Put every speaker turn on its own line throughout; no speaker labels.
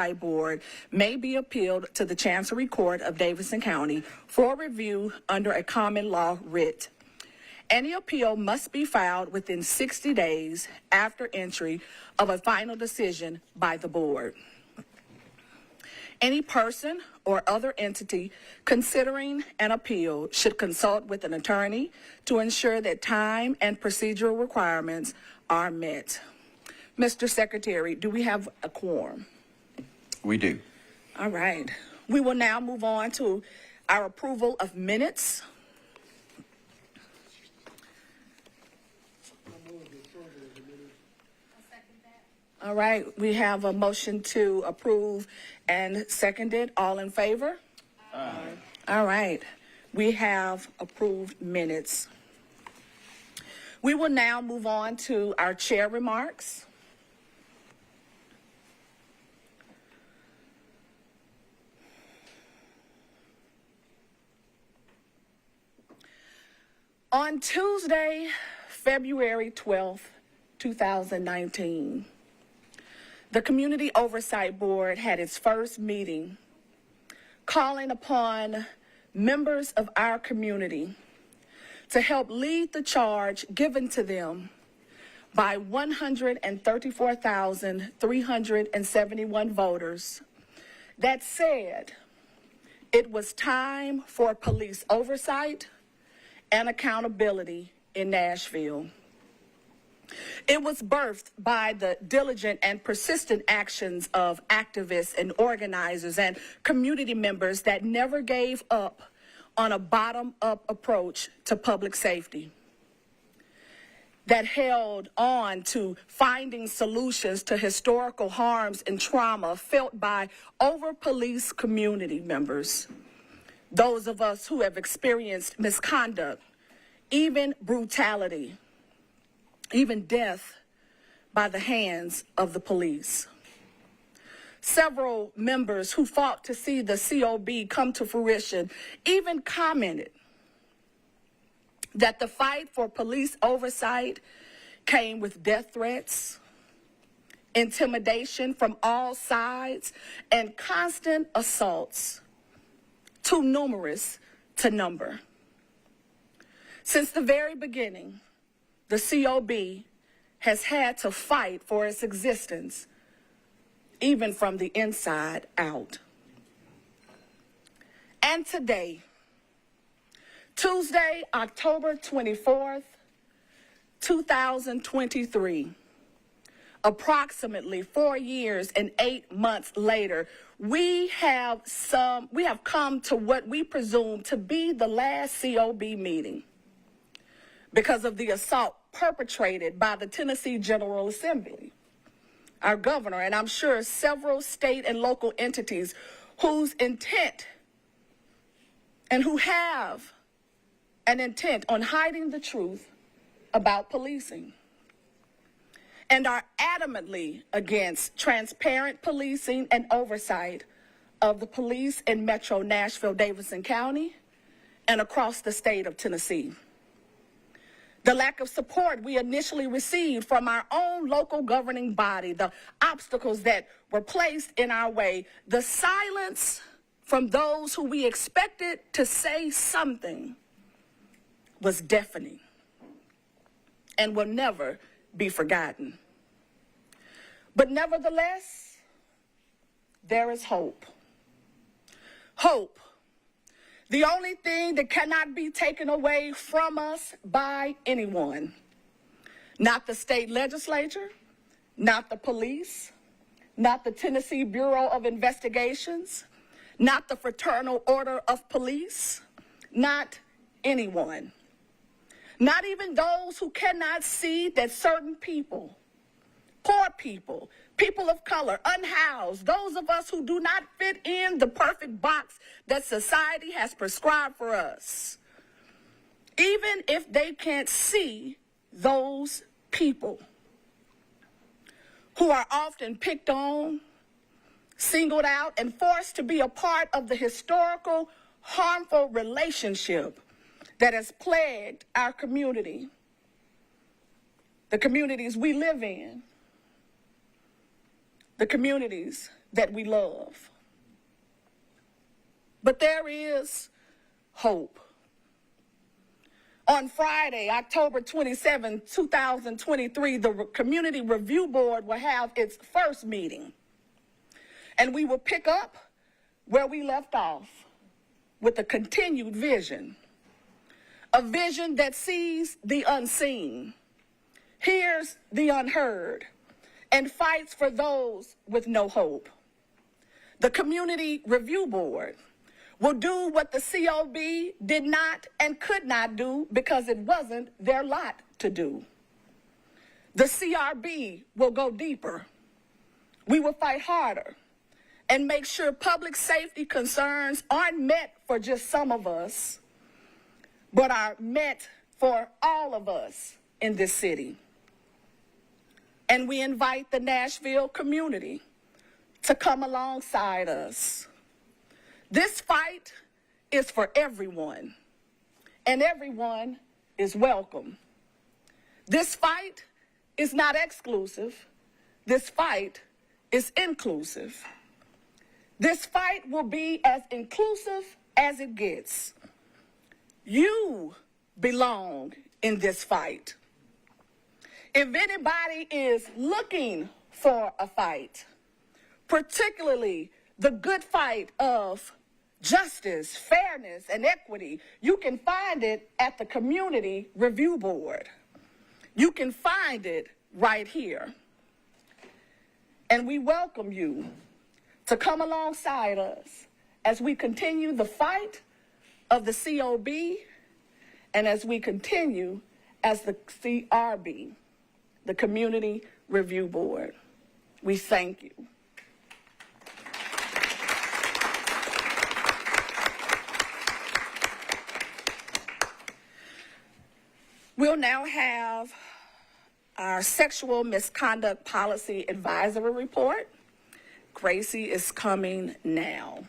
Board may be appealed to the Chancery Court of Davidson County for review under a common law writ. Any appeal must be filed within 60 days after entry of a final decision by the board. Any person or other entity considering an appeal should consult with an attorney to ensure that time and procedural requirements are met. Mr. Secretary, do we have a quorum?
We do.
All right. We will now move on to our approval of minutes. All right. We have a motion to approve and seconded. All in favor? Aye. All right. We have approved minutes. We will now move on to our chair remarks. On Tuesday, February 12th, 2019, the Community Oversight Board had its first meeting calling upon members of our community to help lead the charge given to them by 134,371 voters that said it was time for police oversight and accountability in Nashville. It was birthed by the diligent and persistent actions of activists and organizers and community members that never gave up on a bottom-up approach to public safety, that held on to finding solutions to historical harms and trauma felt by over-policed community members. Those of us who have experienced misconduct, even brutality, even death by the hands of the police. Several members who fought to see the COB come to fruition even commented that the fight for police oversight came with death threats, intimidation from all sides, and constant assaults, too numerous to number. Since the very beginning, the COB has had to fight for its existence, even from the inside out. And today, Tuesday, October 24th, 2023, approximately 4 years and 8 months later, we have come to what we presume to be the last COB meeting because of the assault perpetrated by the Tennessee General Assembly, our governor, and I'm sure several state and local entities whose intent and who have an intent on hiding the truth about policing and are adamantly against transparent policing and oversight of the police in Metro Nashville, Davidson County, and across the state of Tennessee. The lack of support we initially received from our own local governing body, the obstacles that were placed in our way, the silence from those who we expected to say something was deafening and will never be forgotten. But nevertheless, there is hope. Hope. The only thing that cannot be taken away from us by anyone. Not the state legislature, not the police, not the Tennessee Bureau of Investigations, not the Fraternal Order of Police, not anyone. Not even those who cannot see that certain people, poor people, people of color, unhoused, those of us who do not fit in the perfect box that society has prescribed for us, even if they can't see those people who are often picked on, singled out, and forced to be a part of the historical, harmful relationship that has plagued our community, the communities we live in, the communities that we love. But there is hope. On Friday, October 27, 2023, the Community Review Board will have its first meeting. And we will pick up where we left off with a continued vision. A vision that sees the unseen, hears the unheard, and fights for those with no hope. The Community Review Board will do what the COB did not and could not do because it wasn't their lot to do. The CRB will go deeper. We will fight harder and make sure public safety concerns aren't met for just some of us, but are met for all of us in this city. And we invite the Nashville community to come alongside us. This fight is for everyone, and everyone is welcome. This fight is not exclusive. This fight is inclusive. This fight will be as inclusive as it gets. You belong in this fight. If anybody is looking for a fight, particularly the good fight of justice, fairness, and equity, you can find it at the Community Review Board. You can find it right here. And we welcome you to come alongside us as we continue the fight of the COB and as we continue as the CRB, the Community Review Board. We thank you. We'll now have our Sexual Misconduct Policy Advisory Report. Gracie is coming now.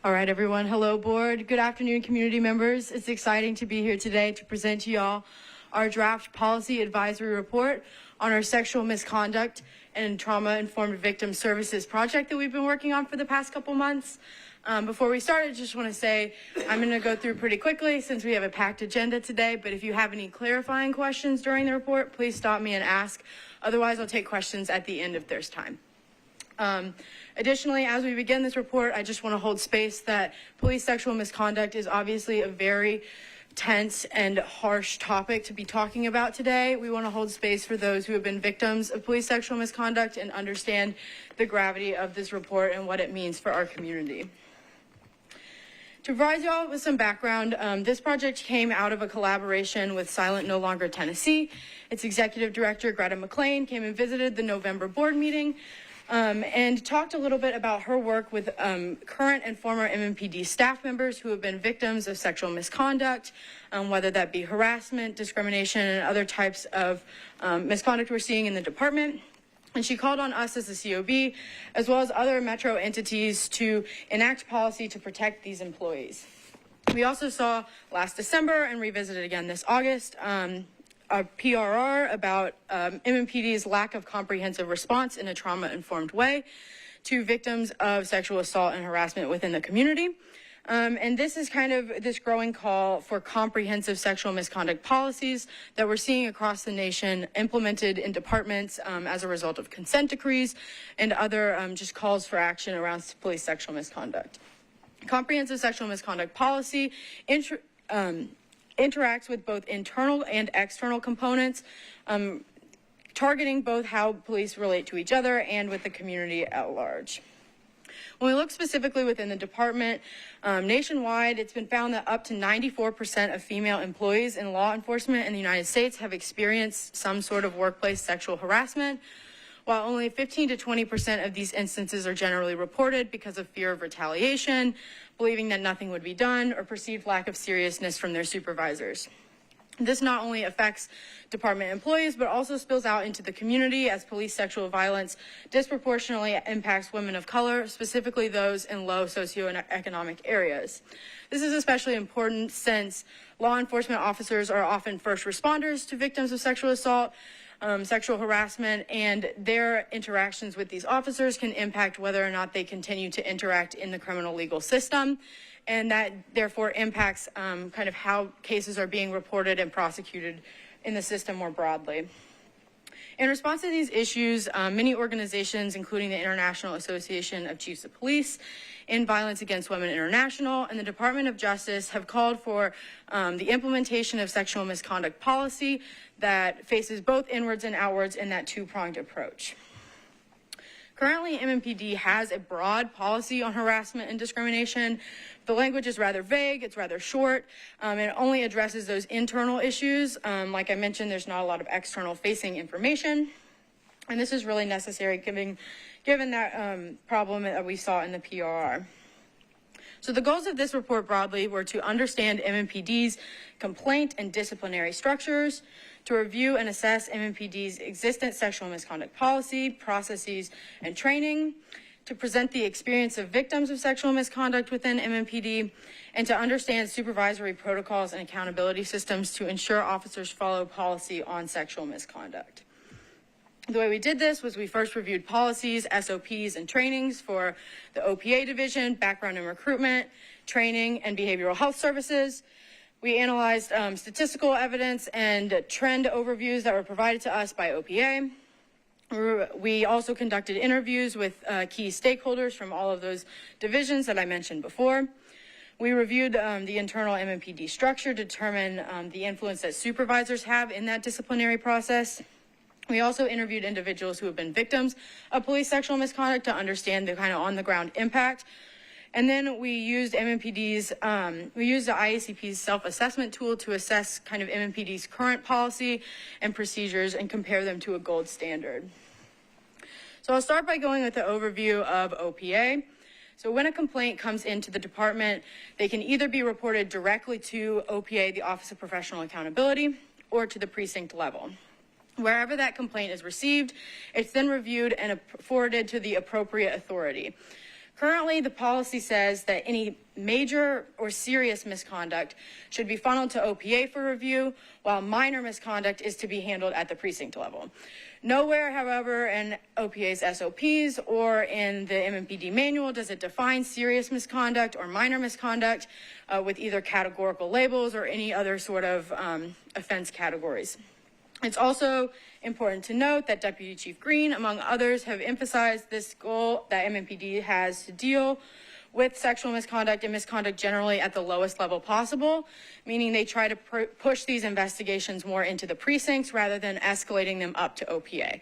All right, everyone. Hello, board. Good afternoon, community members. It's exciting to be here today to present to y'all our draft policy advisory report on our sexual misconduct and trauma-informed victim services project that we've been working on for the past couple months. Before we start, I just want to say I'm going to go through pretty quickly since we have a packed agenda today, but if you have any clarifying questions during the report, please stop me and ask. Otherwise, I'll take questions at the end if there's time. Additionally, as we begin this report, I just want to hold space that police sexual misconduct is obviously a very tense and harsh topic to be talking about today. We want to hold space for those who have been victims of police sexual misconduct and understand the gravity of this report and what it means for our community. To provide y'all with some background, this project came out of a collaboration with Silent No Longer Tennessee. Its executive director, Greta McLean, came and visited the November board meeting and talked a little bit about her work with current and former MMPD staff members who have been victims of sexual misconduct, whether that be harassment, discrimination, and other types of misconduct we're seeing in the department. And she called on us as the COB, as well as other Metro entities, to enact policy to protect these employees. We also saw last December and revisited again this August a PRR about MMPD's lack of comprehensive response in a trauma-informed way to victims of sexual assault and harassment within the community. And this is kind of this growing call for comprehensive sexual misconduct policies that we're seeing across the nation implemented in departments as a result of consent decrees and other just calls for action around police sexual misconduct. Comprehensive sexual misconduct policy interacts with both internal and external components, targeting both how police relate to each other and with the community at large. When we look specifically within the department, nationwide, it's been found that up to 94% of female employees in law enforcement in the United States have experienced some sort of workplace sexual harassment, while only 15 to 20% of these instances are generally reported because of fear of retaliation, believing that nothing would be done, or perceived lack of seriousness from their supervisors. This not only affects department employees, but also spills out into the community as police sexual violence disproportionately impacts women of color, specifically those in low socioeconomic areas. This is especially important since law enforcement officers are often first responders to victims of sexual assault, sexual harassment, and their interactions with these officers can impact whether or not they continue to interact in the criminal legal system. And that therefore impacts kind of how cases are being reported and prosecuted in the system more broadly. In response to these issues, many organizations, including the International Association of Chiefs of Police and Violence Against Women International and the Department of Justice, have called for the implementation of sexual misconduct policy that faces both inwards and outwards in that two-pronged approach. Currently, MMPD has a broad policy on harassment and discrimination. The language is rather vague, it's rather short, and it only addresses those internal issues. Like I mentioned, there's not a lot of external facing information, and this is really necessary given that problem that we saw in the PRR. So the goals of this report broadly were to understand MMPD's complaint and disciplinary structures, to review and assess MMPD's existent sexual misconduct policy, processes, and training, to present the experience of victims of sexual misconduct within MMPD, and to understand supervisory protocols and accountability systems to ensure officers follow policy on sexual misconduct. The way we did this was we first reviewed policies, SOPs, and trainings for the OPA division, background and recruitment, training, and behavioral health services. We analyzed statistical evidence and trend overviews that were provided to us by OPA. We also conducted interviews with key stakeholders from all of those divisions that I mentioned before. We reviewed the internal MMPD structure to determine the influence that supervisors have in that disciplinary process. We also interviewed individuals who have been victims of police sexual misconduct to understand the kind of on-the-ground impact. And then we used MMPD's, we used the IACP's self-assessment tool to assess kind of MMPD's current policy and procedures and compare them to a gold standard. So I'll start by going with the overview of OPA. So when a complaint comes into the department, they can either be reported directly to OPA, the Office of Professional Accountability, or to the precinct level. Wherever that complaint is received, it's then reviewed and forwarded to the appropriate authority. Currently, the policy says that any major or serious misconduct should be funneled to OPA for review, while minor misconduct is to be handled at the precinct level. Nowhere, however, in OPA's SOPs or in the MMPD manual does it define serious misconduct or minor misconduct with either categorical labels or any other sort of offense categories. It's also important to note that Deputy Chief Green, among others, have emphasized this goal that MMPD has to deal with sexual misconduct and misconduct generally at the lowest level possible, meaning they try to push these investigations more into the precincts rather than escalating them up to OPA.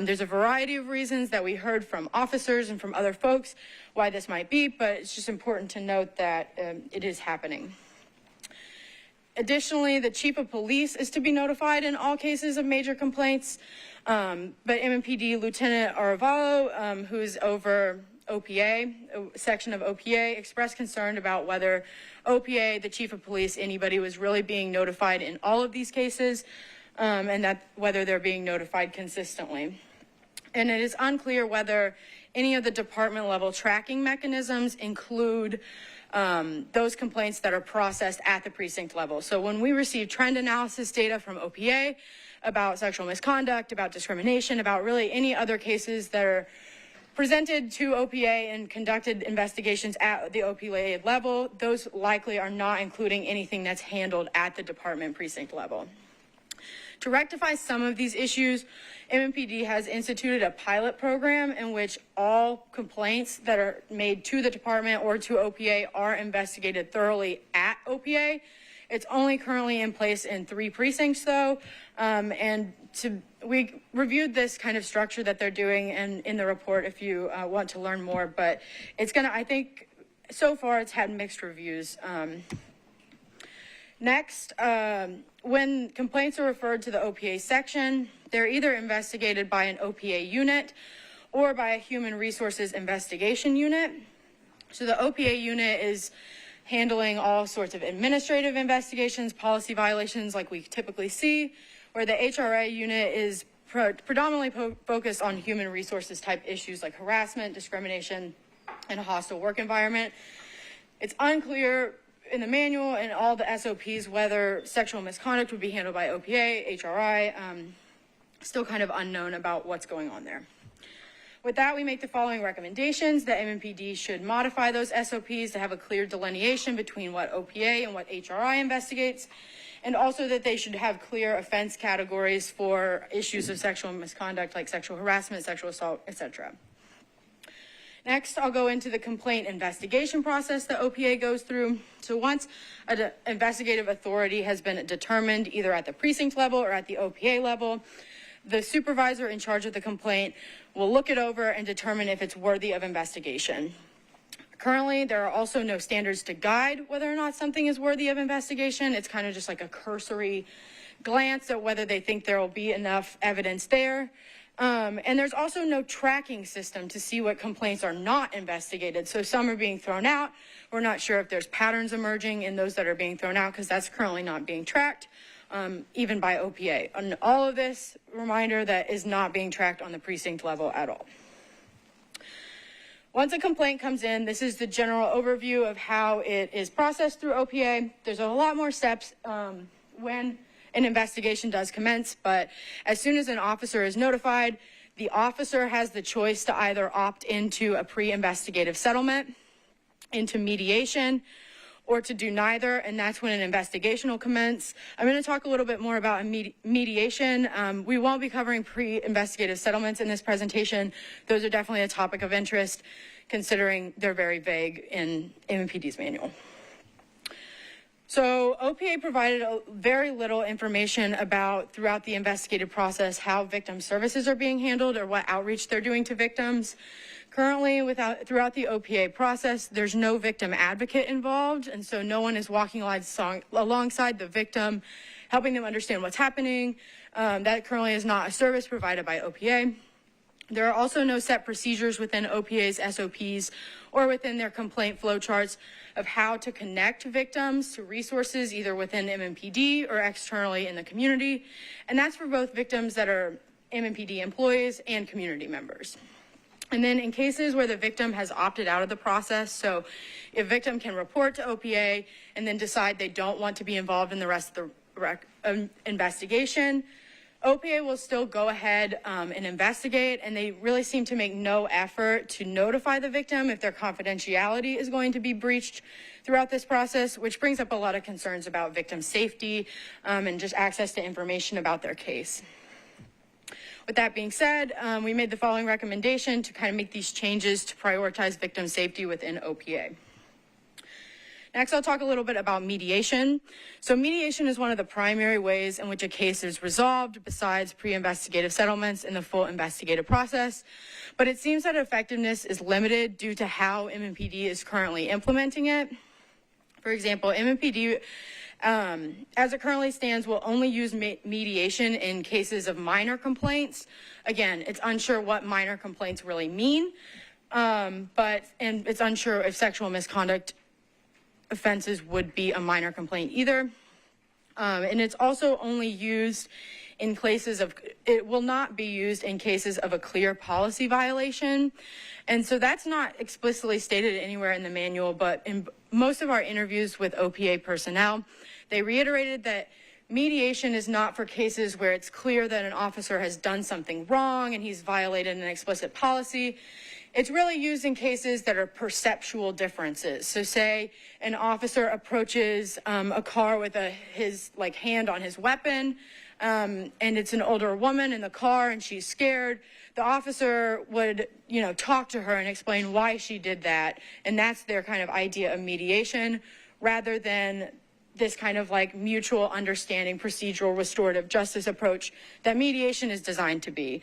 There's a variety of reasons that we heard from officers and from other folks why this might be, but it's just important to note that it is happening. Additionally, the Chief of Police is to be notified in all cases of major complaints, but MMPD Lieutenant Arevalo, who's over OPA, a section of OPA, expressed concern about whether OPA, the Chief of Police, anybody was really being notified in all of these cases, and that whether they're being notified consistently. And it is unclear whether any of the department level tracking mechanisms include those complaints that are processed at the precinct level. So when we receive trend analysis data from OPA about sexual misconduct, about discrimination, about really any other cases that are presented to OPA and conducted investigations at the OPA level, those likely are not including anything that's handled at the department precinct level. To rectify some of these issues, MMPD has instituted a pilot program in which all complaints that are made to the department or to OPA are investigated thoroughly at OPA. It's only currently in place in 3 precincts though, we reviewed this kind of structure that they're doing in the report if you want to learn more, but it's gonna, I think, so far it's had mixed reviews. Next, when complaints are referred to the OPA section, they're either investigated by an OPA unit or by a human resources investigation unit. So the OPA unit handling all sorts of administrative investigations, policy violations like we typically see, where the HRA unit is predominantly focused on human resources type issues like harassment, discrimination, and a hostile work environment. It's unclear in the manual and all the SOPs whether sexual misconduct would be handled by OPA, HRI, still kind of unknown about what's going on there. With that, we make the following recommendations. The MMPD should modify those SOPs to have a clear delineation between what OPA and what HRI investigates, and also that they should have clear offense categories for issues of sexual misconduct like sexual harassment, sexual assault, etc. Next, I'll go into the complaint investigation process that OPA goes through. So once an investigative authority has been determined either at the precinct level or at the OPA level, the supervisor in charge of the complaint will look it over and determine if it's worthy of investigation. Currently, there are also no standards to guide whether or not something is worthy of investigation. It's kind of just like a cursory glance at whether they think there will be enough evidence there. And there's also no tracking system to see what complaints are not investigated. So some are being thrown out. We're not sure if there's patterns emerging in those that are being thrown out because that's currently not being tracked, even by OPA. And all of this, reminder, that is not being tracked on the precinct level at all. Once a complaint comes in, this is the general overview of how it is processed through OPA. There's a lot more steps when an investigation does commence, but as soon as an officer is notified, the officer has the choice to either opt into a pre-investigative settlement, into mediation, or to do neither, and that's when an investigation will commence. I'm going to talk a little bit more about mediation. We won't be covering pre-investigative settlements in this presentation. Those are definitely a topic of interest, considering they're very vague in MMPD's manual. So OPA provided very little information about, throughout the investigative process, how victim services are being handled or what outreach they're doing to victims. Currently, throughout the OPA process, there's no victim advocate involved, and so no one is walking alongside the victim, helping them understand what's happening. That currently is not a service provided by OPA. There are also no set procedures within OPA's SOPs or within their complaint flowcharts of how to connect victims to resources either within MMPD or externally in the community. And that's for both victims that are MMPD employees and community members. And then in cases where the victim has opted out of the process, so if a victim can report to OPA and then decide they don't want to be involved in the rest of the investigation, OPA will still go ahead and investigate, and they really seem to make no effort to notify the victim if their confidentiality is going to be breached throughout this process, which brings up a lot of concerns about victim safety and just access to information about their case. With that being said, we made the following recommendation to kind of make these changes to prioritize victim safety within OPA. Next, I'll talk a little bit about mediation. So mediation is one of the primary ways in which a case is resolved besides pre-investigative settlements in the full investigative process. But it seems that effectiveness is limited due to how MMPD is currently implementing it. For example, MMPD, as it currently stands, will only use mediation in cases of minor complaints. Again, it's unsure what minor complaints really mean, and it's unsure if sexual misconduct offenses would be a minor complaint either. And it's also only used in cases of, it will not be used in cases of a clear policy violation. And so that's not explicitly stated anywhere in the manual, but in most of our interviews with OPA personnel, they reiterated that mediation is not for cases where it's clear that an officer has done something wrong and he's violated an explicit policy. It's really used in cases that are perceptual differences. So say an officer approaches a car with his hand on his weapon, and it's an older woman in the car and she's scared. The officer would, talk to her and explain why she did that. And that's their kind of idea of mediation, rather than this kind of mutual understanding, procedural, restorative justice approach that mediation is designed to be.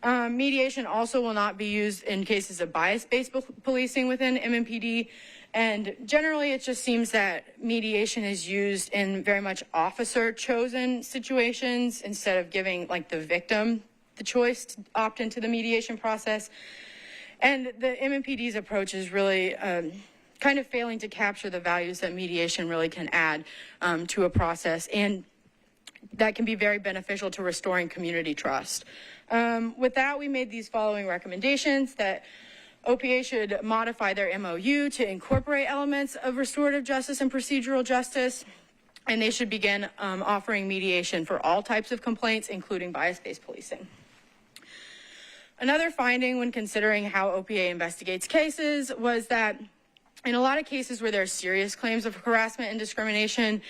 Mediation also will not be used in cases of bias-based policing within MMPD. And generally, it just seems that mediation is used in very much officer-chosen situations instead of giving the victim the choice to opt into the mediation process. And the MMPD's approach is really kind of failing to capture the values that mediation really can add to a process, and that can be very beneficial to restoring community trust. With that, we made these following recommendations: that OPA should modify their MOU to incorporate elements of restorative justice and procedural justice, and they should begin offering mediation for all types of complaints, including bias-based policing. Another finding when considering how OPA investigates cases was that in a lot of cases where there are serious claims of harassment and discrimination,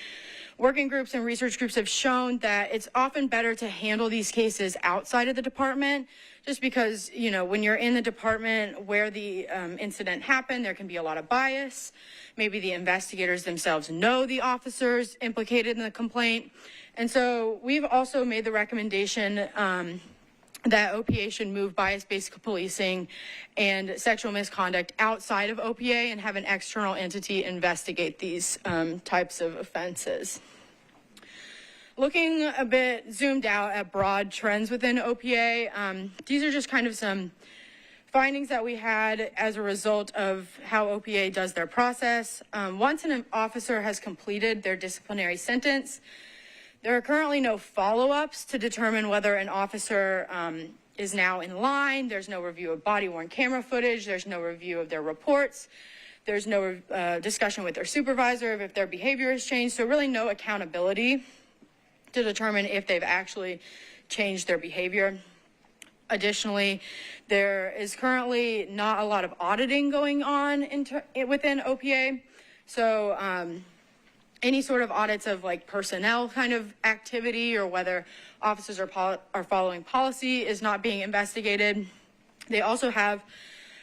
working groups and research groups have shown that it's often better to handle these cases outside of the department, just because, you know, when you're in the department where the incident happened, there can be a lot of bias. Maybe the investigators themselves know the officers implicated in the complaint. And so we've also made the recommendation that OPA should move bias-based policing and sexual misconduct outside of OPA and have an external entity investigate these types of offenses. Looking a bit zoomed out at broad trends within OPA, these are just kind of some findings that we had as a result of how OPA does their process. Once an officer has completed their disciplinary sentence, there are currently no follow-ups to determine whether an officer is now in line. There's no review of body-worn camera footage. There's no review of their reports. There's no discussion with their supervisor of if their behavior has changed. So really no accountability to determine if they've actually changed their behavior. Additionally, there is currently not a lot of auditing going on within OPA. So any sort of audits of like personnel kind of activity or whether officers are following policy is not being investigated. They also have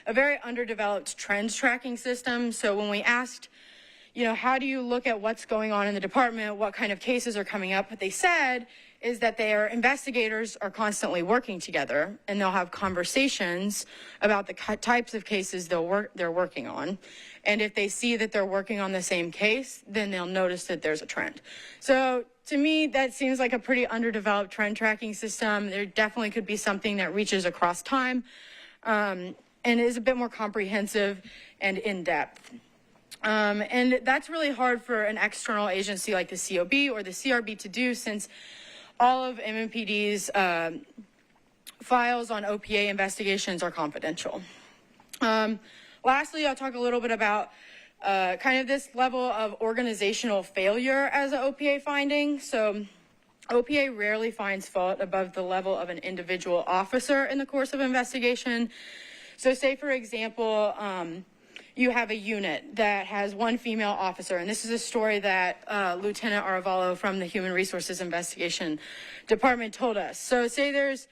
a very underdeveloped trends tracking system. So when we asked, you know, how do you look at what's going on in the department, what kind of cases are coming up, what they said is that their investigators are constantly working together and they'll have conversations about the types of cases they're working on. And if they see that they're working on the same case, then they'll notice that there's a trend. So to me, that seems like a pretty underdeveloped trend tracking system. There definitely could be something that reaches across time and is a bit more comprehensive and in-depth. And that's really hard for an external agency like the COB or the CRB to do, since all of MMPD's files on OPA investigations are confidential. Lastly, I'll talk a little bit about kind of this level of organizational failure as an OPA finding. So OPA rarely finds fault above the level of an individual officer in the course of investigation. So say, for example, you have a unit that has one female officer, and this is a story that Lieutenant Aravallo from the Human Resources Investigation Department told us. So say there's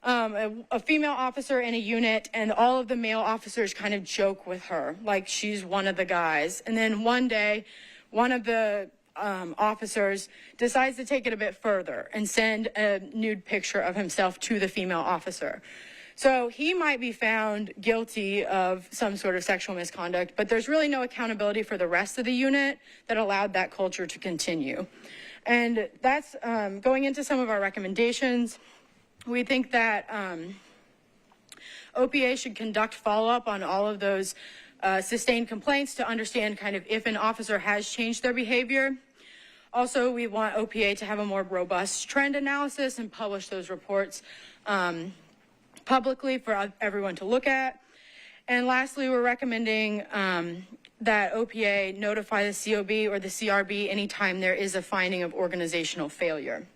a female officer in a unit and all of the male officers kind of joke with her like she's one of the guys. And then one day, one of the officers decides to take it a bit further and send a nude picture of himself to the female officer. So he might be found guilty of some sort of sexual misconduct, but there's really no accountability for the rest of the unit that allowed that culture to continue. And that's going into some of our recommendations. We think that OPA should conduct follow-up on all of those sustained complaints to understand kind of if an officer has changed their behavior. Also, we want OPA to have a more robust trend analysis and publish those reports publicly for everyone to look at. And lastly, we're recommending that OPA notify the COB or the CRB anytime there is a finding of organizational failure.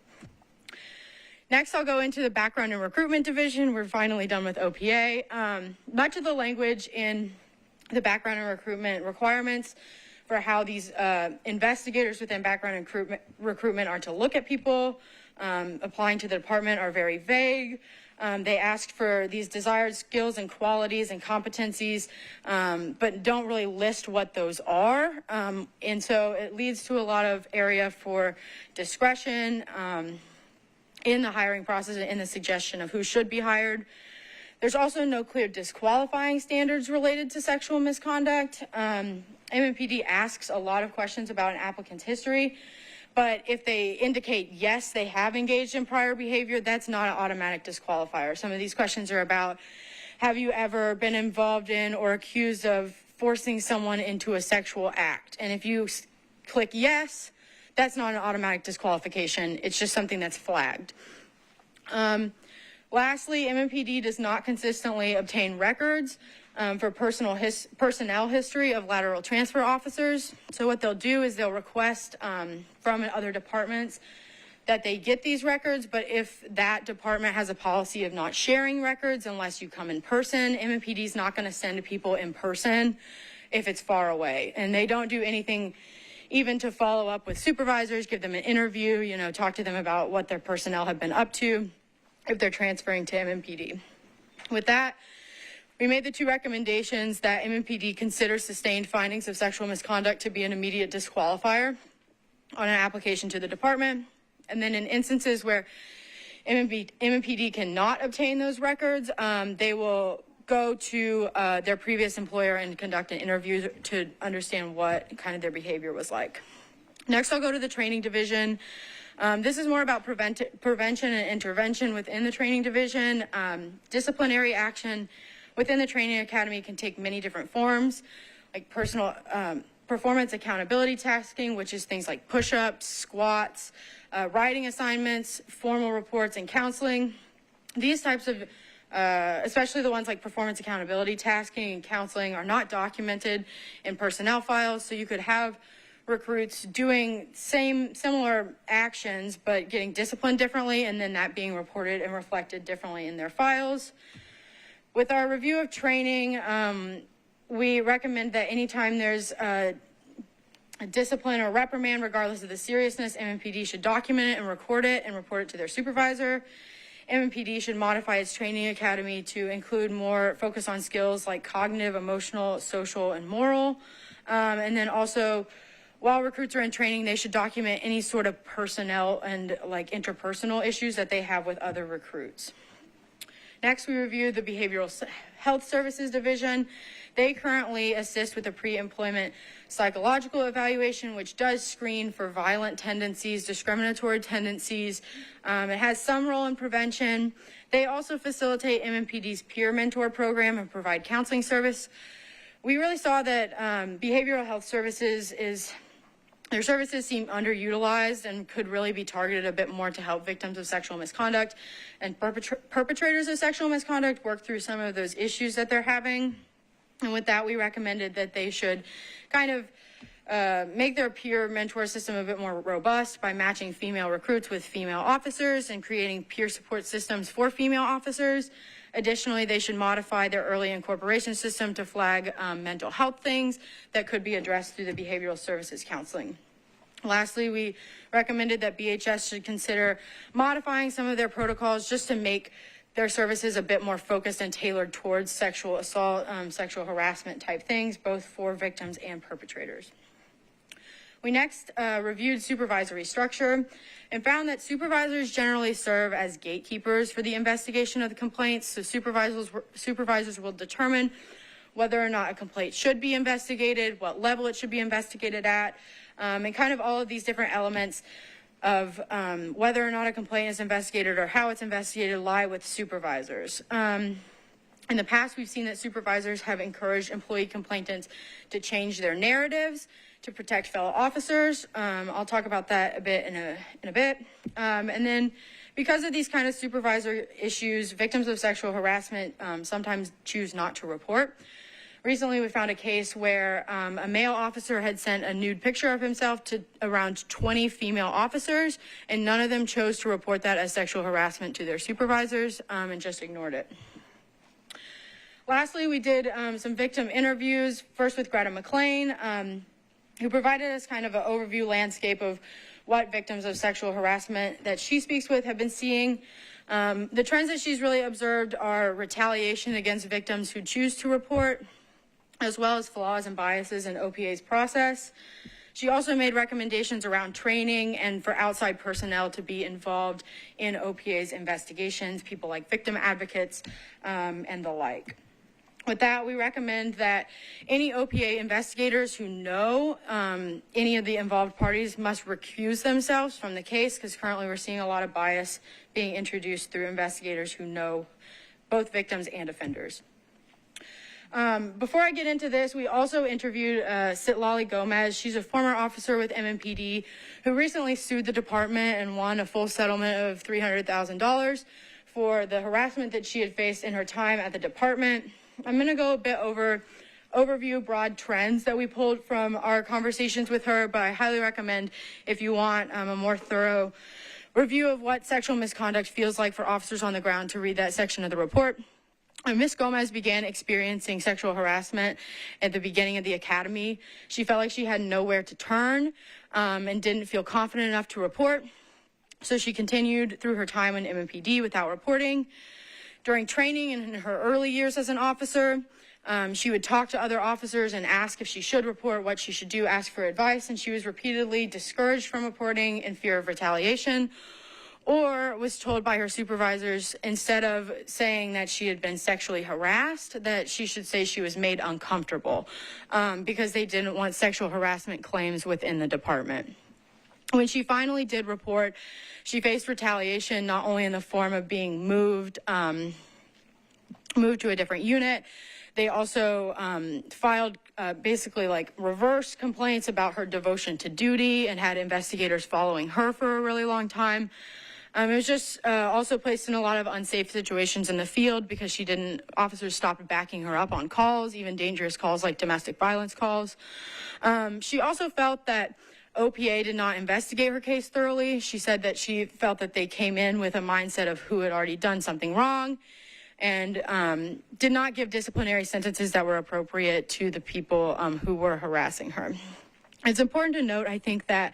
Next, I'll go into the background and recruitment division. We're finally done with OPA. Much of the language in the background and recruitment requirements for how these investigators within background and recruitment are to look at people applying to the department are very vague. They asked for these desired skills and qualities and competencies, but don't really list what those are. And so it leads to a lot of area for discretion in the hiring process and in the suggestion of who should be hired. There's also no clear disqualifying standards related to sexual misconduct. MMPD asks a lot of questions about an applicant's history, but if they indicate, yes, they have engaged in prior behavior, that's not an automatic disqualifier. Some of these questions are about, have you ever been involved in or accused of forcing someone into a sexual act. And if you click yes, that's not an automatic disqualification. It's just something that's flagged. Lastly, MMPD does not consistently obtain records for personnel history of lateral transfer officers. So what they'll do is they'll request from other departments that they get these records, but if that department has a policy of not sharing records unless you come in person, MMPD is not going to send people in person if it's far away. And they don't do anything even to follow up with supervisors, give them an interview, you know, talk to them about what their personnel have been up to if they're transferring to MMPD. With that, we made the two recommendations that MMPD consider sustained findings of sexual misconduct to be an immediate disqualifier on an application to the department. And then in instances where MMPD cannot obtain those records, they will go to their previous employer and conduct an interview to understand what kind of their behavior was like. Next, I'll go to the training division. This is more about prevention and intervention within the training division. Disciplinary action within the training academy can take many different forms, like personal performance accountability tasking, which is things like push-ups, squats, writing assignments, formal reports, and counseling. These types of, especially the ones like performance accountability tasking and counseling, are not documented in personnel files, so you could have recruits doing similar actions but getting disciplined differently, and then that being reported and reflected differently in their files. With our review of training, we recommend that anytime there's a discipline or reprimand, regardless of the seriousness, MMPD should document it and record it and report it to their supervisor. MMPD should modify its training academy to include more focus on skills like cognitive, emotional, social, and moral. And then also, while recruits are in training, they should document any sort of personnel and like interpersonal issues that they have with other recruits. Next, we review the Behavioral Health Services Division. They currently assist with a pre-employment psychological evaluation, which does screen for violent tendencies, discriminatory tendencies. It has some role in prevention. They also facilitate MMPD's peer mentor program and provide counseling service. We really saw that behavioral health services their services seem underutilized and could really be targeted a bit more to help victims of sexual misconduct and perpetrators of sexual misconduct work through some of those issues that they're having. And with that, we recommended that they should kind of make their peer mentor system a bit more robust by matching female recruits with female officers and creating peer support systems for female officers. Additionally, they should modify their early incorporation system to flag mental health things that could be addressed through the behavioral services counseling. Lastly, we recommended that BHS should consider modifying some of their protocols just to make their services a bit more focused and tailored towards sexual assault, sexual harassment type things, both for victims and perpetrators. We next reviewed supervisory structure and found that supervisors generally serve as gatekeepers for the investigation of the complaints. So supervisors will determine whether or not a complaint should be investigated, what level it should be investigated at, and kind of all of these different elements of whether or not a complaint is investigated or how it's investigated lie with supervisors. In the past, we've seen that supervisors have encouraged employee complainants to change their narratives to protect fellow officers. I'll talk about that a bit in a bit. And then because of these kind of supervisor issues, victims of sexual harassment sometimes choose not to report. Recently, we found a case where a male officer had sent a nude picture of himself to around 20 female officers, and none of them chose to report that as sexual harassment to their supervisors and just ignored it. Lastly, we did some victim interviews, first with Greta McLean, who provided us kind of an overview landscape of what victims of sexual harassment that she speaks with have been seeing. The trends that she's really observed are retaliation against victims who choose to report, as well as flaws and biases in OPA's process. She also made recommendations around training and for outside personnel to be involved in OPA's investigations, people like victim advocates and the like. With that, we recommend that any OPA investigators who know any of the involved parties must recuse themselves from the case, because currently we're seeing a lot of bias being introduced through investigators who know both victims and offenders. Before I get into this, we also interviewed Citlali Gomez. She's a former officer with MMPD who recently sued the department and won a full settlement of $300,000 for the harassment that she had faced in her time at the department. I'm going to go a bit overview broad trends that we pulled from our conversations with her, but I highly recommend, if you want a more thorough review of what sexual misconduct feels like for officers on the ground, to read that section of the report. Ms. Gomez began experiencing sexual harassment at the beginning of the academy. She felt like she had nowhere to turn and didn't feel confident enough to report. So she continued through her time in MMPD without reporting. During training and in her early years as an officer, she would talk to other officers and ask if she should report, what she should do, ask for advice, and she was repeatedly discouraged from reporting in fear of retaliation, or was told by her supervisors, instead of saying that she had been sexually harassed, that she should say she was made uncomfortable, because they didn't want sexual harassment claims within the department. When she finally did report, she faced retaliation, not only in the form of being moved to a different unit. They also filed basically like reverse complaints about her devotion to duty and had investigators following her for a really long time. It was just also placed in a lot of unsafe situations in the field because officers stopped backing her up on calls, even dangerous calls like domestic violence calls. She also felt that OPA did not investigate her case thoroughly. She said that she felt that they came in with a mindset of who had already done something wrong, and did not give disciplinary sentences that were appropriate to the people who were harassing her. It's important to note, I think, that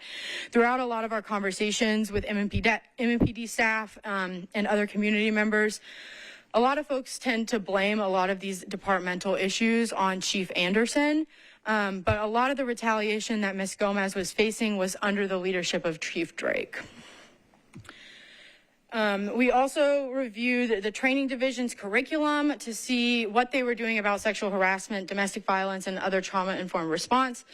throughout a lot of our conversations with MMPD staff and other community members, a lot of folks tend to blame a lot of these departmental issues on Chief Anderson, but a lot of the retaliation that Ms. Gomez was facing was under the leadership of Chief Drake. We also reviewed the training division's curriculum to see what they were doing about sexual harassment, domestic violence, and other trauma-informed response.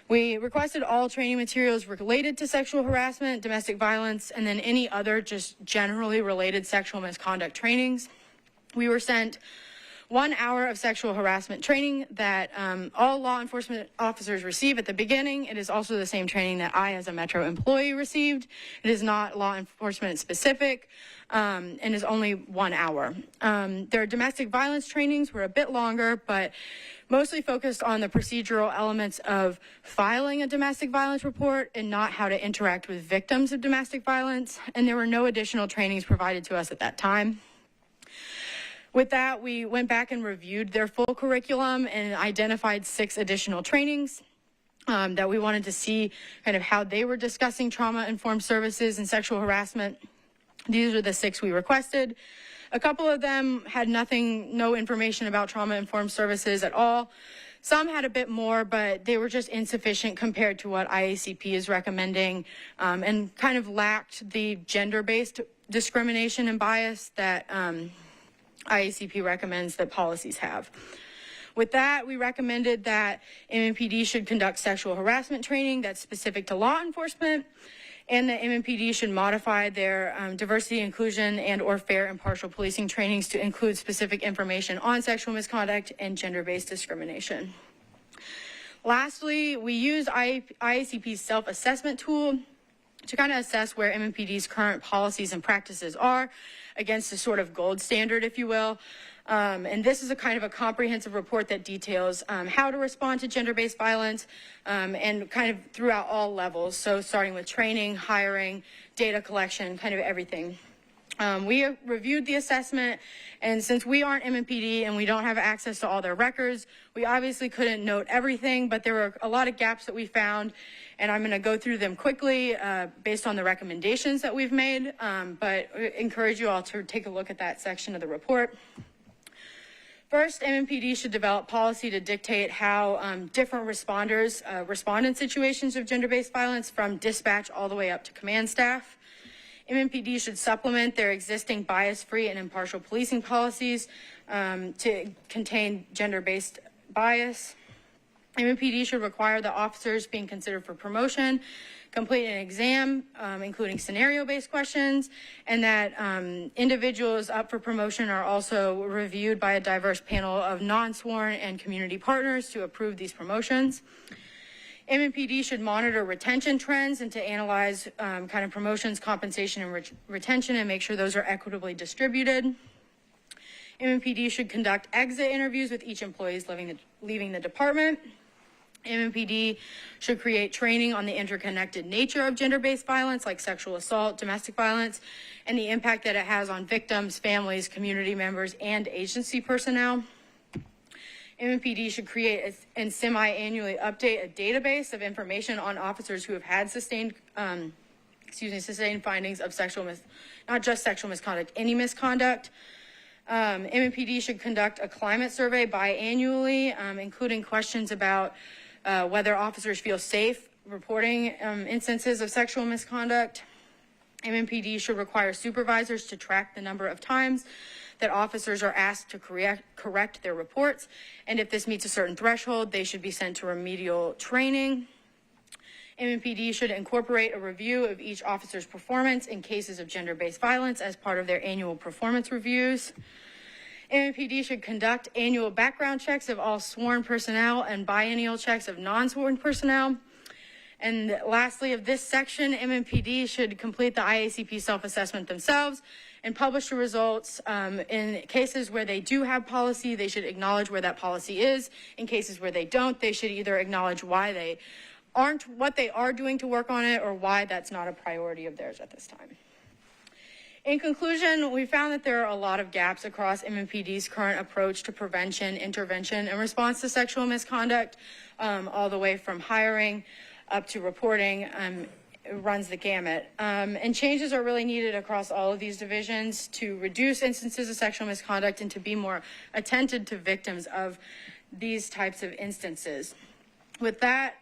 We requested all training materials related to sexual harassment, domestic violence, and then any other just generally related sexual misconduct trainings. We were sent 1 hour of sexual harassment training that all law enforcement officers receive at the beginning. It is also the same training that I, as a Metro employee, received. It is not law enforcement specific and is only 1 hour. Their domestic violence trainings were a bit longer, but mostly focused on the procedural elements of filing a domestic violence report and not how to interact with victims of domestic violence. And there were no additional trainings provided to us at that time. With that, we went back and reviewed their full curriculum and identified 6 additional trainings that we wanted to see kind of how they were discussing trauma-informed services and sexual harassment. These are the 6 we requested. A couple of them had no information about trauma-informed services at all. Some had a bit more, but they were just insufficient compared to what IACP is recommending, and kind of lacked the gender-based discrimination and bias that IACP recommends that policies have. With that, we recommended that MMPD should conduct sexual harassment training that's specific to law enforcement, and that MMPD should modify their diversity, inclusion, and or fair impartial policing trainings to include specific information on sexual misconduct and gender-based discrimination. Lastly, we used IACP's self-assessment tool to kind of assess where MMPD's current policies and practices are against a sort of gold standard, if you will. And this is a kind of a comprehensive report that details how to respond to gender-based violence and kind of throughout all levels. So starting with training, hiring, data collection, kind of everything. We reviewed the assessment, and since we aren't MMPD and we don't have access to all their records, we obviously couldn't note everything, but there were a lot of gaps that we found, and I'm going to go through them quickly based on the recommendations that we've made, but I encourage you all to take a look at that section of the report. First, MMPD should develop policy to dictate how different responders respond in situations of gender-based violence, from dispatch all the way up to command staff. MMPD should supplement their existing bias-free and impartial policing policies to contain gender-based bias. MMPD should require the officers being considered for promotion complete an exam, including scenario-based questions, and that individuals up for promotion are also reviewed by a diverse panel of non-sworn and community partners to approve these promotions. MMPD should monitor retention trends and to analyze kind of promotions, compensation, and retention and make sure those are equitably distributed. MMPD should conduct exit interviews with each employee leaving the department. MMPD should create training on the interconnected nature of gender-based violence like sexual assault, domestic violence, and the impact that it has on victims, families, community members, and agency personnel. MMPD should create and semi-annually update a database of information on officers who have had sustained findings of not just sexual misconduct, any misconduct. MMPD should conduct a climate survey biannually, including questions about whether officers feel safe reporting instances of sexual misconduct. MMPD should require supervisors to track the number of times that officers are asked to correct their reports, and if this meets a certain threshold, they should be sent to remedial training. MMPD should incorporate a review of each officer's performance in cases of gender-based violence as part of their annual performance reviews. MMPD should conduct annual background checks of all sworn personnel and biennial checks of non-sworn personnel. And lastly, of this section, MMPD should complete the IACP self-assessment themselves and publish the results. In cases where they do have policy, they should acknowledge where that policy is. In cases where they don't, they should either acknowledge why they aren't, what they are doing to work on it, or why that's not a priority of theirs at this time. In conclusion, we found that there are a lot of gaps across MMPD's current approach to prevention, intervention, and response to sexual misconduct, all the way from hiring up to reporting. It runs the gamut. And changes are really needed across all of these divisions to reduce instances of sexual misconduct and to be more attentive to victims of these types of instances. With that,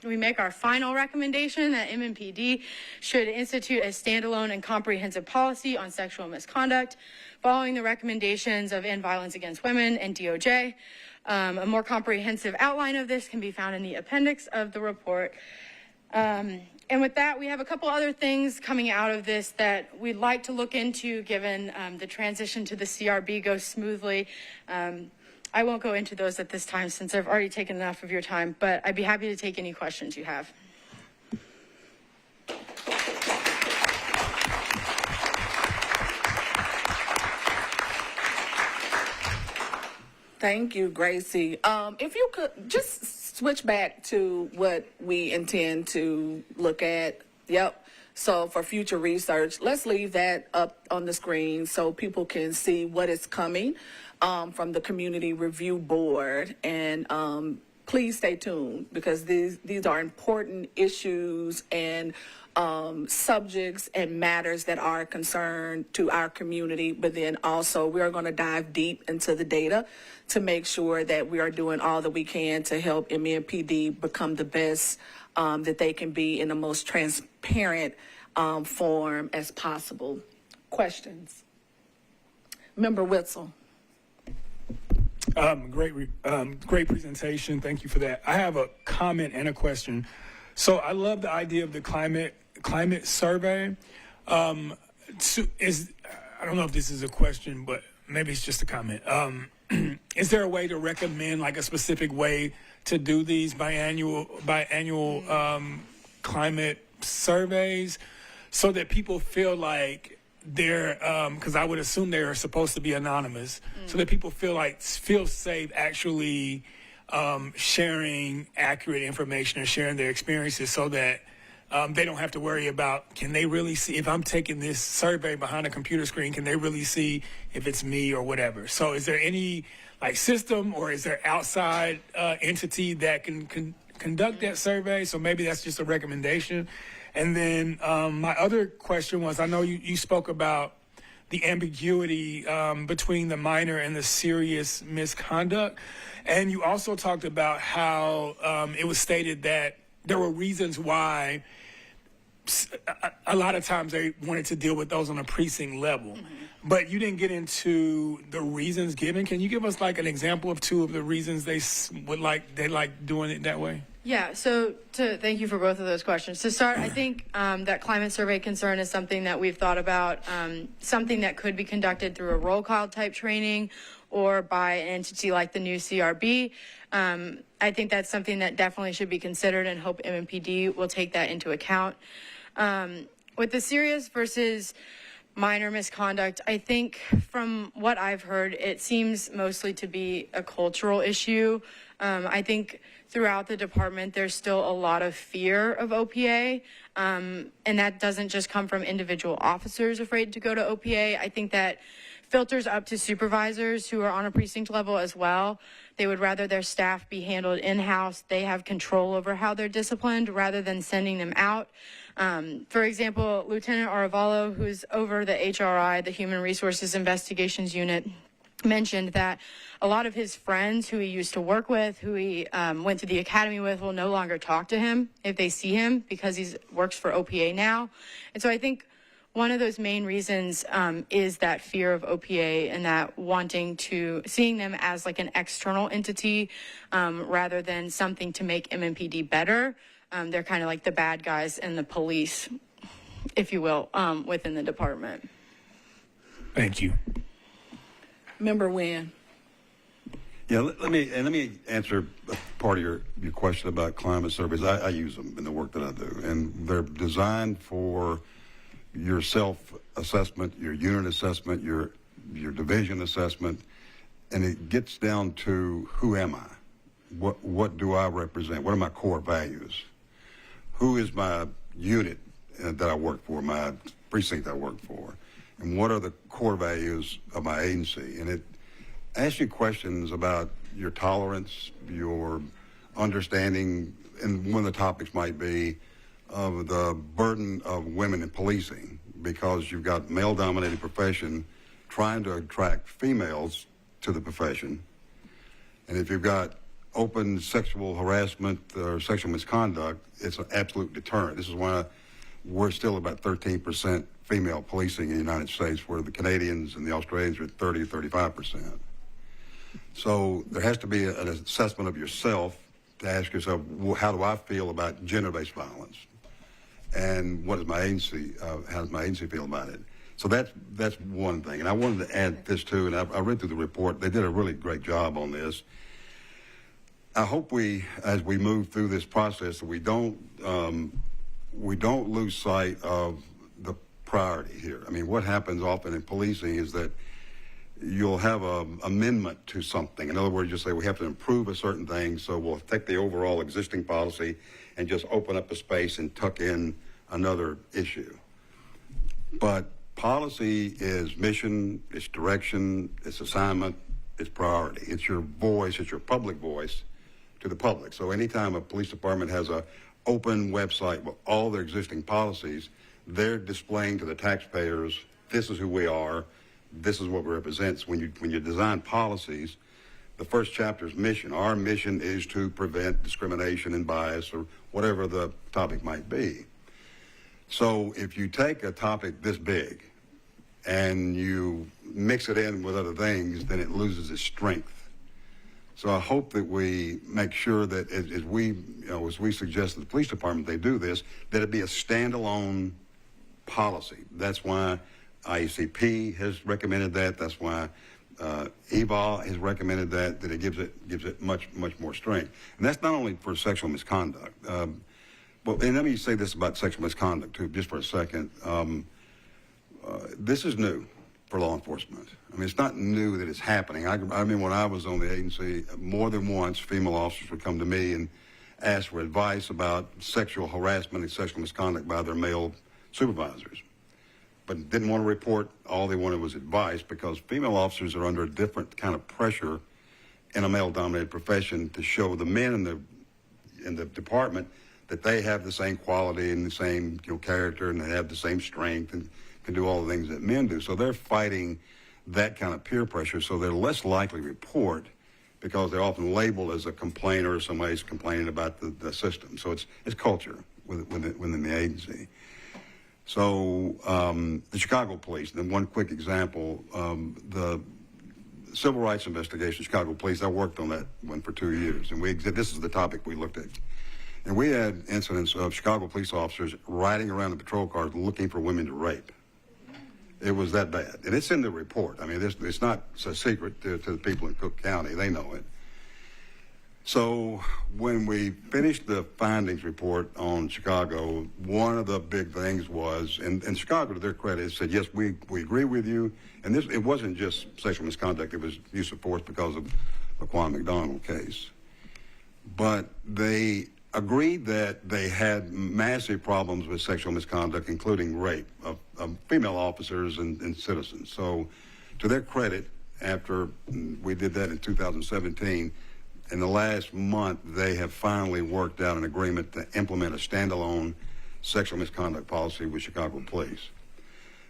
we make our final recommendation that MMPD should institute a standalone and comprehensive policy on sexual misconduct, following the recommendations of End Violence Against Women and DOJ. A more comprehensive outline of this can be found in the appendix of the report. And with that, we have a couple other things coming out of this that we'd like to look into, given the transition to the CRB goes smoothly. I won't go into those at this time since I've already taken enough of your time, but I'd be happy to take any questions you have.
Thank you, Gracie. If you could just switch back to what we intend to look at. Yep. So for future research, let's leave that up on the screen so people can see what is coming from the Community Review Board. And please stay tuned, because these are important issues and subjects and matters that are a concern to our community. But then also we're going to dive deep into the data to make sure that we are doing all that we can to help MMPD become the best that they can be in the most transparent form as possible. Questions? Member Witzel.
Great presentation. Thank you for that. I have a comment and a question. So I love the idea of the climate survey. I don't know if this is a question, but maybe it's just a comment. Is there a way to recommend like a specific way to do these biannual climate surveys so that people feel like they're, because I would assume they're supposed to be anonymous, so that people feel safe actually sharing accurate information or sharing their experiences, so that they don't have to worry about, can they really see, if I'm taking this survey behind a computer screen, can they really see if it's me or whatever? So is there any like system, or is there outside entity that can conduct that survey? So maybe that's just a recommendation. And then my other question was, I know you spoke about the ambiguity between the minor and the serious misconduct. And you also talked about how it was stated that there were reasons why a lot of times they wanted to deal with those on a precinct level. But you didn't get into the reasons given. Can you give us like an example of two of the reasons they like doing it that way?
Yeah, so thank you for both of those questions. To start, I think that climate survey concern is something that we've thought about, something that could be conducted through a roll call type training or by an entity like the new CRB. I think that's something that definitely should be considered, and hope MMPD will take that into account. With the serious versus minor misconduct, I think from what I've heard, it seems mostly to be a cultural issue. I think throughout the department, there's still a lot of fear of OPA, and that doesn't just come from individual officers afraid to go to OPA. I think that filters up to supervisors who are on a precinct level as well. They would rather their staff be handled in-house. They have control over how they're disciplined rather than sending them out. For example, Lieutenant Aravallo, who's over the HRI, the Human Resources Investigations Unit, mentioned that a lot of his friends who he used to work with, who he went to the academy with, will no longer talk to him if they see him because he works for OPA now. And so I think one of those main reasons is that fear of OPA and that seeing them as like an external entity rather than something to make MMPD better. They're kind of like the bad guys and the police, if you will, within the department.
Thank you.
Member Wynn.
Yeah, let me answer part of your question about climate surveys. I use them in the work that I do, and they're designed for your self-assessment, your unit assessment, your division assessment, and it gets down to who am I? What do I represent? What are my core values? Who is my unit that I work for, my precinct I work for? And what are the core values of my agency? And it asks you questions about your tolerance, your understanding, and one of the topics might be of the burden of women in policing, because you've got male-dominated profession trying to attract females to the profession. And if you've got open sexual harassment or sexual misconduct, it's an absolute deterrent. This is why we're still about 13% female policing in the United States, where the Canadians and the Australians are at 30 to 35%. So there has to be an assessment of yourself to ask yourself, well, how do I feel about gender-based violence? And what does my agency, how does my agency feel about it? So that's one thing. And I wanted to add this too, and I read through the report. They did a really great job on this. I hope as we move through this process, that we don't lose sight of the priority here. I mean, what happens often in policing is that you'll have an amendment to something. In other words, you say we have to improve a certain thing, so we'll take the overall existing policy and just open up a space and tuck in another issue. But policy is mission, it's direction, it's assignment, it's priority. It's your voice, it's your public voice to the public. So anytime a police department has an open website with all their existing policies, they're displaying to the taxpayers, this is who we are, this is what we represent. So when you design policies, the first chapter is mission. Our mission is to prevent discrimination and bias, or whatever the topic might be. So if you take a topic this big and you mix it in with other things, then it loses its strength. So I hope that we make sure that as we suggest to the police department they do this, that it be a standalone policy. That's why IECP has recommended that. That's why EVA has recommended that it gives it much more strength. And that's not only for sexual misconduct. Well, and let me say this about sexual misconduct too, just for a second. This is new for law enforcement. I mean, it's not new that it's happening. I mean, when I was on the agency, more than once, female officers would come to me and ask for advice about sexual harassment and sexual misconduct by their male supervisors, but didn't want to report. All they wanted was advice, because female officers are under a different kind of pressure in a male-dominated profession to show the men in the department that they have the same quality and the same character, and they have the same strength and can do all the things that men do. So they're fighting that kind of peer pressure, so they're less likely to report, because they're often labeled as a complainer or somebody's complaining about the system. So it's culture within the agency. So the Chicago police, and one quick example, the civil rights investigation, Chicago police, I worked on that one for 2 years, and this is the topic we looked at. And we had incidents of Chicago police officers riding around in patrol cars looking for women to rape. It was that bad. And it's in the report. I mean, it's not a secret to the people in Cook County. They know it. So when we finished the findings report on Chicago, one of the big things was, and Chicago, to their credit, said, yes, we agree with you. And it wasn't just sexual misconduct. It was use of force because of the Quan McDonald case. But they agreed that they had massive problems with sexual misconduct, including rape of female officers and citizens. So to their credit, after we did that in 2017, in the last month, they have finally worked out an agreement to implement a standalone sexual misconduct policy with Chicago police.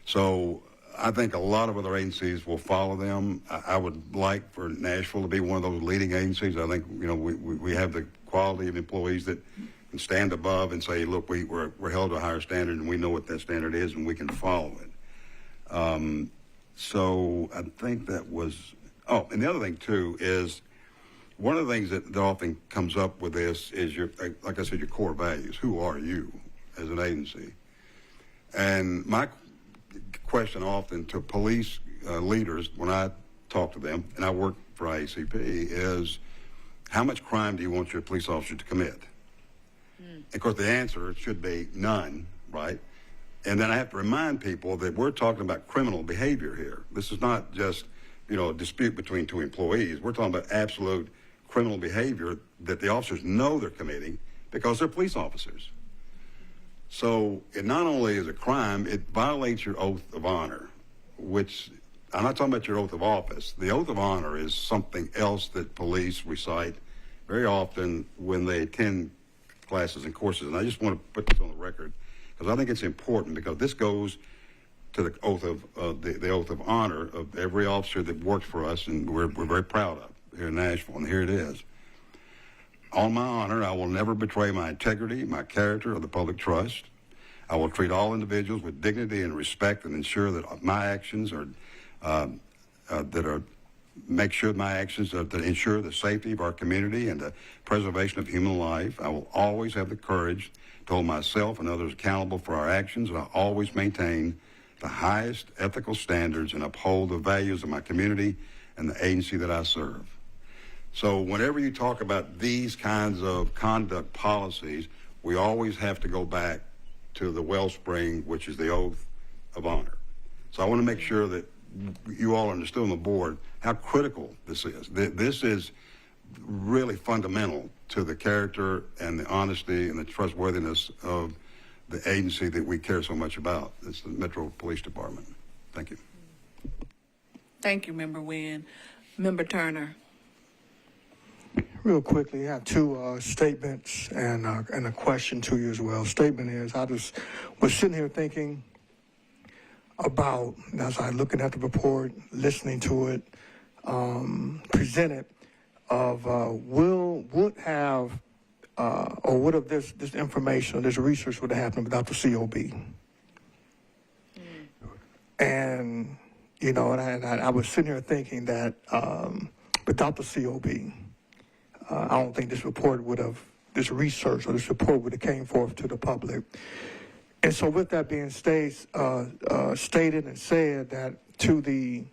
So I think a lot of other agencies will follow them. I would like for Nashville to be one of those leading agencies. I think, you know, we have the quality of employees that can stand above and say, look, we're held to a higher standard, and we know what that standard is, and we can follow it. So I think that was, and the other thing, too, is one of the things that often comes up with this is like I said, your core values. Who are you as an agency? And my question often to police leaders when I talk to them, and I work for IACP, is how much crime do you want your police officer to commit? Of course, the answer should be none, right? And then I have to remind people that we're talking about criminal behavior here. This is not just, a dispute between two employees. We're talking about absolute criminal behavior that the officers know they're committing because they're police officers. So it not only is a crime, it violates your oath of honor, which I'm not talking about your oath of office. The oath of honor is something else that police recite very often when they attend classes and courses. And I just want to put this on the record because I think it's important, because this goes to the oath of the oath of honor of every officer that works for us, and we're very proud of here in Nashville. And here it is. On my honor, I will never betray my integrity, my character, or the public trust. I will treat all individuals with dignity and respect, and ensure that my actions make sure my actions that ensure the safety of our community and the preservation of human life. I will always have the courage to hold myself and others accountable for our actions, and I always maintain the highest ethical standards and uphold the values of my community and the agency that I serve. So whenever you talk about these kinds of conduct policies, we always have to go back to the wellspring, which is the oath of honor. So I want to make sure that you all understood on the board how critical this is. This is really fundamental to the character and the honesty and the trustworthiness of the agency that we care so much about. It's the Metro Police Department. Thank you.
Thank you, Member Wynn. Member Turner.
Real quickly, I have two statements and a question to you as well. Statement is, I just was sitting here thinking about, as I looking at the report, listening to it, presented, of would have this information, this research would have happened without the COB. And, and I was sitting here thinking that without the COB, I don't think this report this research or this report would have came forth to the public. And so with that being stated and said, that to the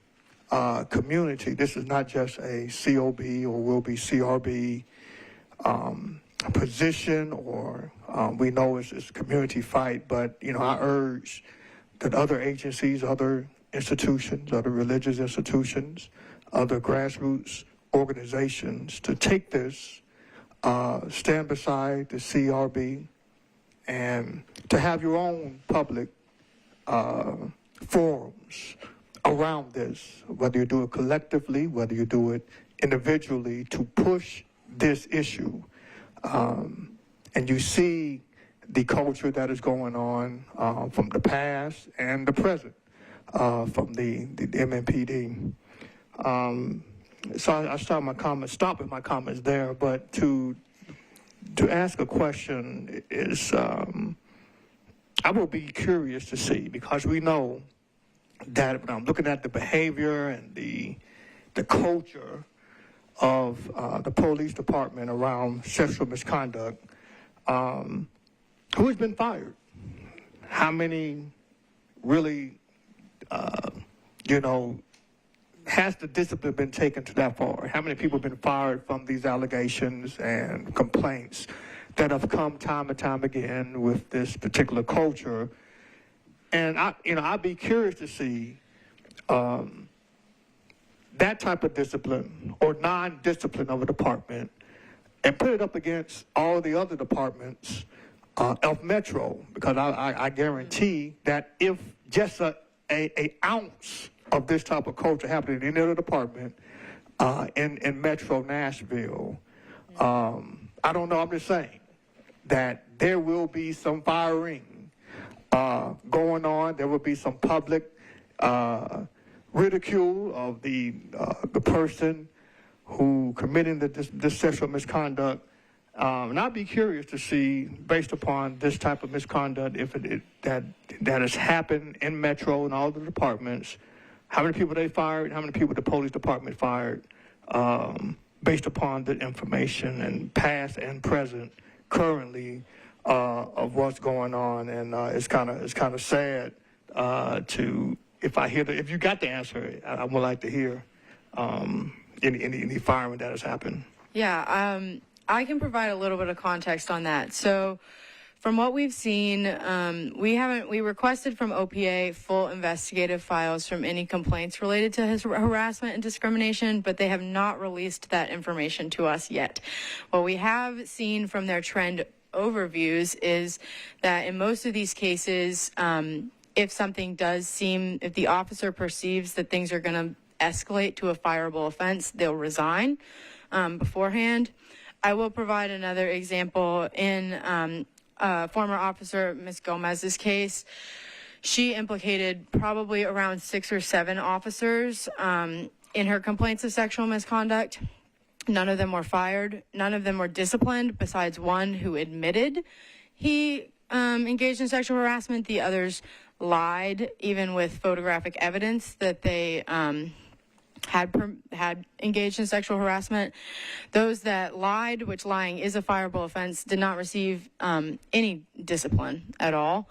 community, this is not just a COB or will be CRB position, or we know it's a community fight, but, I urge that other agencies, other institutions, other religious institutions, other grassroots organizations to take this, stand beside the CRB, and to have your own public forums around this, whether you do it collectively, whether you do it individually, to push this issue. And you see the culture that is going on from the past and the present from the MMPD. So I stop my comments there, but to ask a question is, I will be curious to see, because we know that when I'm looking at the behavior and the culture of the police department around sexual misconduct, who has been fired? How many really, has the discipline been taken to that far? How many people have been fired from these allegations and complaints that have come time and time again with this particular culture? And I'd be curious to see that type of discipline or non-discipline of a department and put it up against all the other departments of Metro, because I guarantee that if just a ounce of this type of culture happened in any other department in Metro Nashville, I don't know, I'm just saying that there will be some firing going on. There will be some public ridicule of the person who committing this sexual misconduct. And I'd be curious to see, based upon this type of misconduct, if that has happened in Metro and all the departments, how many people they fired, how many people the police department fired, based upon the information and past and present currently of what's going on. And it's kind of sad to, if you got the answer, I would like to hear any firing that has happened.
Yeah, I can provide a little bit of context on that. So from what we've seen, we requested from OPA full investigative files from any complaints related to his harassment and discrimination, but they have not released that information to us yet. What we have seen from their trend overviews is that in most of these cases, if the officer perceives that things are going to escalate to a fireable offense, they'll resign beforehand. I will provide another example in former officer Ms. Gomez's case. She implicated probably around 6 or 7 officers in her complaints of sexual misconduct. None of them were fired. None of them were disciplined, besides one who admitted he engaged in sexual harassment. The others lied, even with photographic evidence that they had engaged in sexual harassment. Those that lied, which lying is a fireable offense, did not receive any discipline at all.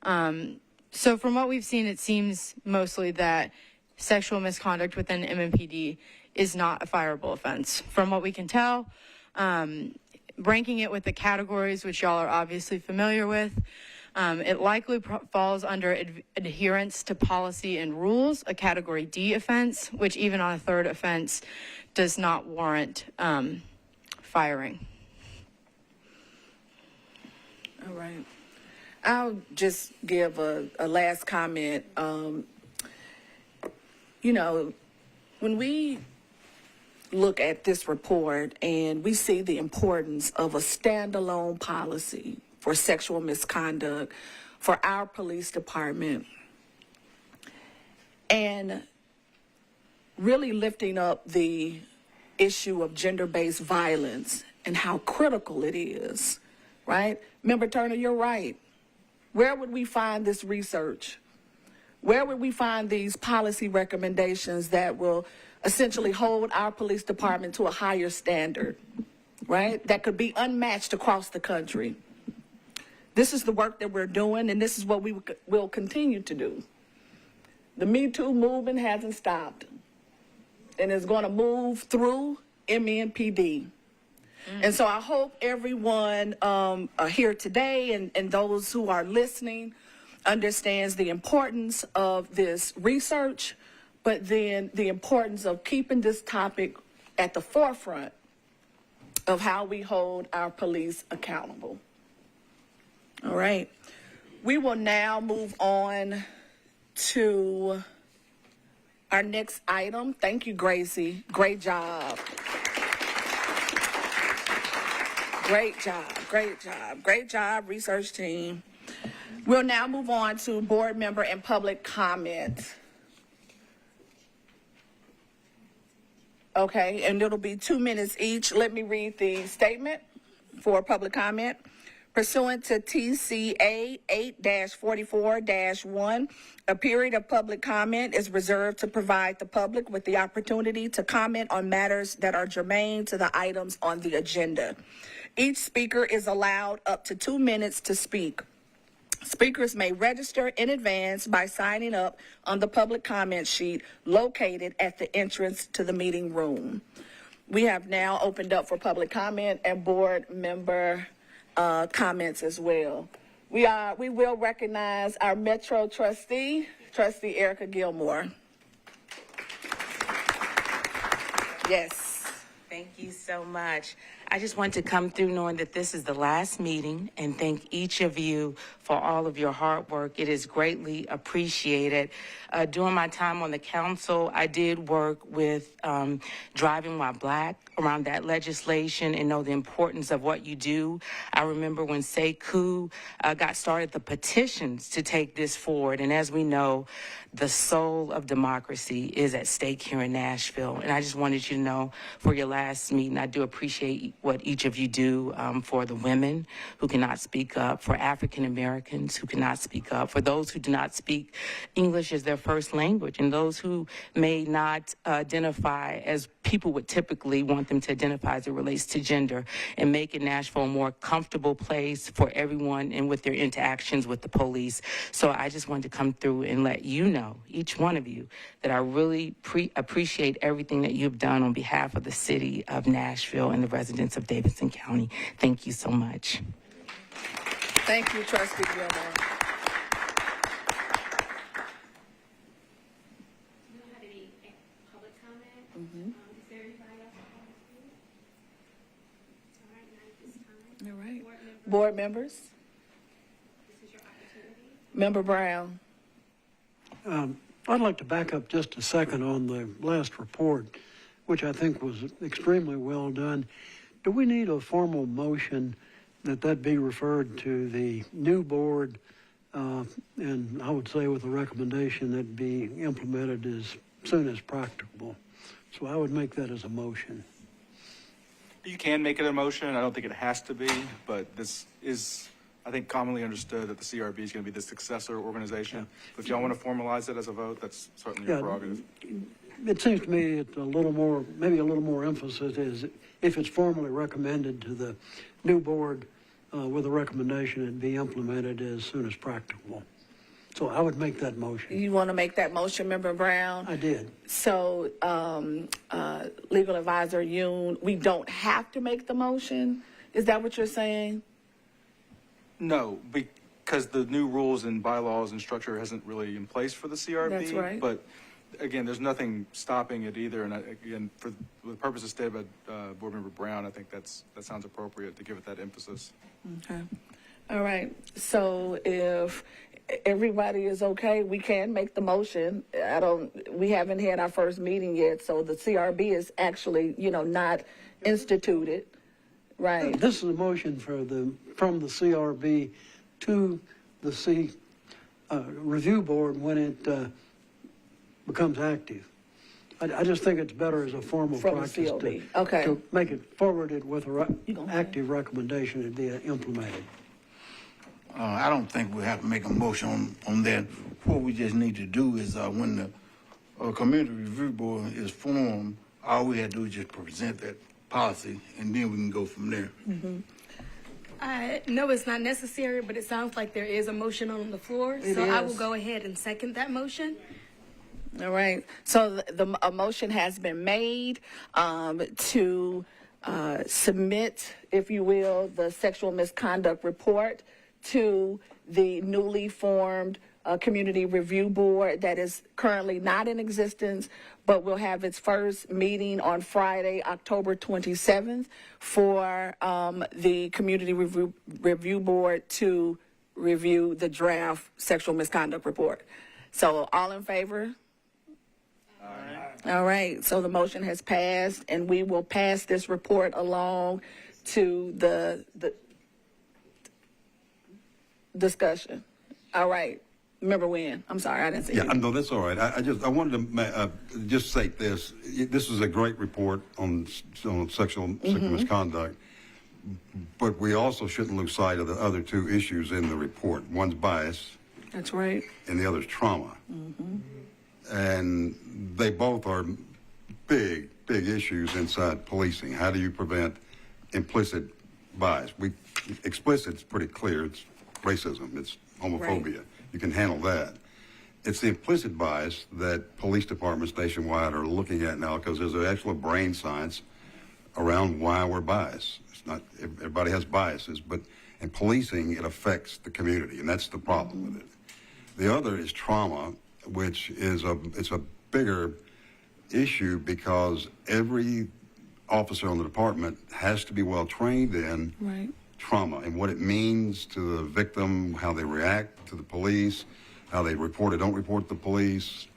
So from what we've seen, it seems mostly that sexual misconduct within MMPD is not a fireable offense. From what we can tell, ranking it with the categories, which y'all are obviously familiar with, it likely falls under adherence to policy and rules, a category D offense, which even on a third offense does not warrant firing.
All right. I'll just give a last comment. When we look at this report and we see the importance of a standalone policy for sexual misconduct for our police department, and really lifting up the issue of gender-based violence and how critical it is, right? Member Turner, you're right. Where would we find this research? Where would we find these policy recommendations that will essentially hold our police department to a higher standard, right? That could be unmatched across the country. This is the work that we're doing, and this is what we will continue to do. The Me Too movement hasn't stopped, and it's going to move through MNPD. And so I hope everyone here today and those who are listening understands the importance of this research, but then the importance of keeping this topic at the forefront of how we hold our police accountable. All right. We will now move on to our next item. Thank you, Gracie. Great job. Great job, great job, great job, research team. We'll now move on to board member and public comment. Okay, and it'll be 2 minutes each. Let me read the statement for public comment. Pursuant to TCA 8-44-1, a period of public comment is reserved to provide the public with the opportunity to comment on matters that are germane to the items on the agenda. Each speaker is allowed up to 2 minutes to speak. Speakers may register in advance by signing up on the public comment sheet located at the entrance to the meeting room. We have now opened up for public comment and board member comments as well. We will recognize our Metro trustee, Trustee Erica Gilmore. Yes.
Thank you so much. I just want to come through knowing that this is the last meeting and thank each of you for all of your hard work. It is greatly appreciated. During my time on the council, I did work with Driving While Black around that legislation and know the importance of what you do. I remember when Sekou got started, the petitions to take this forward. And as we know, the soul of democracy is at stake here in Nashville. And I just wanted you to know for your last meeting, I do appreciate what each of you do for the women who cannot speak up, for African Americans who cannot speak up, for those who do not speak English as their first language, and those who may not identify as people would typically want them to identify as it relates to gender, and making Nashville a more comfortable place for everyone and with their interactions with the police. So I just wanted to come through and let you know, each one of you, that I really appreciate everything that you've done on behalf of the city of Nashville and the residents of Davidson County. Thank you so much.
Thank you, Trustee Gilmore.
We don't have any public comment. Is there anybody else that wants to speak? All right, not at this time.
All right.
Board members,
Board members,
this is your opportunity.
Member Brown.
I'd like to back up just a second on the last report, which I think was extremely well done. Do we need a formal motion that be referred to the new board, and I would say with a recommendation that be implemented as soon as practicable? So I would make that as a motion.
You can make it a motion. I don't think it has to be, but this is, I think, commonly understood that the CRB is going to be the successor organization. But if y'all want to formalize it as a vote, that's certainly your prerogative.
It seems to me it's a little more, maybe a little more emphasis is if it's formally recommended to the new board with a recommendation, it'd be implemented as soon as practicable. So I would make that motion.
You want to make that motion, Member Brown?
I did.
So, Legal Advisor Yoon, we don't have to make the motion? Is that what you're saying?
No, because the new rules and bylaws and structure hasn't really in place for the CRB.
That's right.
But again, there's nothing stopping it either. And again, for the purposes stated by Board Member Brown, I think that sounds appropriate to give it that emphasis.
Okay. All right. So if everybody is okay, we can make the motion. We haven't had our first meeting yet, so the CRB is actually, not instituted. Right.
This is a motion from the CRB to the review board when it becomes active. I just think it's better as a formal
From the
practice
COB. Okay.
to make it forwarded with an active recommendation to be implemented.
I don't think we have to make a motion on that. What we just need to do is when the community review board is formed, all we have to do is just present that policy, and then we can go from there.
No, it's not necessary, but it sounds like there is a motion on the floor. So I will go ahead and second that motion.
All right. So a motion has been made to submit, if you will, the sexual misconduct report to the newly formed community review board that is currently not in existence, but will have its first meeting on Friday, October 27th, for the community review board to review the draft sexual misconduct report. So all in favor? All right, so the motion has passed, and we will pass this report along to the discussion. All right, remember when? I'm sorry, I didn't see
Yeah,
you.
no, that's all right. I wanted to just say this. This is a great report on sexual misconduct, But we also shouldn't lose sight of the other two issues in the report. One's bias,
That's right.
and the other's trauma. And they both are big issues inside policing. How do you prevent implicit bias? Explicit's pretty clear. It's racism. It's homophobia.
Right.
You can handle that. It's the implicit bias that police departments nationwide are looking at now, because there's an actual brain science around why we're biased. It's not everybody has biases, but in policing it affects the community, and that's the problem with it. The other is trauma, which is it's a bigger issue because every officer on the department has to be well trained in
Right.
trauma and what it means to the victim, how they react to the police, how they report or don't report the police,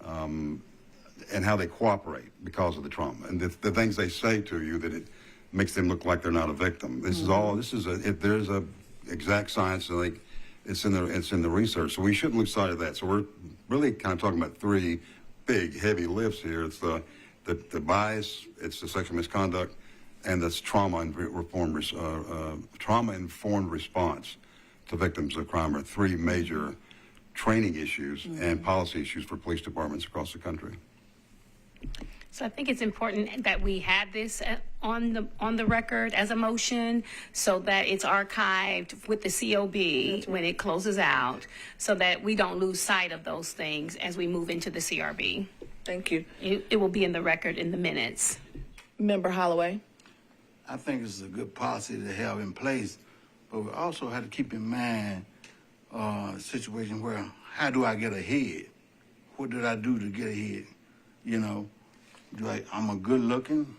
and how they cooperate because of the trauma, and the things they say to you that it makes them look like they're not a victim. This is all. There's a exact science. I think it's in the research. So we shouldn't lose sight of that. So we're really kind of talking about three big, heavy lifts here. It's the bias, it's the sexual misconduct, and that's trauma-informed response to victims of crime are three major training issues and policy issues for police departments across the country.
So I think it's important that we have this on the record as a motion, so that it's archived with the COB when it closes out, so that we don't lose sight of those things as we move into the CRB.
Thank you.
It will be in the record in the minutes.
Member Holloway.
I think it's a good policy to have in place, but we also have to keep in mind a situation where, how do I get ahead? What did I do to get ahead? You know, I'm a good looking,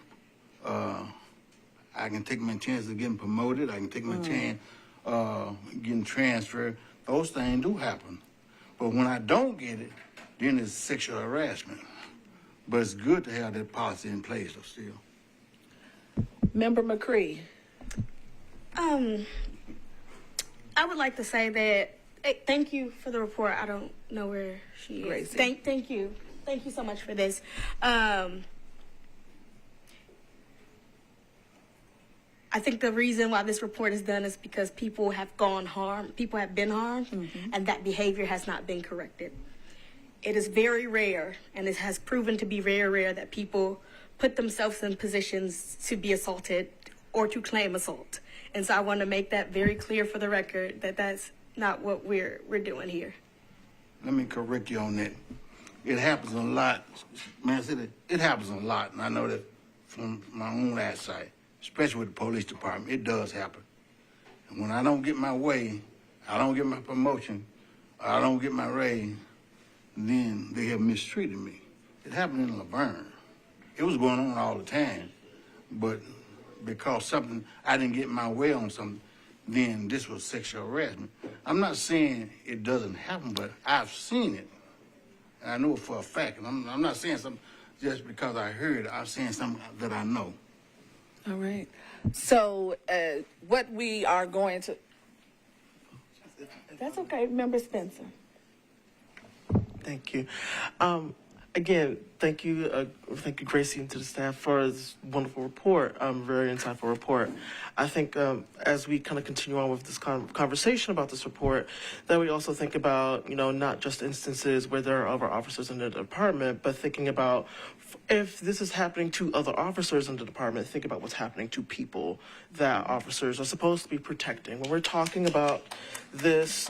I can take my chance of getting promoted, I can take my chance getting transferred. Those things do happen. But when I don't get it, then it's sexual harassment. But it's good to have that policy in place though still.
Member McCree.
I would like to say that thank you for the report. I don't know where she is.
Gracie.
Thank you. Thank you so much for this. I think the reason why this report is done is because people have been harmed, and that behavior has not been corrected. It is very rare, and it has proven to be very rare, that people put themselves in positions to be assaulted or to claim assault. And so I want to make that very clear for the record that that's not what we're doing here.
Let me correct you on that. It happens a lot. Man, it happens a lot, and I know that from my own eyesight, especially with the police department, it does happen. And when I don't get my way, I don't get my promotion, I don't get my raise, then they have mistreated me. It happened in Laverne. It was going on all the time, but because I didn't get my way on something, then this was sexual harassment. I'm not saying it doesn't happen, but I've seen it. And I know it for a fact. And I'm not saying something just because I heard it. I'm saying something that I know.
All right. So what we are going to... That's okay. Member Spencer.
Thank you. Again, thank you, Gracie, and to the staff for this wonderful report, very insightful report. I think as we kind of continue on with this conversation about this report, that we also think about, not just instances where there are other officers in the department, but thinking about if this is happening to other officers in the department, think about what's happening to people that officers are supposed to be protecting. When we're talking about this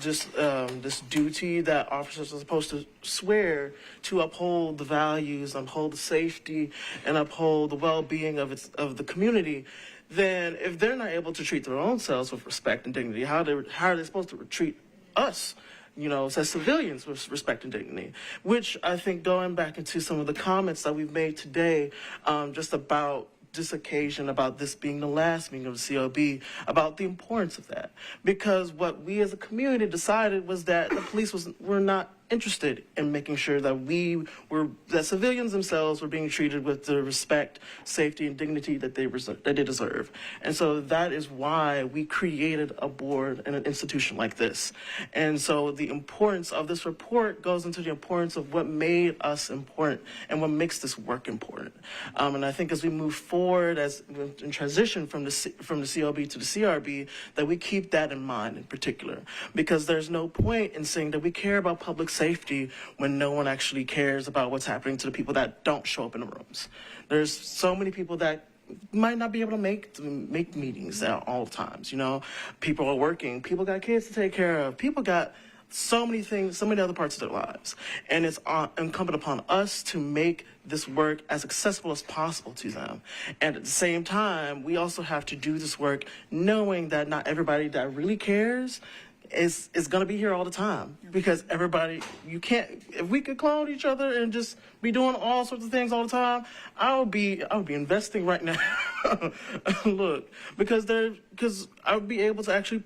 duty that officers are supposed to swear to uphold the values, uphold the safety, and uphold the well-being of the community, then if they're not able to treat their own selves with respect and dignity, how are they supposed to treat us, as civilians with respect and dignity? Which I think, going back into some of the comments that we've made today, just about this occasion, about this being the last meeting of the COB, about the importance of that. Because what we as a community decided was that the police were not interested in making sure that that civilians themselves were being treated with the respect, safety, and dignity that they deserve. And so that is why we created a board and an institution like this. And so the importance of this report goes into the importance of what made us important and what makes this work important. And I think as we move forward, as in transition from the CLB to the CRB, that we keep that in mind in particular, because there's no point in saying that we care about public safety when no one actually cares about what's happening to the people that don't show up in the rooms. There's so many people that might not be able to make meetings at all times. People are working, people got kids to take care of, people got so many things, so many other parts of their lives. And it's incumbent upon us to make this work as accessible as possible to them. And at the same time, we also have to do this work knowing that not everybody that really cares is going to be here all the time, because everybody, you can't, if we could clone each other and just be doing all sorts of things all the time, I would be investing right now. Look, because I would be able to actually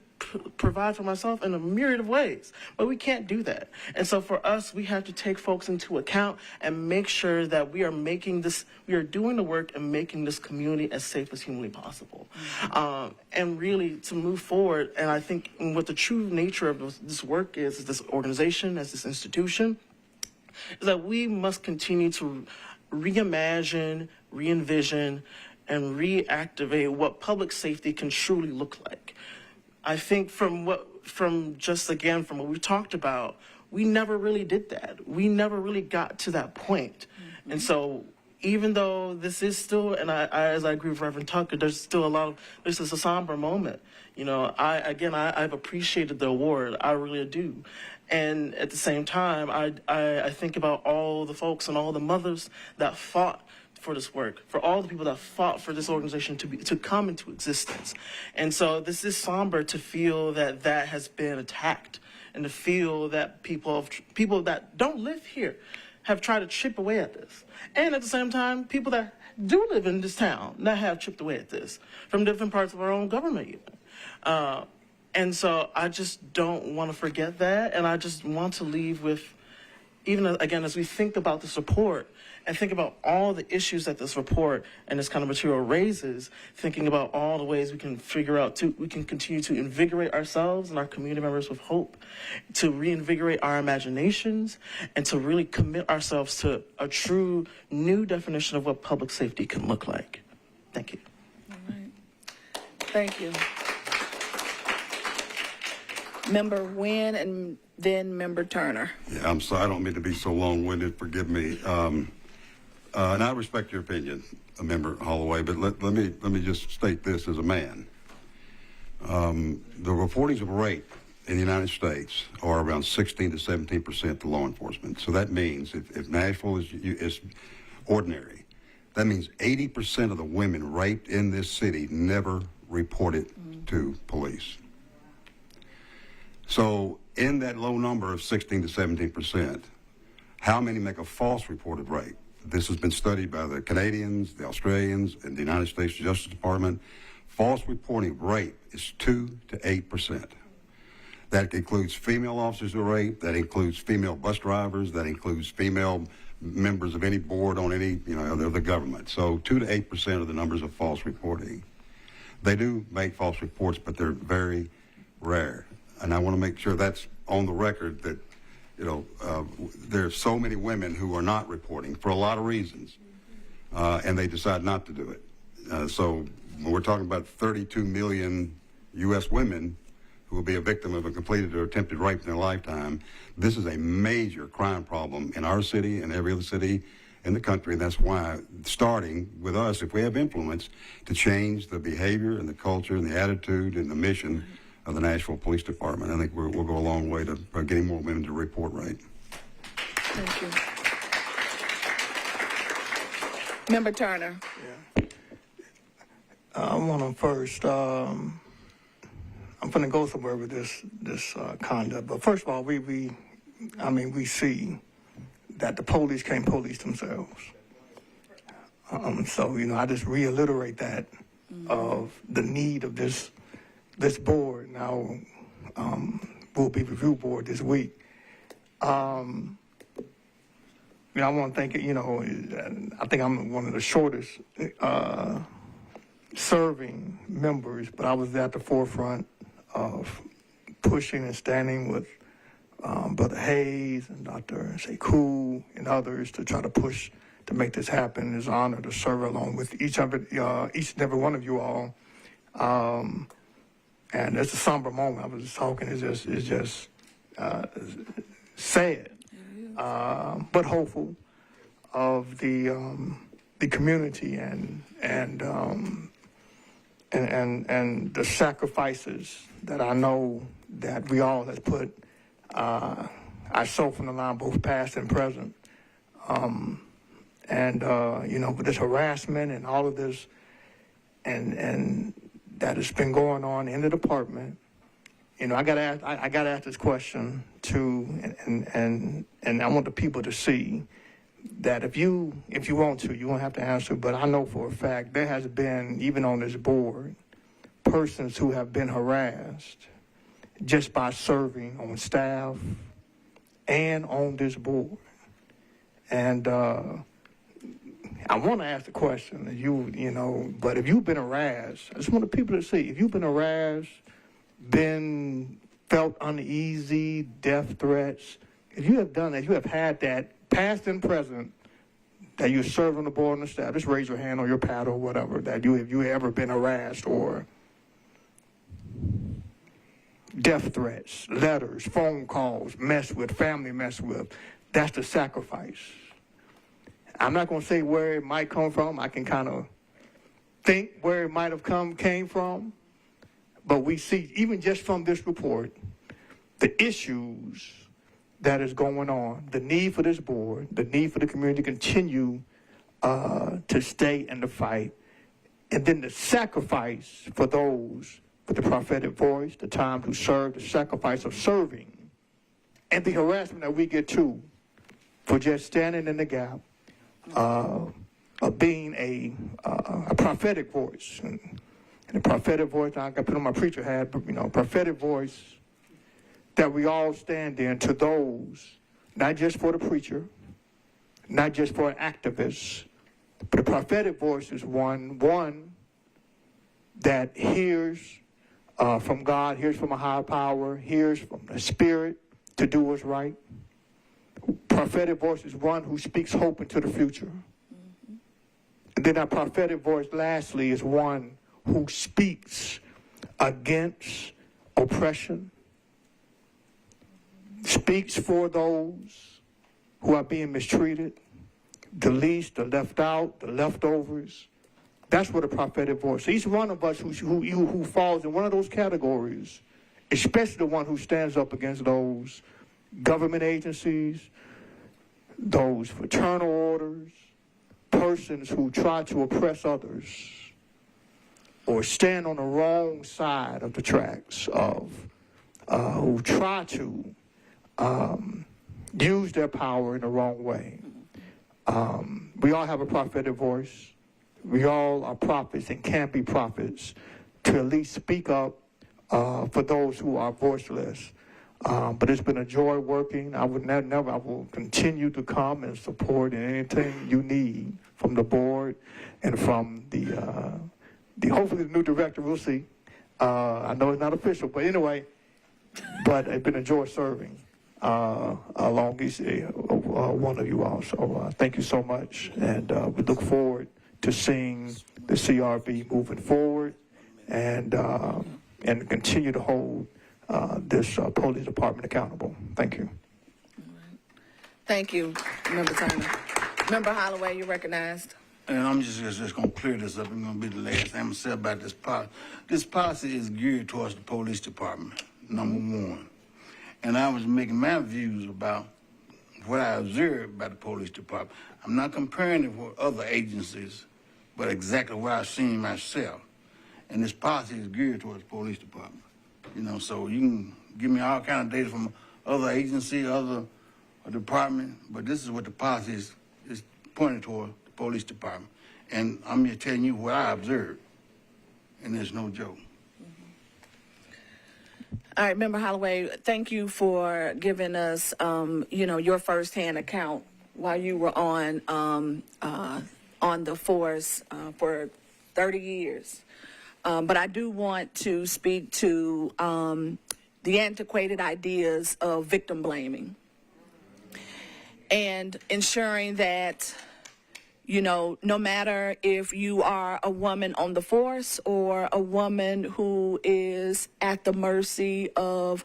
provide for myself in a myriad of ways, but we can't do that. And so for us, we have to take folks into account and make sure that we are doing the work and making this community as safe as humanly possible. And really to move forward, and I think what the true nature of this work is this organization, as this institution, is that we must continue to reimagine, re-envision, and reactivate what public safety can truly look like. I think from what we talked about, we never really did that. We never really got to that point. Mm-hmm. And so even though this is still, and as I agree with Reverend Tucker, there's a somber moment. I've appreciated the award. I really do. And at the same time, I think about all the folks and all the mothers that fought for this work, for all the people that fought for this organization to come into existence. And so this is somber to feel that has been attacked, and to feel that people that don't live here have tried to chip away at this. And at the same time, people that do live in this town that have chipped away at this from different parts of our own government even. And so I just don't want to forget that, and I just want to leave with, even again, as we think about this report and think about all the issues that this report and this kind of material raises, thinking about all the ways we can we can continue to invigorate ourselves and our community members with hope, to reinvigorate our imaginations, and to really commit ourselves to a true new definition of what public safety can look like. Thank you.
All right. Thank you. Member Wynn and then Member Turner.
Yeah, I'm sorry. I don't mean to be so long-winded. Forgive me. And I respect your opinion, Member Holloway, but let me just state this as a man. The reportings of rape in the United States are around 16 to 17% to law enforcement. So that means if Nashville is ordinary, that means 80% of the women raped in this city never report it to police. So in that low number of 16 to 17%, how many make a false report of rape? This has been studied by the Canadians, the Australians, and the United States Justice Department. False reporting of rape is 2 to 8%. That includes female officers who are raped. That includes female bus drivers. That includes female members of any board on any, of the government. So 2 to 8% of the numbers of false reporting. They do make false reports, but they're very rare. And I want to make sure that's on the record that, there are so many women who are not reporting for a lot of reasons, and they decide not to do it. So when we're talking about 32 million U.S. women who will be a victim of a completed or attempted rape in their lifetime, this is a major crime problem in our city and every other city in the country. And that's why, starting with us, if we have influence, to change the behavior and the culture and the attitude and the mission of the Nashville Police Department, I think we'll go a long way to getting more women to report rape.
Thank you. Member Turner.
Yeah. I want to first, I'm going to go somewhere with this conduct. But first of all, we see that the police can't police themselves. So, I just reiterate that of the need of this board. Now, will be review board this week. I want to thank you. I think I'm one of the shortest serving members, but I was at the forefront of pushing and standing with Brother Hayes and Dr. Sekou and others to try to push to make this happen. It's an honor to serve along with each and every one of you all. And it's a somber moment. I was just talking. It's just sad, but hopeful of the community and the sacrifices that I know that we all have put ourselves on the line, both past and present. With this harassment and all of this, and that has been going on in the department. I got to ask this question too, and I want the people to see that if you want to, you won't have to answer. But I know for a fact there has been, even on this board, persons who have been harassed just by serving on staff and on this board. And I want to ask the question, but if you've been harassed, I just want the people to see, if you've been harassed, felt uneasy, death threats, if you have done that, you have had that, past and present, that you serve on the board and the staff, just raise your hand on your pad or whatever, that have you ever been harassed or death threats, letters, phone calls, family mess with. That's the sacrifice. I'm not going to say where it might come from. I can kind of think where it might have came from. But we see, even just from this report, the issues that is going on, the need for this board, the need for the community to continue to stay in the fight, and then the sacrifice for those with the prophetic voice, the time to serve, the sacrifice of serving, and the harassment that we get too for just standing in the gap, of being a prophetic voice. And the prophetic voice, I got put on my preacher hat, but prophetic voice that we all stand in to those, not just for the preacher, not just for activists, but the prophetic voice is one that hears from God, hears from a higher power, hears from the Spirit to do what's right. Prophetic voice is one who speaks hope into the future. Mm-hmm. And then our prophetic voice, lastly, is one who speaks against oppression, speaks for those who are being mistreated, the least, the left out, the leftovers. That's what a prophetic voice. Each one of us who falls in one of those categories, especially the one who stands up against those government agencies, those fraternal orders, persons who try to oppress others, or stand on the wrong side of the tracks of who try to use their power in the wrong way. We all have a prophetic voice. We all are prophets and can be prophets to at least speak up for those who are voiceless. But it's been a joy working. I will continue to come and support anything you need from the board and from the hopefully the new director. We'll see. I know it's not official, but anyway, but it's been a joy serving along each one of you all. So thank you so much, and we look forward to seeing the CRB moving forward and continue to hold this police department accountable. Thank you.
Thank you, Member Turner. Member Holloway, you're recognized.
And I'm just going to clear this up. I'm going to be the last thing I'm going to say about this policy. This policy is geared towards the police department, number one. And I was making my views about what I observed by the police department. I'm not comparing it with other agencies, but exactly what I've seen myself. And this policy is geared towards the police department. So you can give me all kind of data from other agency, other department, but this is what the policy is pointing toward, the police department. And I'm here telling you what I observed, and there's no joke.
All right, Member Holloway, thank you for giving us, your firsthand account while you were on the force for 30 years. But I do want to speak to the antiquated ideas of victim blaming and ensuring that, no matter if you are a woman on the force or a woman who is at the mercy of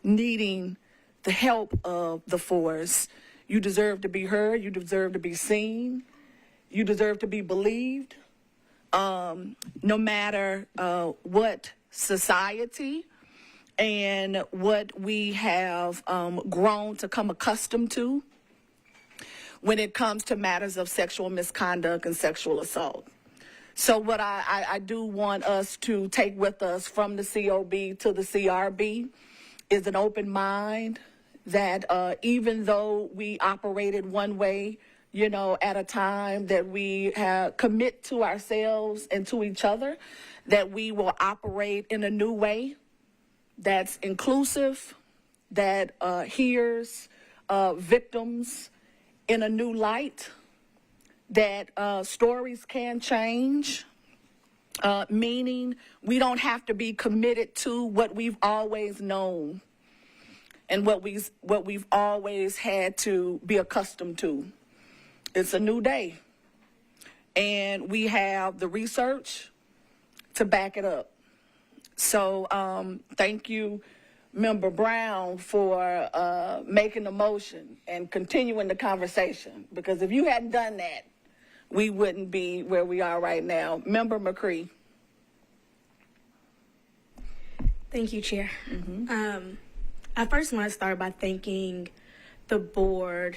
needing the help of the force, you deserve to be heard, you deserve to be seen, you deserve to be believed, no matter what society and what we have grown to come accustomed to when it comes to matters of sexual misconduct and sexual assault. So what I do want us to take with us from the COB to the CRB is an open mind that even though we operated one way, at a time, that we commit to ourselves and to each other, that we will operate in a new way that's inclusive, that hears victims in a new light, that stories can change, meaning we don't have to be committed to what we've always known and what we've always had to be accustomed to. It's a new day, and we have the research to back it up. So thank you, Member Brown, for making the motion and continuing the conversation, because if you hadn't done that, we wouldn't be where we are right now. Member McCree.
Thank you, Chair. I first want to start by thanking the board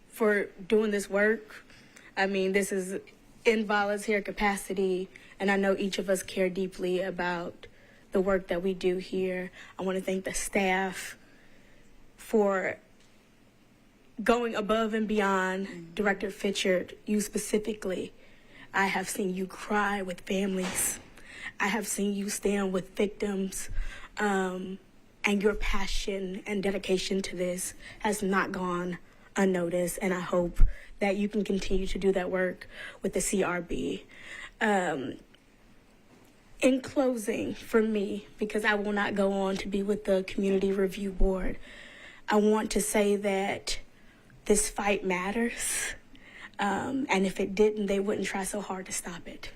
for doing this work. I mean, this is in volunteer capacity, and I know each of us care deeply about the work that we do here. I want to thank the staff for going above and beyond. Director Fitchard, you specifically, I have seen you cry with families. I have seen you stand with victims, and your passion and dedication to this has not gone unnoticed, and I hope that you can continue to do that work with the CRB. In closing, for me, because I will not go on to be with the Community Review Board, I want to say that this fight matters, and if it didn't, they wouldn't try so hard to stop it.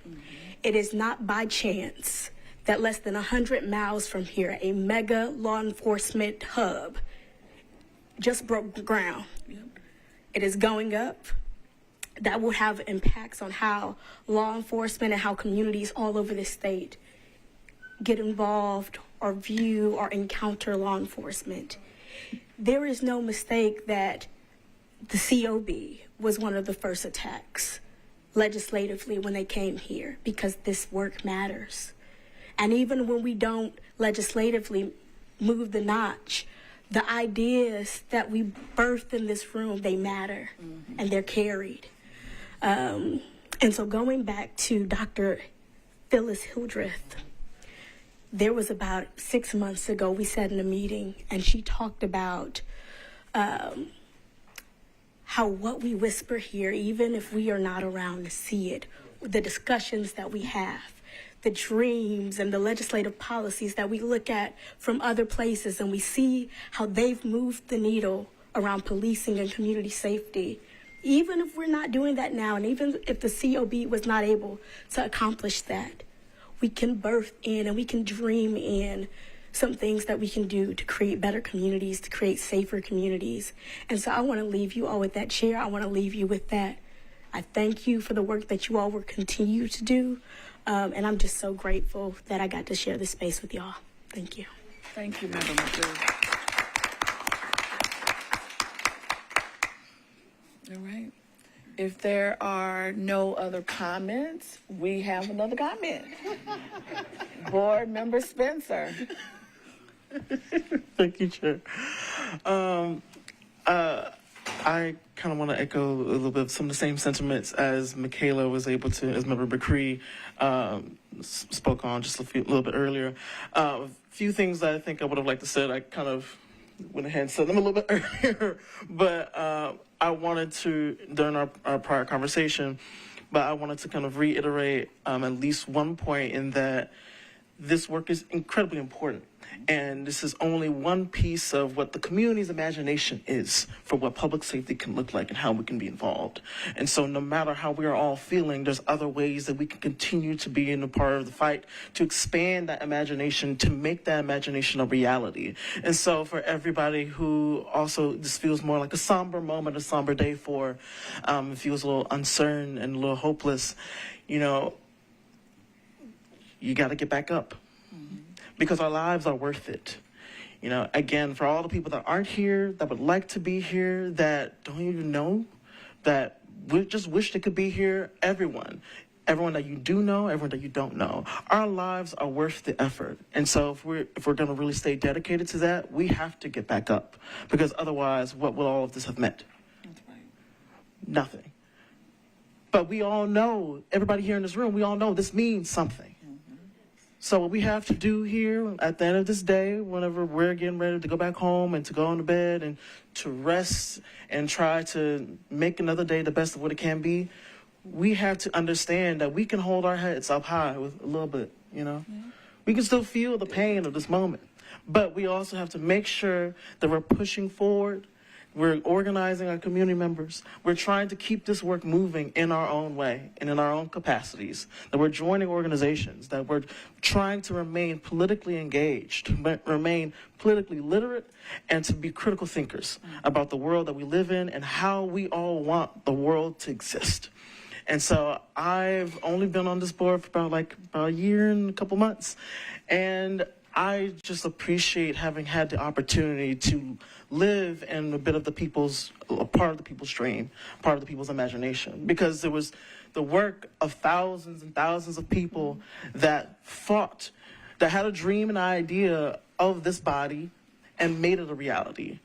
It is not by chance that less than 100 miles from here, a mega law enforcement hub just broke ground. It is going up. That will have impacts on how law enforcement and how communities all over the state get involved or view or encounter law enforcement. There is no mistake that the COB was one of the first attacks legislatively when they came here, because this work matters. And even when we don't legislatively move the notch, the ideas that we birthed in this room, they matter, and they're carried. And so going back to Dr. Phyllis Hildreth, there was about 6 months ago, we sat in a meeting, and she talked about how what we whisper here, even if we are not around to see it, the discussions that we have, the dreams and the legislative policies that we look at from other places, and we see how they've moved the needle around policing and community safety. Even if we're not doing that now, and even if the COB was not able to accomplish that, we can birth in and we can dream in some things that we can do to create better communities, to create safer communities. And so I want to leave you all with that, Chair. I want to leave you with that. I thank you for the work that you all will continue to do. And I'm just so grateful that I got to share this space with y'all. Thank you.
Thank you, Member McCree. All right. If there are no other comments, we have another comment. Board Member Spencer.
Thank you, Chair. I kind of want to echo a little bit of some of the same sentiments as Michaela was able to, as Member McCree spoke on just a little bit earlier. A few things that I think I would have liked to say, I kind of went ahead and said them a little bit earlier, but I wanted to, during our prior conversation, but I wanted to kind of reiterate at least one point in that this work is incredibly important. And this is only one piece of what the community's imagination is for what public safety can look like and how we can be involved. And so no matter how we're all feeling, there's other ways that we can continue to be in a part of the fight to expand that imagination, to make that imagination a reality. And so for everybody who also, this feels more like a somber moment, a somber day for, it feels a little uncertain and a little hopeless, you know, you got to get back up. Because our lives are worth it. You know, again, for all the people that aren't here, that would like to be here, that don't even know, that we just wish they could be here, everyone that you do know, everyone that you don't know, our lives are worth the effort. And so if we're going to really stay dedicated to that, we have to get back up. Because otherwise, what will all of this have meant? That's right. Nothing. But we all know, everybody here in this room, we all know this means something. So what we have to do here at the end of this day, whenever we're getting ready to go back home and to go on to bed and to rest and try to make another day the best of what it can be, we have to understand that we can hold our heads up high with a little bit, you know? Yeah. We can still feel the pain of this moment, but we also have to make sure that we're pushing forward. We're organizing our community members. We're trying to keep this work moving in our own way and in our own capacities. That we're joining organizations, that we're trying to remain politically engaged, remain politically literate, and to be critical thinkers about the world that we live in and how we all want the world to exist. And so I've only been on this board for about a year and a couple months. And I just appreciate having had the opportunity to live in a part of the people's dream, part of the people's imagination, because there was the work of thousands and thousands of people that fought, that had a dream and idea of this body and made it a reality.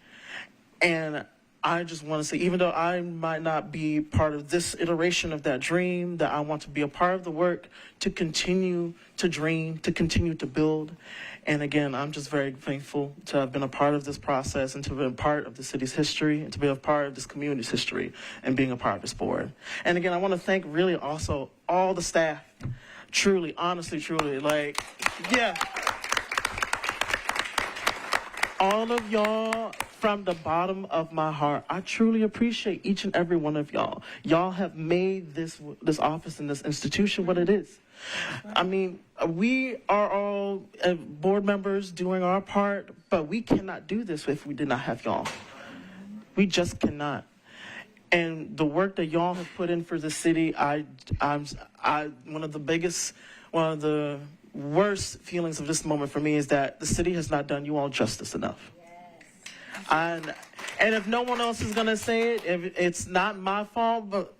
And I just want to say, even though I might not be part of this iteration of that dream, that I want to be a part of the work to continue to dream, to continue to build. And again, I'm just very thankful to have been a part of this process and to have been a part of the city's history and to be a part of this community's history and being a part of this board. And again, I want to thank really also all the staff, truly, honestly, truly, yeah. All of y'all, from the bottom of my heart, I truly appreciate each and every one of y'all. Y'all have made this office and this institution what it is. I mean, we are all board members doing our part, but we cannot do this if we did not have y'all. We just cannot. And the work that y'all have put in for the city, one of the worst feelings of this moment for me is that the city has not done you all justice enough. And if no one else is going to say it, if it's not my fault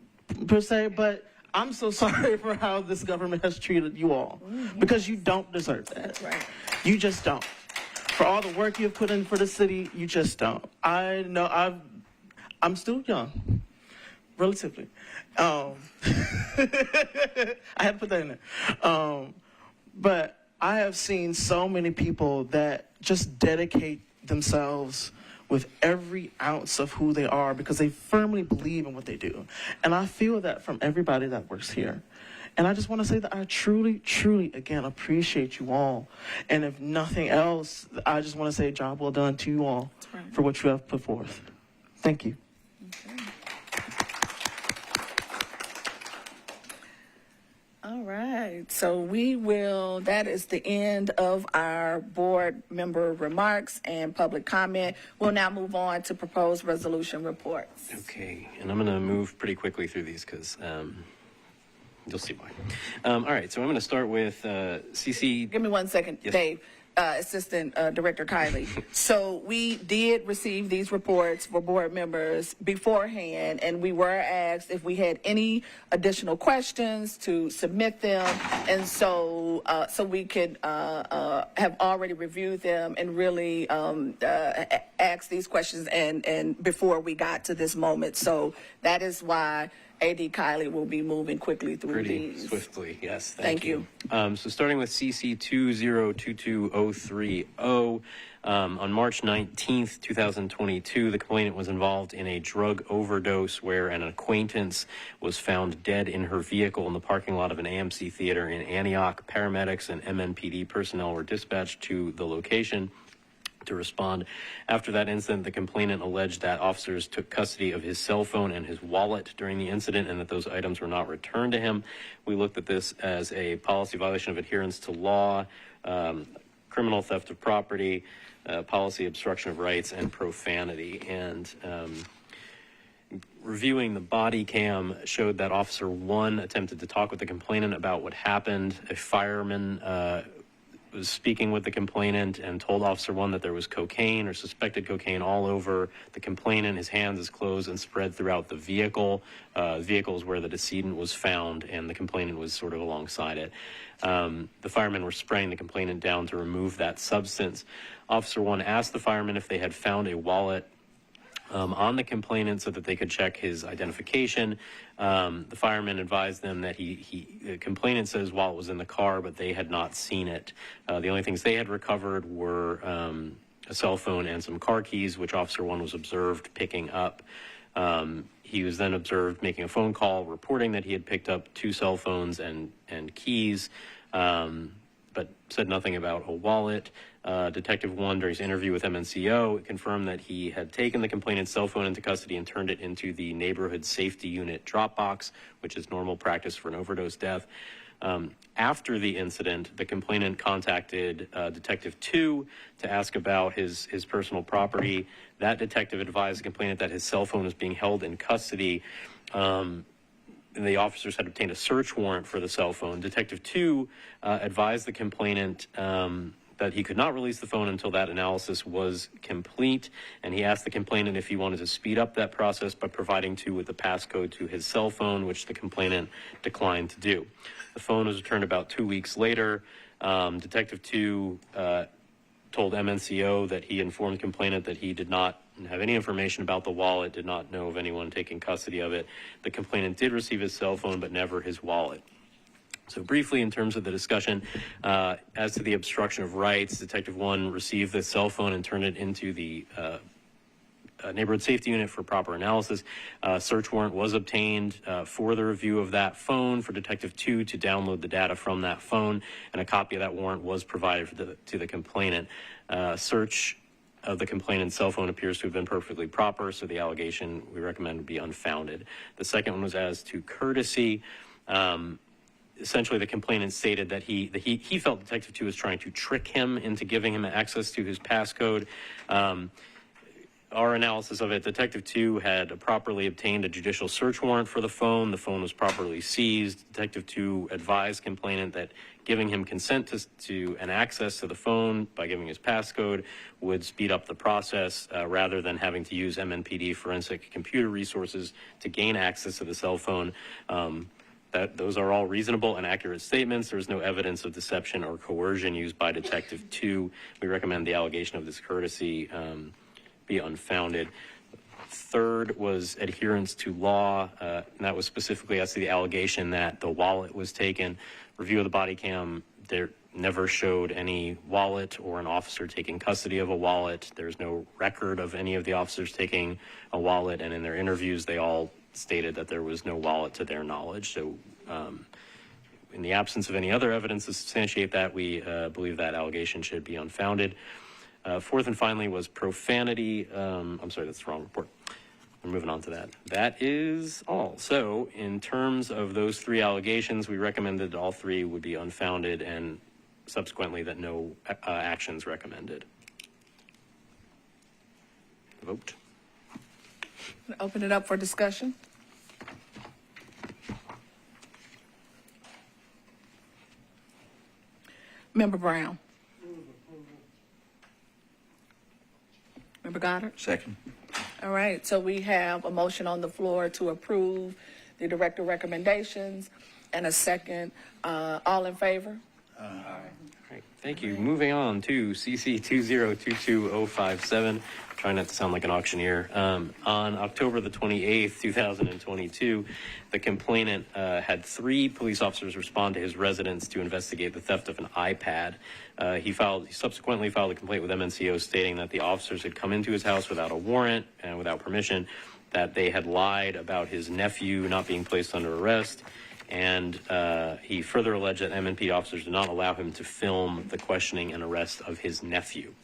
per se, but I'm so sorry for how this government has treated you all, because you don't deserve that. That's right. You just don't. For all the work you've put in for the city, you just don't. I know I'm still young, relatively. I had to put that in there. But I have seen so many people that just dedicate themselves with every ounce of who they are because they firmly believe in what they do. And I feel that from everybody that works here. And I just want to say that I truly, truly, again, appreciate you all. And if nothing else, I just want to say job well done to you all for what you have put forth. Thank you.
Okay. All right, so that is the end of our board member remarks and public comment. We'll now move on to proposed resolution reports.
Okay, and I'm going to move pretty quickly through these because you'll see why. All right, so I'm going to start with CC.
Give me 1 second,
Yes.
Dave. Assistant Director Kiley. So we did receive these reports for board members beforehand, and we were asked if we had any additional questions to submit them, and so we could have already reviewed them and really ask these questions and before we got to this moment. So that is why AD Kiley will be moving quickly through
Pretty
these.
swiftly, yes.
Thank you.
So starting with CC 2022030, on March 19th, 2022, the complainant was involved in a drug overdose where an acquaintance was found dead in her vehicle in the parking lot of an AMC theater in Antioch. Paramedics and MNPD personnel were dispatched to the location to respond. After that incident, the complainant alleged that officers took custody of his cell phone and his wallet during the incident and that those items were not returned to him. We looked at this as a policy violation of adherence to law, criminal theft of property, policy obstruction of rights, and profanity. And reviewing the body cam showed that Officer 1 attempted to talk with the complainant about what happened. A fireman was speaking with the complainant and told Officer 1 that there was cocaine or suspected cocaine all over the complainant, his hands, his clothes, and spread throughout the vehicle. The vehicle is where the decedent was found, and the complainant was sort of alongside it. The firemen were spraying the complainant down to remove that substance. Officer 1 asked the firemen if they had found a wallet on the complainant so that they could check his identification. The firemen advised them that the complainant said his wallet was in the car, but they had not seen it. The only things they had recovered were a cell phone and some car keys, which Officer 1 was observed picking up. He was then observed making a phone call reporting that he had picked up 2 cell phones and keys, but said nothing about a wallet. Detective 1, during his interview with MNCO, confirmed that he had taken the complainant's cell phone into custody and turned it into the neighborhood safety unit drop box, which is normal practice for an overdose death. After the incident, the complainant contacted Detective 2 to ask about his personal property. That detective advised the complainant that his cell phone was being held in custody. And the officers had obtained a search warrant for the cell phone. Detective 2 advised the complainant that he could not release the phone until that analysis was complete, and he asked the complainant if he wanted to speed up that process by providing 2 with the passcode to his cell phone, which the complainant declined to do. The phone was returned about 2 weeks later. Detective 2 told MNCO that he informed the complainant that he did not have any information about the wallet, did not know of anyone taking custody of it. The complainant did receive his cell phone, but never his wallet. So briefly, in terms of the discussion, as to the obstruction of rights, Detective 1 received the cell phone and turned it into the neighborhood safety unit for proper analysis. Search warrant was obtained for the review of that phone for Detective 2 to download the data from that phone, and a copy of that warrant was provided to the complainant. Search of the complainant's cell phone appears to have been perfectly proper, so the allegation we recommend would be unfounded. The second one was as to courtesy. Essentially, the complainant stated that he felt Detective 2 was trying to trick him into giving him access to his passcode. Our analysis of it, Detective 2 had properly obtained a judicial search warrant for the phone. The phone was properly seized. Detective 2 advised complainant that giving him consent to and access to the phone by giving his passcode would speed up the process rather than having to use MNPD forensic computer resources to gain access to the cell phone. Those are all reasonable and accurate statements. There's no evidence of deception or coercion used by Detective 2. We recommend the allegation of discourtesy be unfounded. Third was adherence to law, and that was specifically as to the allegation that the wallet was taken. Review of the body cam, there never showed any wallet or an officer taking custody of a wallet. There's no record of any of the officers taking a wallet, and in their interviews, they all stated that there was no wallet to their knowledge. So in the absence of any other evidence to substantiate that, we believe that allegation should be unfounded. Fourth and finally was profanity. I'm sorry, that's the wrong report. We're moving on to that. That is all. So in terms of those 3 allegations, we recommended all 3 would be unfounded and subsequently that no actions recommended. Vote.
Open it up for discussion. Member Brown. Member Goddard?
Second.
All right, so we have a motion on the floor to approve the director recommendations and a second. All in favor?
All right, thank you. Moving on to CC 2022057. Trying not to sound like an auctioneer. On October the 28th, 2022, the complainant had 3 police officers respond to his residence to investigate the theft of an iPad. He subsequently filed a complaint with MNCO stating that the officers had come into his house without a warrant and without permission, that they had lied about his nephew not being placed under arrest, and he further alleged that MNP officers did not allow him to film the questioning and arrest of his nephew.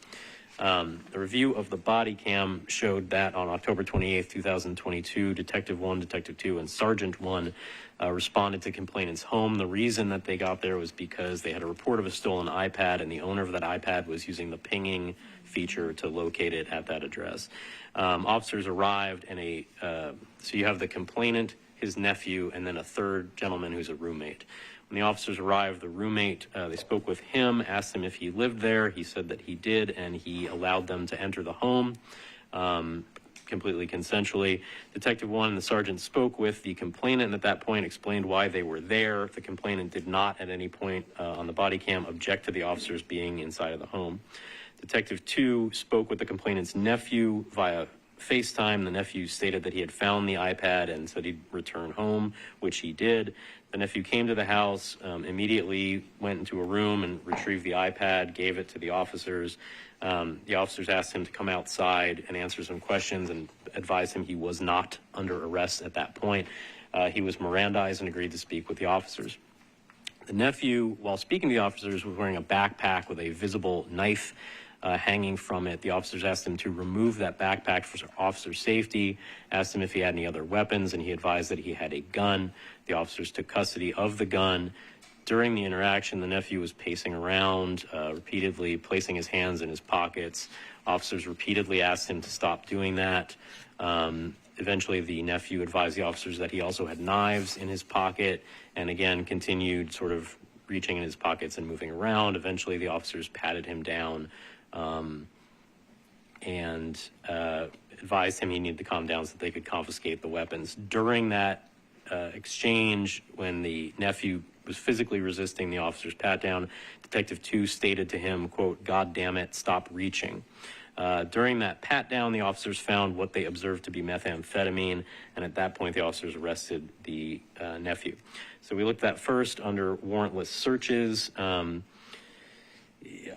The review of the body cam showed that on October 28th, 2022, Detective 1, Detective 2, and Sergeant 1 responded to complainant's home. The reason that they got there was because they had a report of a stolen iPad, and the owner of that iPad was using the pinging feature to locate it at that address. Officers arrived, and so you have the complainant, his nephew, and then a third gentleman who's a roommate. When the officers arrived, the roommate, they spoke with him, asked him if he lived there. He said that he did, and he allowed them to enter the home completely consensually. Detective 1 and the sergeant spoke with the complainant, and at that point explained why they were there. The complainant did not at any point on the body cam object to the officers being inside of the home. Detective 2 spoke with the complainant's nephew via FaceTime. The nephew stated that he had found the iPad and said he'd return home, which he did. The nephew came to the house, immediately went into a room and retrieved the iPad, gave it to the officers. The officers asked him to come outside and answer some questions and advised him he was not under arrest at that point. He was Mirandized and agreed to speak with the officers. The nephew, while speaking to the officers, was wearing a backpack with a visible knife hanging from it. The officers asked him to remove that backpack for officer safety, asked him if he had any other weapons, and he advised that he had a gun. The officers took custody of the gun. During the interaction, the nephew was pacing around, repeatedly placing his hands in his pockets. Officers repeatedly asked him to stop doing that. Eventually, the nephew advised the officers that he also had knives in his pocket, and again continued sort of reaching in his pockets and moving around. Eventually, the officers patted him down and advised him he needed to calm down so that they could confiscate the weapons. During that exchange, when the nephew was physically resisting the officer's pat down, Detective 2 stated to him, quote, "God damn it, stop reaching." During that pat down, the officers found what they observed to be methamphetamine, and at that point the officers arrested the nephew. So we looked at first under warrantless searches.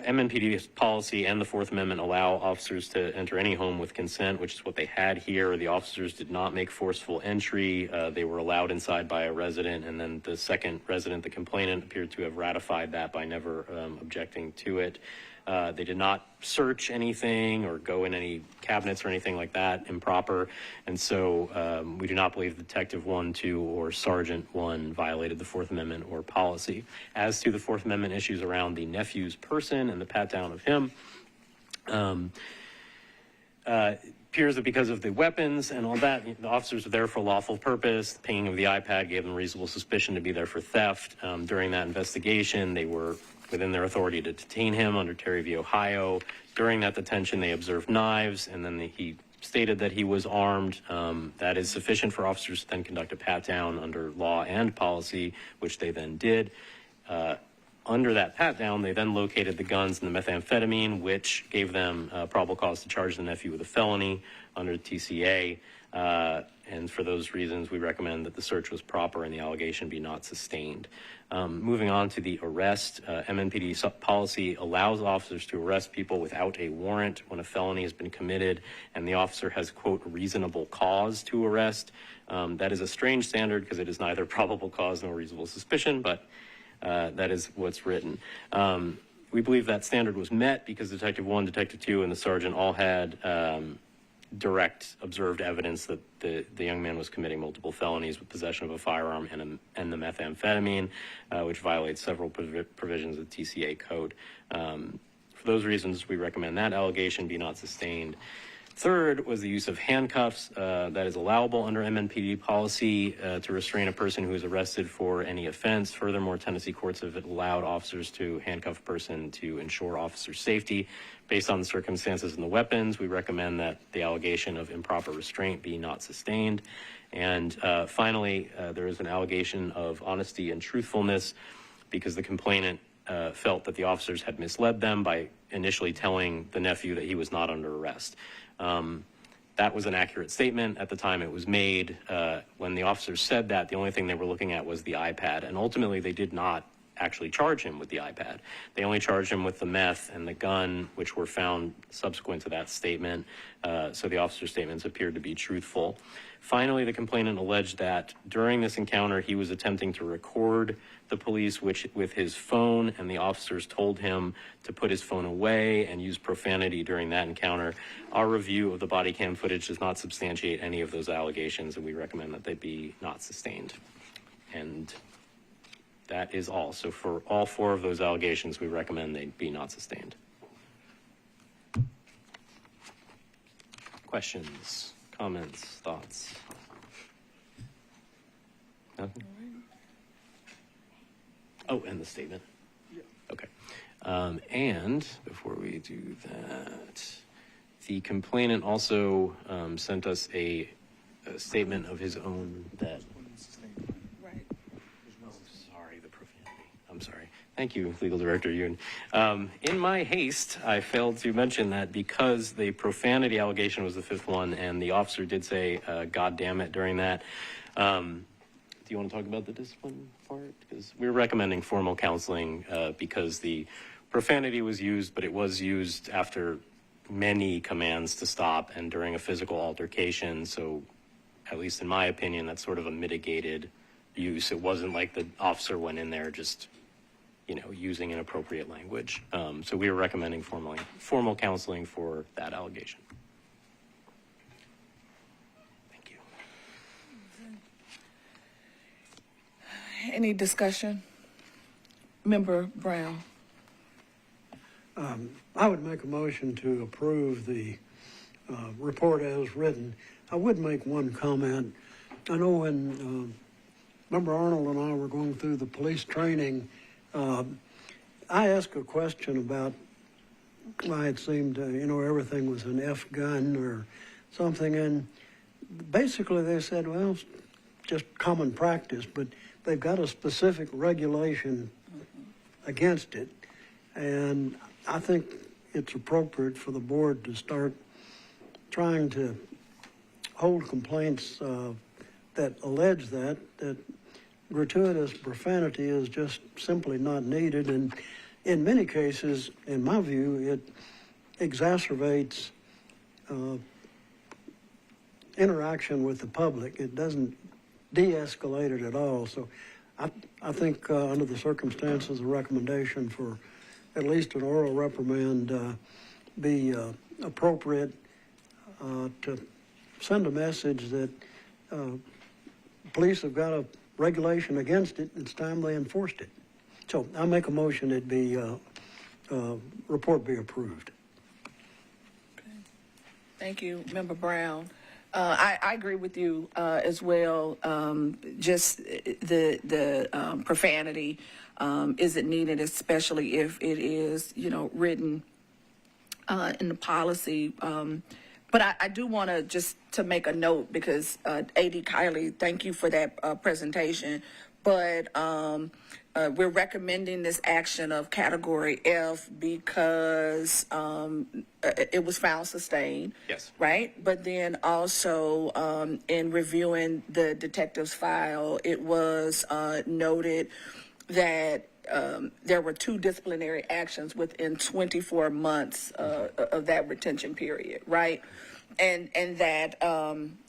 MNPD's policy and the Fourth Amendment allow officers to enter any home with consent, which is what they had here. The officers did not make forceful entry. They were allowed inside by a resident, and then the second resident, the complainant, appeared to have ratified that by never objecting to it. They did not search anything or go in any cabinets or anything like that improper, and so we do not believe Detective 1, 2, or Sergeant 1 violated the Fourth Amendment or policy. As to the Fourth Amendment issues around the nephew's person and the pat down of him, appears that because of the weapons and all that, the officers were there for a lawful purpose. The pinging of the iPad gave them reasonable suspicion to be there for theft. During that investigation, they were within their authority to detain him under Terry v. Ohio. During that detention, they observed knives, and then he stated that he was armed. That is sufficient for officers to then conduct a pat-down under law and policy, which they then did. Under that pat-down, they then located the guns and the methamphetamine, which gave them probable cause to charge the nephew with a felony under the TCA. And for those reasons, we recommend that the search was proper and the allegation be not sustained. Moving on to the arrest, MNPD policy allows officers to arrest people without a warrant when a felony has been committed and the officer has, quote, reasonable cause to arrest. That is a strange standard because it is neither probable cause nor reasonable suspicion, but that is what's written. We believe that standard was met because Detective 1, Detective 2, and the sergeant all had direct observed evidence that the young man was committing multiple felonies with possession of a firearm and the methamphetamine, which violates several provisions of the TCA code. For those reasons, we recommend that allegation be not sustained. Third was the use of handcuffs that is allowable under MNPD policy to restrain a person who is arrested for any offense. Furthermore, Tennessee courts have allowed officers to handcuff a person to ensure officer safety. Based on the circumstances and the weapons, we recommend that the allegation of improper restraint be not sustained. And finally, there is an allegation of honesty and truthfulness because the complainant felt that the officers had misled them by initially telling the nephew that he was not under arrest. That was an accurate statement at the time it was made. When the officers said that, the only thing they were looking at was the iPad, and ultimately they did not actually charge him with the iPad. They only charged him with the meth and the gun, which were found subsequent to that statement, so the officer's statements appeared to be truthful. Finally, the complainant alleged that during this encounter, he was attempting to record the police with his phone, and the officers told him to put his phone away and use profanity during that encounter. Our review of the body cam footage does not substantiate any of those allegations, and we recommend that they be not sustained. And that is all. So for all 4 of those allegations, we recommend they be not sustained. Questions, comments, thoughts? Nothing? Oh, and the statement. Yeah. Okay. And before we do that, the complainant also sent us a statement of his own that.
Right.
Sorry, the profanity. I'm sorry. Thank you, Legal Director Yoon. In my haste, I failed to mention that because the profanity allegation was the 5th one, and the officer did say, God damn it, during that. Do you want to talk about the discipline part? Because we're recommending formal counseling because the profanity was used, but it was used after many commands to stop and during a physical altercation. So at least in my opinion, that's sort of a mitigated use. It wasn't like the officer went in there just, using inappropriate language. So we were recommending formal counseling for that allegation. Thank you.
Any discussion? Member Brown.
I would make a motion to approve the report as written. I would make one comment. I know when Member Arnold and I were going through the police training, I asked a question about why it seemed, everything was an F gun or something. And basically they said, well, it's just common practice, but they've got a specific regulation against it. And I think it's appropriate for the board to start trying to hold complaints that allege that gratuitous profanity is just simply not needed. And in many cases, in my view, it exacerbates interaction with the public. It doesn't de-escalate it at all. So I think under the circumstances, a recommendation for at least an oral reprimand be appropriate to send a message that police have got a regulation against it. It's time they enforced it. So I make a motion that report be approved.
Okay. Thank you, Member Brown. I agree with you as well. Just the profanity isn't needed, especially if it is, written in the policy. But I do want to just to make a note because A.D. Kiley, thank you for that presentation. But we're recommending this action of category F because it was found sustained.
Yes.
Right? But then also in reviewing the detective's file, it was noted that there were 2 disciplinary actions within 24 months of that retention period, right? And that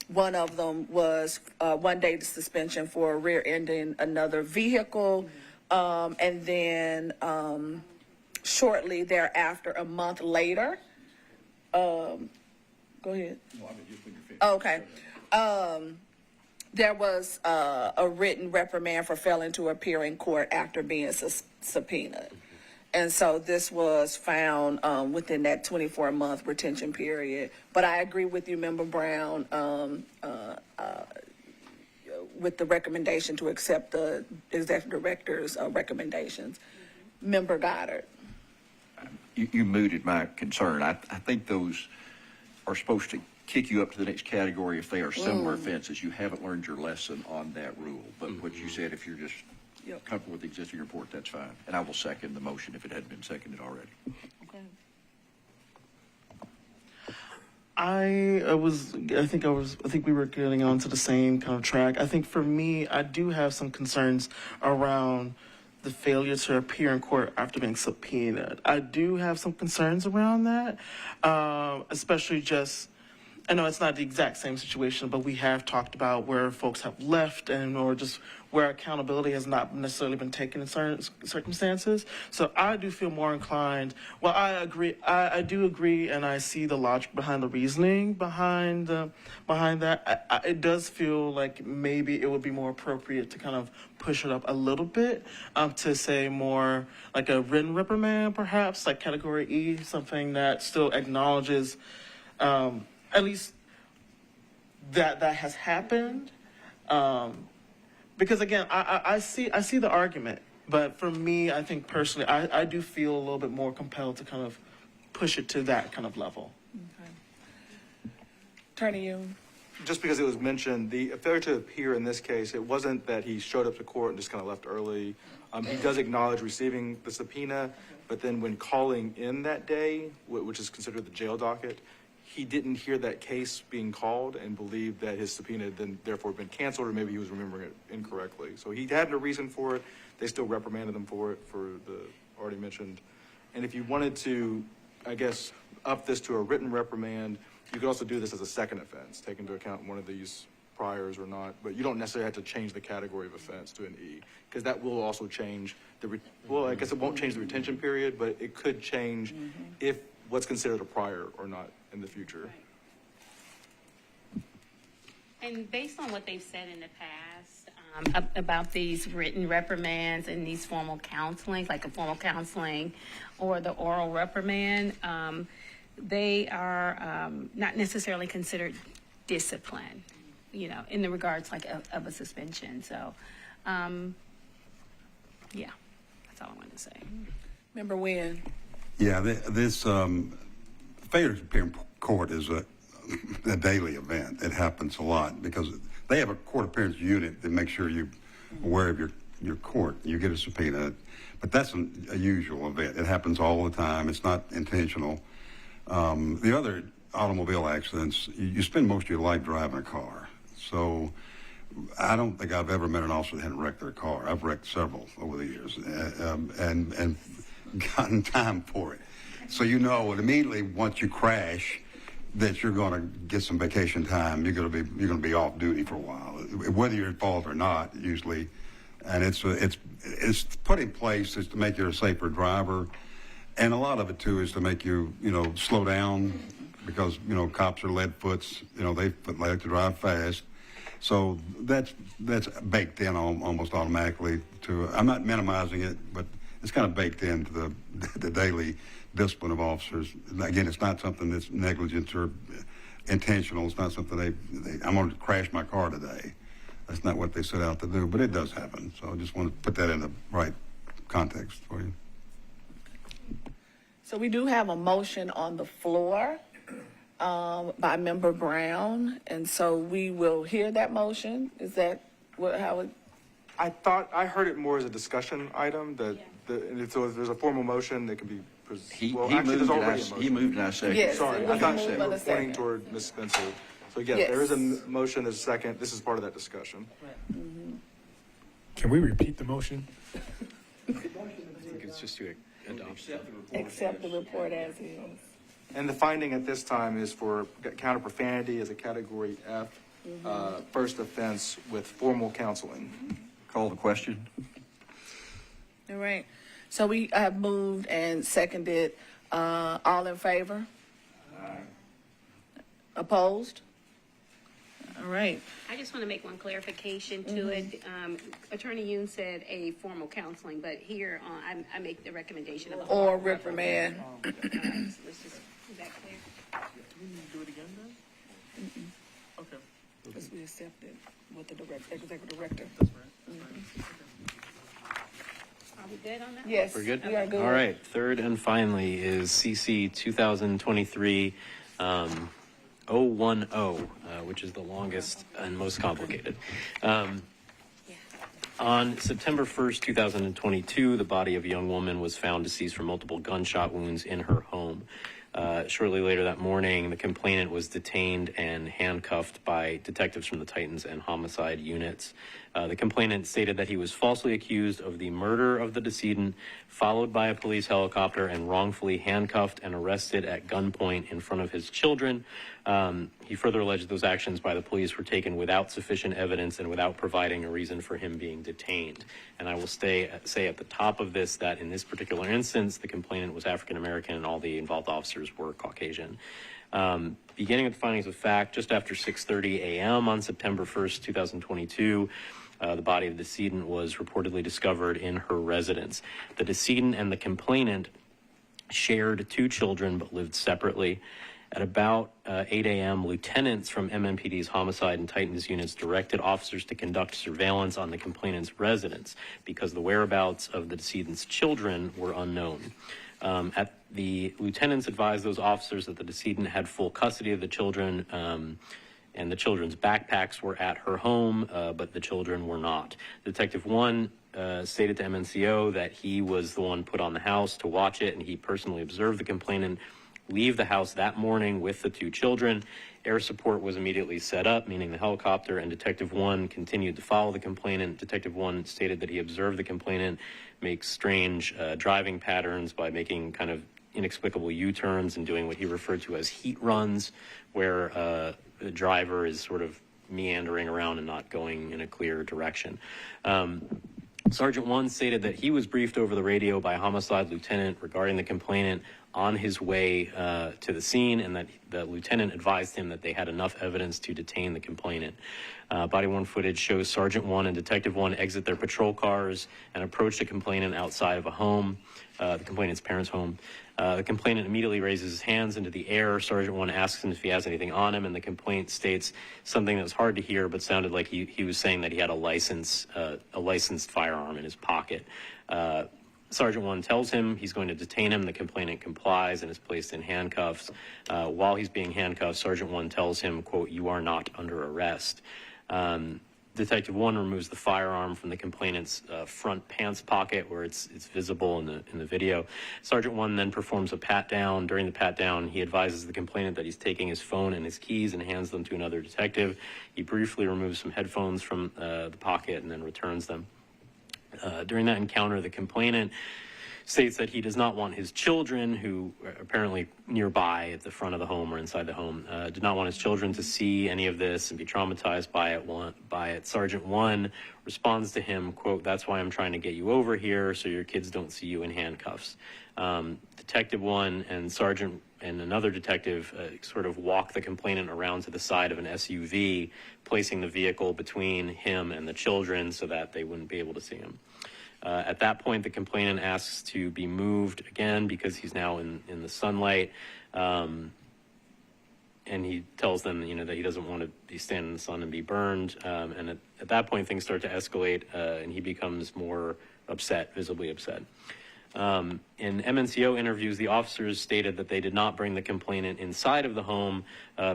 one of them was 1 day suspension for rear-ending another vehicle, and then shortly thereafter, a month later, go ahead. No, I mean, you finish. Okay. There was a written reprimand for failing to appear in court after being subpoenaed. And so this was found within that 24-month retention period. But I agree with you, Member Brown, with the recommendation to accept the executive director's recommendations. Member Goddard.
You mooted my concern. I think those are supposed to kick you up to the next category if they are similar offenses. You haven't learned your lesson on that rule. But what you said, if you're just comfortable with the existing report, that's fine. And I will second the motion if it hadn't been seconded already.
Okay.
I think we were getting onto the same kind of track. I think for me, I do have some concerns around the failure to appear in court after being subpoenaed. I do have some concerns around that, especially just, I know it's not the exact same situation, but we have talked about where folks have left and or just where accountability has not necessarily been taken in certain circumstances. So I do feel more inclined, well, I agree, I do agree, and I see the logic behind the reasoning behind that. It does feel like maybe it would be more appropriate to kind of push it up a little bit, to say more like a written reprimand, perhaps, like category E, something that still acknowledges at least that has happened. Because again, I see the argument, but for me, I think personally, I do feel a little bit more compelled to kind of push it to that kind of level.
Okay. Attorney Yoon.
Just because it was mentioned, the failure to appear in this case, it wasn't that he showed up to court and just kind of left early. He does acknowledge receiving the subpoena, but then when calling in that day, which is considered the jail docket, he didn't hear that case being called and believed that his subpoena had then therefore been canceled, or maybe he was remembering it incorrectly. So he had no reason for it. They still reprimanded him for it, for the already mentioned. And if you wanted to, I guess, up this to a written reprimand, you could also do this as a second offense, take into account one of these priors or not. But you don't necessarily have to change the category of offense to an E, because that will also change well, I guess it won't change the retention period, but it could change if what's considered a prior or not in the future.
And based on what they've said in the past about these written reprimands and these formal counseling, like a formal counseling or the oral reprimand, they are not necessarily considered discipline, in the regards like of a suspension. So, yeah, that's all I wanted to say.
Member Nguyen.
Yeah, this failure to appear in court is a daily event. It happens a lot because they have a court appearance unit that makes sure you're aware of your court. You get a subpoena, but that's a usual event. It happens all the time. It's not intentional. The other automobile accidents, you spend most of your life driving a car. So I don't think I've ever met an officer that hadn't wrecked their car. I've wrecked several over the years and gotten time for it. So immediately once you crash that you're going to get some vacation time. You're going to be off duty for a while, whether you're at fault or not usually. And it's put in place is to make you a safer driver. And a lot of it too is to make you, slow down because, cops are lead foots, they like to drive fast. So that's baked in almost automatically I'm not minimizing it, but it's kind of baked into the daily discipline of officers. Again, it's not something that's negligent or intentional. It's not something I'm going to crash my car today. That's not what they set out to do, but it does happen. So I just want to put that in the right context for you.
So we do have a motion on the floor by Member Brown, and so we will hear that motion. Is that how it?
I heard it more as a discussion item. So if there's a formal motion that can be.
He moved and I seconded.
Yes,
Sorry,
it
I
was
thought
a move
you
and
were
a
pointing
second.
toward Ms. Spencer. So yes,
Yes.
there is a motion, there's a second. This is part of that discussion.
Can we repeat the motion?
I think it's just to adopt.
Accept the report as is.
And the finding at this time is for counter profanity as a category F, first offense with formal counseling.
Call the question.
All right. So we have moved and seconded. All in favor? Aye. Opposed?
All right.
I just want to make one clarification to it. Attorney Yoon said a formal counseling, but here I make the recommendation of a
Or reprimand.
So let's just, is that clear?
We need to do it again then? Okay.
Because we accepted what the executive director.
Are we good on that?
Yes.
We're good?
We are good.
All right. Third and finally is CC 2023 010, which is the longest and most complicated. On September 1st, 2022, the body of a young woman was found deceased from multiple gunshot wounds in her home. Shortly later that morning, the complainant was detained and handcuffed by detectives from the Titans and homicide units. The complainant stated that he was falsely accused of the murder of the decedent, followed by a police helicopter, and wrongfully handcuffed and arrested at gunpoint in front of his children. He further alleged those actions by the police were taken without sufficient evidence and without providing a reason for him being detained. And I will say at the top of this that in this particular instance, the complainant was African American and all the involved officers were Caucasian. Beginning with the findings of fact, just after 6:30 a.m. on September 1st, 2022, the body of the decedent was reportedly discovered in her residence. The decedent and the complainant shared 2 children but lived separately. At about 8 a.m., lieutenants from MMPD's homicide and Titans units directed officers to conduct surveillance on the complainant's residence because the whereabouts of the decedent's children were unknown. The lieutenants advised those officers that the decedent had full custody of the children, and the children's backpacks were at her home, but the children were not. Detective 1 stated to MNCO that he was the one put on the house to watch it, and he personally observed the complainant leave the house that morning with the 2 children. Air support was immediately set up, meaning the helicopter, and Detective 1 continued to follow the complainant. Detective 1 stated that he observed the complainant make strange driving patterns by making kind of inexplicable U-turns and doing what he referred to as heat runs, where the driver is sort of meandering around and not going in a clear direction. Sergeant 1 stated that he was briefed over the radio by a homicide lieutenant regarding the complainant on his way to the scene, and that the lieutenant advised him that they had enough evidence to detain the complainant. Body-worn footage shows Sergeant 1 and Detective 1 exit their patrol cars and approach the complainant outside of a home, the complainant's parents' home. The complainant immediately raises his hands into the air. Sergeant 1 asks him if he has anything on him, and the complaint states something that was hard to hear but sounded like he was saying that he had a licensed firearm in his pocket. Sergeant 1 tells him he's going to detain him. The complainant complies and is placed in handcuffs. While he's being handcuffed, Sergeant 1 tells him, quote, "You are not under arrest." Detective 1 removes the firearm from the complainant's front pants pocket where it's visible in the video. Sergeant 1 then performs a pat-down. During the pat-down, he advises the complainant that he's taking his phone and his keys and hands them to another detective. He briefly removes some headphones from the pocket and then returns them. During that encounter, the complainant states that he does not want his children, who are apparently nearby at the front of the home or inside the home, did not want his children to see any of this and be traumatized by it. Sergeant 1 responds to him, quote, "That's why I'm trying to get you over here so your kids don't see you in handcuffs." Detective 1 and Sergeant and another detective sort of walk the complainant around to the side of an SUV, placing the vehicle between him and the children so that they wouldn't be able to see him. At that point, the complainant asks to be moved again because he's now in the sunlight, and he tells them, that he doesn't want to be standing in the sun and be burned. And at that point, things start to escalate, and he becomes more upset, visibly upset. In MNCO interviews, the officers stated that they did not bring the complainant inside of the home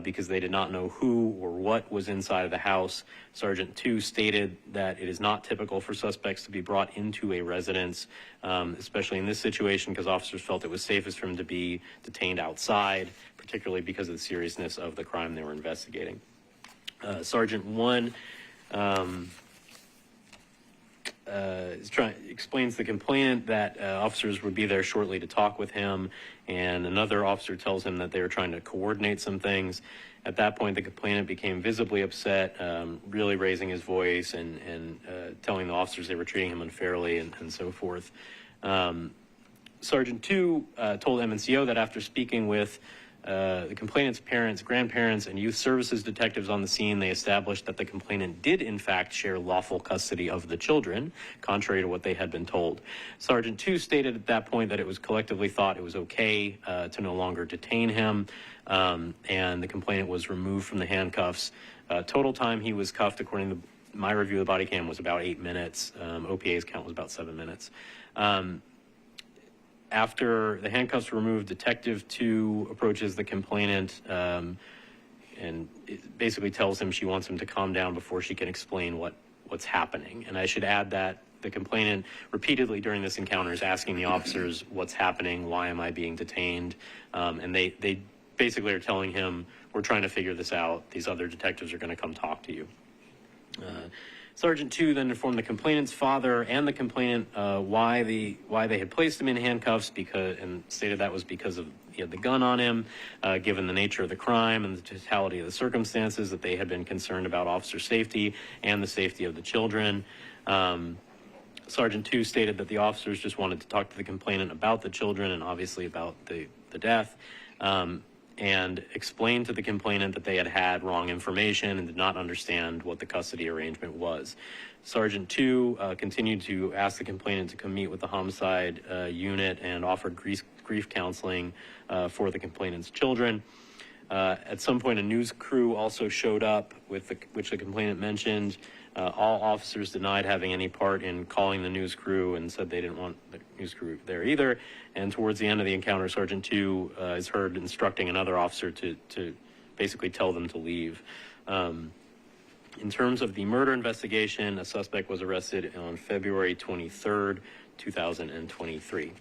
because they did not know who or what was inside of the house. Sergeant 2 stated that it is not typical for suspects to be brought into a residence, especially in this situation, because officers felt it was safest for him to be detained outside, particularly because of the seriousness of the crime they were investigating. Sergeant 1 explains to the complainant that officers would be there shortly to talk with him, and another officer tells him that they were trying to coordinate some things. At that point, the complainant became visibly upset, really raising his voice and telling the officers they were treating him unfairly and so forth. Sergeant 2 told MNCO that after speaking with the complainant's parents, grandparents, and youth services detectives on the scene, they established that the complainant did in fact share lawful custody of the children, contrary to what they had been told. Sergeant 2 stated at that point that it was collectively thought it was okay to no longer detain him, and the complainant was removed from the handcuffs. Total time he was cuffed, according to my review of the body cam, was about 8 minutes. OPA's count was about 7 minutes. After the handcuffs were removed, Detective 2 approaches the complainant and it basically tells him she wants him to calm down before she can explain what's happening. And I should add that the complainant repeatedly during this encounter is asking the officers what's happening, why am I being detained, and they basically are telling him, we're trying to figure this out, these other detectives are going to come talk to you. Sergeant 2 then informed the complainant's father and the complainant why they had placed him in handcuffs, and stated that was because of he had the gun on him, given the nature of the crime and the totality of the circumstances, that they had been concerned about officer safety and the safety of the children. Sergeant 2 stated that the officers just wanted to talk to the complainant about the children and obviously about the death, and explained to the complainant that they had wrong information and did not understand what the custody arrangement was. Sergeant 2 continued to ask the complainant to come meet with the homicide unit and offered grief counseling for the complainant's children. At some point, a news crew also showed up, which the complainant mentioned. All officers denied having any part in calling the news crew and said they didn't want the news crew there either. And towards the end of the encounter, Sergeant 2 is heard instructing another officer to basically tell them to leave. In terms of the murder investigation, a suspect was arrested on February 23rd, 2023.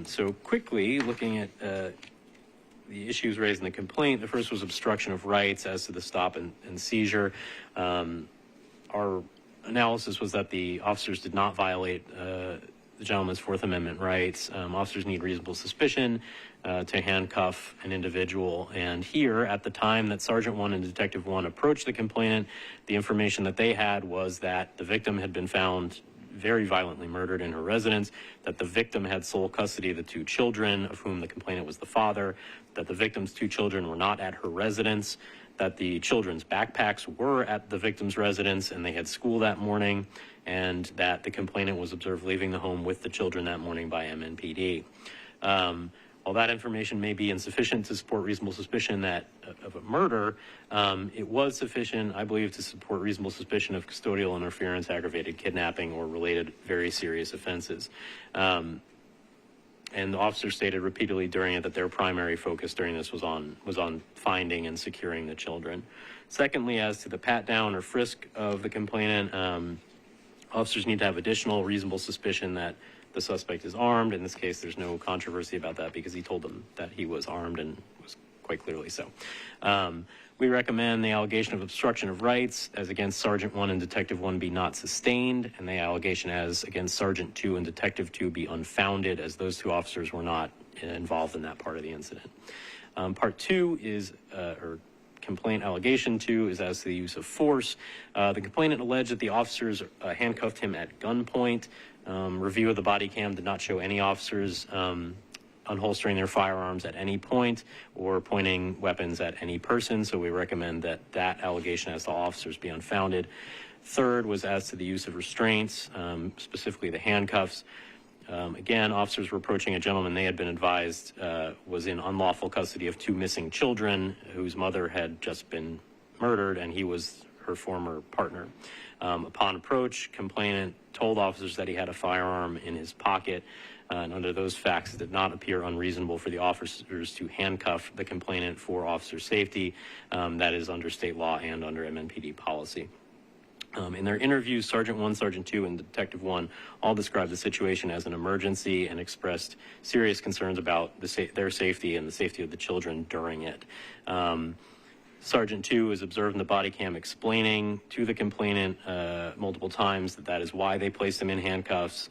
So quickly, looking at the issues raised in the complaint, the first was obstruction of rights as to the stop and seizure. Our analysis was that the officers did not violate the gentleman's Fourth Amendment rights. Officers need reasonable suspicion to handcuff an individual. And here, at the time that Sergeant 1 and Detective 1 approached the complainant, the information that they had was that the victim had been found very violently murdered in her residence, that the victim had sole custody of the 2 children, of whom the complainant was the father, that the victim's 2 children were not at her residence, that the children's backpacks were at the victim's residence and they had school that morning, and that the complainant was observed leaving the home with the children that morning by MNPD. While that information may be insufficient to support reasonable suspicion of a murder, it was sufficient, I believe, to support reasonable suspicion of custodial interference, aggravated kidnapping, or related very serious offenses. And the officers stated repeatedly during it that their primary focus during this was on finding and securing the children. Secondly, as to the pat down or frisk of the complainant, officers need to have additional reasonable suspicion that the suspect is armed. In this case, there's no controversy about that because he told them that he was armed and was quite clearly so. We recommend the allegation of obstruction of rights as against Sergeant 1 and Detective 1 be not sustained, and the allegation as against Sergeant 2 and Detective 2 be unfounded, as those 2 officers were not involved in that part of the incident. Part 2 is, or complaint allegation 2 is as to the use of force. The complainant alleged that the officers handcuffed him at gunpoint. Review of the body cam did not show any officers unholstering their firearms at any point or pointing weapons at any person, so we recommend that that allegation as to officers be unfounded. Third was as to the use of restraints, specifically the handcuffs. Again, officers were approaching a gentleman they had been advised was in unlawful custody of 2 missing children whose mother had just been murdered, and he was her former partner. Upon approach, complainant told officers that he had a firearm in his pocket, and under those facts, it did not appear unreasonable for the officers to handcuff the complainant for officer safety. That is under state law and under MNPD policy. In their interviews, Sergeant 1, Sergeant 2, and Detective 1 all described the situation as an emergency and expressed serious concerns about their safety and the safety of the children during it. Sergeant 2 is observed in the body cam explaining to the complainant multiple times that is why they placed him in handcuffs.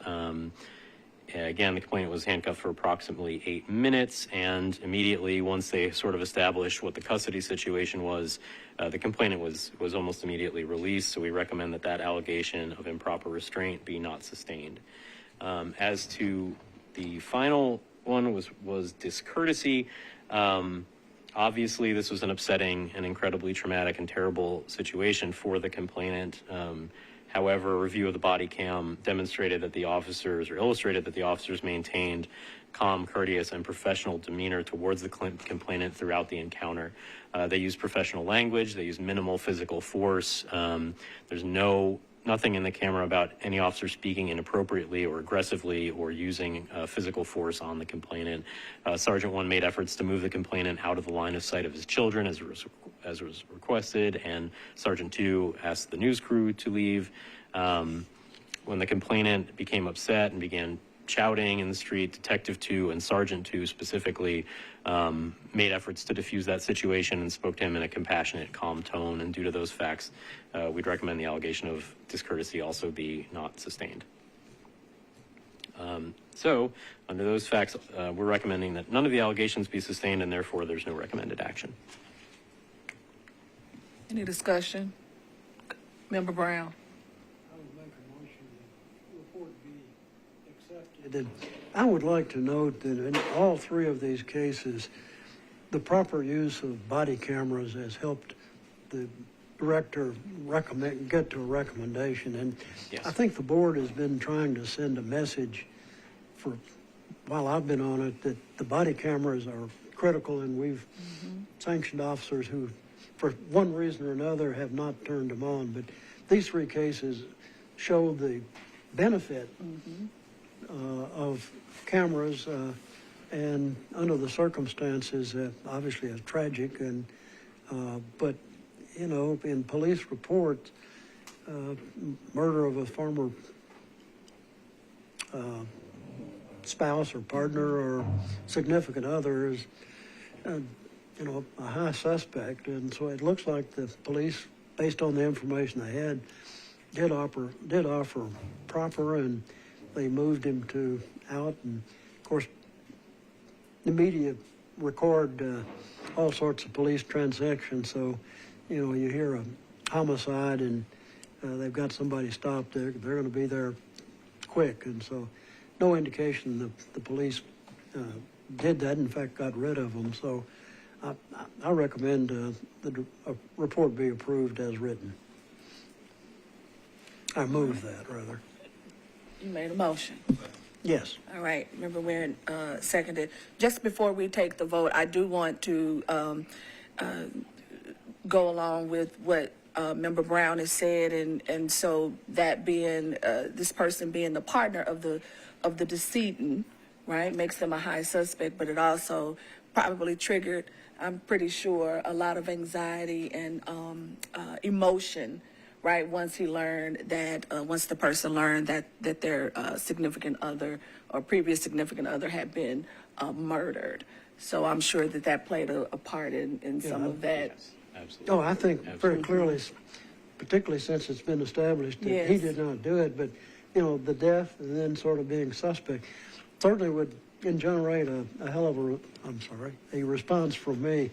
Again, the complainant was handcuffed for approximately 8 minutes, and immediately, once they sort of established what the custody situation was, the complainant was almost immediately released, so we recommend that allegation of improper restraint be not sustained. As to the final one was discourtesy, Obviously, this was an upsetting and incredibly traumatic and terrible situation for the complainant. However, a review of the body cam demonstrated that the officers, or illustrated that the officers maintained calm, courteous, and professional demeanor towards the complainant throughout the encounter. They used professional language. They used minimal physical force. There's nothing in the camera about any officer speaking inappropriately or aggressively or using physical force on the complainant. Sergeant 1 made efforts to move the complainant out of the line of sight of his children as was requested, and Sergeant 2 asked the news crew to leave. When the complainant became upset and began shouting in the street, Detective 2 and Sergeant 2 specifically made efforts to defuse that situation and spoke to him in a compassionate, calm tone. And due to those facts, we'd recommend the allegation of discourtesy also be not sustained. So, under those facts, we're recommending that none of the allegations be sustained, and therefore there's no recommended action.
Any discussion? Member Brown.
I would make a motion that the report be accepted. And I would like to note that in all three of these cases, the proper use of body cameras has helped the director get to a recommendation. And
Yes.
I think the board has been trying to send a message for, while I've been on it, that the body cameras are critical, and we've sanctioned officers who, for one reason or another, have not turned them on. But these three cases show the benefit of cameras, and under the circumstances, obviously it's tragic, and but you know, in police reports, murder of a former spouse or partner or significant other is, you know, a high suspect, and so it looks like the police, based on the information they had, did offer proper, and they moved him out, and of course the media record all sorts of police transactions, so you know, you hear a homicide and they've got somebody stopped there, they're going to be there quick, and so no indication that the police did that, in fact got rid of them. So I recommend the report be approved as written. I move that, rather.
You made a motion.
Yes.
All right, Member Wynn seconded. Just before we take the vote, I do want to go along with what Member Brown has said, and so that being this person being the partner of the decedent, right, makes them a high suspect, but it also probably triggered, I'm pretty sure, a lot of anxiety and emotion, right, once he learned that, once the person learned that their significant other or previous significant other had been murdered. So I'm sure that played a part in some of that.
Yes, absolutely.
Oh, I think very clearly, particularly since it's been established that he did not do it, but, you know, the death and then sort of being suspect certainly would generate a hell of a response from me.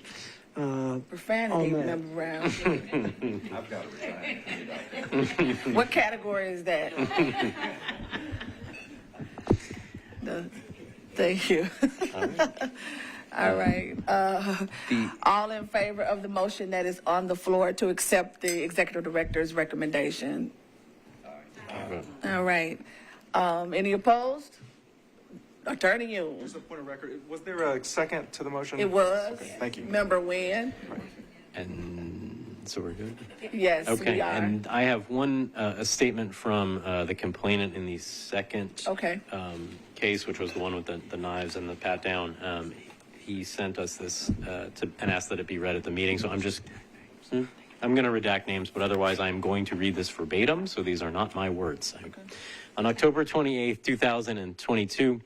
Profanity, Member Brown.
I've got to resign.
What category is that? Thank you. All right. All in favor of the motion that is on the floor to accept the executive director's recommendation? All right. Any opposed? Attorney Yoon.
Just a point of record, was there a second to the motion?
It was.
Okay, thank you.
Member Wynn?
And so we're good?
Yes,
Okay,
we are.
and I have a statement from the complainant in the second case, which was the one with the knives and the pat down. He sent us this and asked that it be read at the meeting, so I'm going to redact names, but otherwise I'm going to read this verbatim, so these are not my words. Okay. On October 28th, 2022,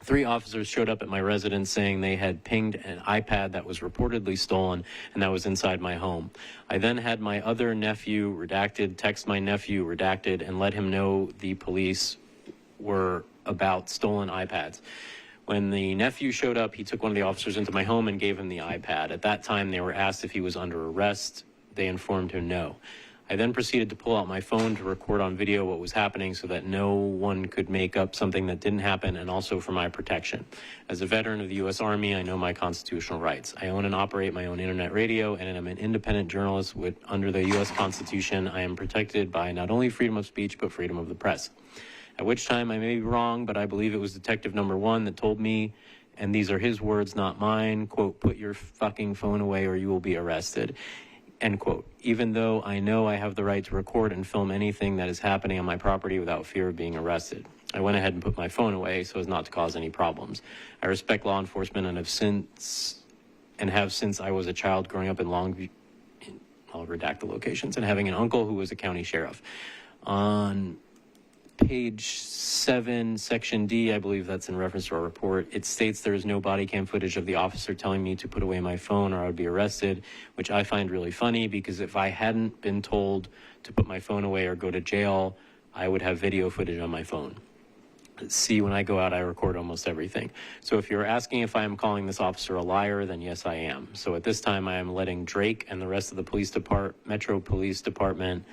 3 officers showed up at my residence saying they had pinged an iPad that was reportedly stolen and that was inside my home. I then had my other nephew, redacted, text my nephew, redacted, and let him know the police were about stolen iPads. When the nephew showed up, he took one of the officers into my home and gave him the iPad. At that time, they were asked if he was under arrest. They informed him no. I then proceeded to pull out my phone to record on video what was happening so that no one could make up something that didn't happen, and also for my protection. As a veteran of the U.S. Army, I know my constitutional rights. I own and operate my own internet radio, and I'm an independent journalist. Under the U.S. Constitution, I am protected by not only freedom of speech, but freedom of the press. At which time, I may be wrong, but I believe it was Detective Number 1 that told me, and these are his words, not mine, quote, "Put your fucking phone away or you will be arrested," end quote. Even though I know I have the right to record and film anything that is happening on my property without fear of being arrested. I went ahead and put my phone away so as not to cause any problems. I respect law enforcement and have since I was a child growing up in Longview, I'll redact the locations, and having an uncle who was a county sheriff. On page 7, section D, I believe that's in reference to our report, it states there is no body cam footage of the officer telling me to put away my phone or I would be arrested, which I find really funny because if I hadn't been told to put my phone away or go to jail, I would have video footage on my phone. See, when I go out, I record almost everything. So if you're asking if I am calling this officer a liar, then yes, I am. So at this time, I am letting Drake and the rest of the Metro Police Department,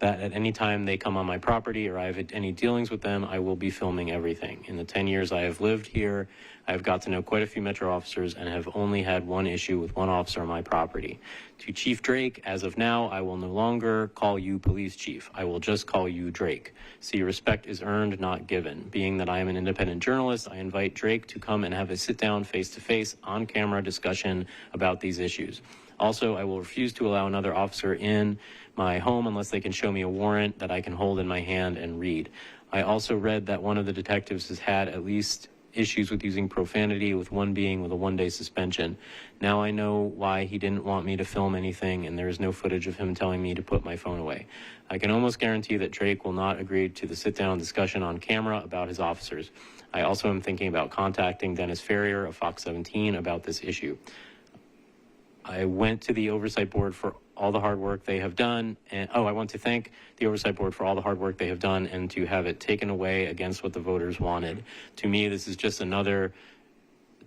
that at any time they come on my property or I have any dealings with them, I will be filming everything. In the 10 years I have lived here, I have got to know quite a few Metro officers and have only had one issue with one officer on my property. To Chief Drake, as of now, I will no longer call you police chief. I will just call you Drake. See, respect is earned, not given. Being that I am an independent journalist, I invite Drake to come and have a sit-down, face-to-face, on-camera discussion about these issues. Also, I will refuse to allow another officer in my home unless they can show me a warrant that I can hold in my hand and read. I also read that one of the detectives has had at least issues with using profanity, with one being with a 1-day suspension. Now I know why he didn't want me to film anything, and there is no footage of him telling me to put my phone away. I can almost guarantee that Drake will not agree to the sit-down discussion on camera about his officers. I also am thinking about contacting Dennis Ferrier of Fox 17 about this issue. I went to the Oversight Board for all the hard work they have done. And I want to thank the Oversight Board for all the hard work they have done and to have it taken away against what the voters wanted. To me, this is just another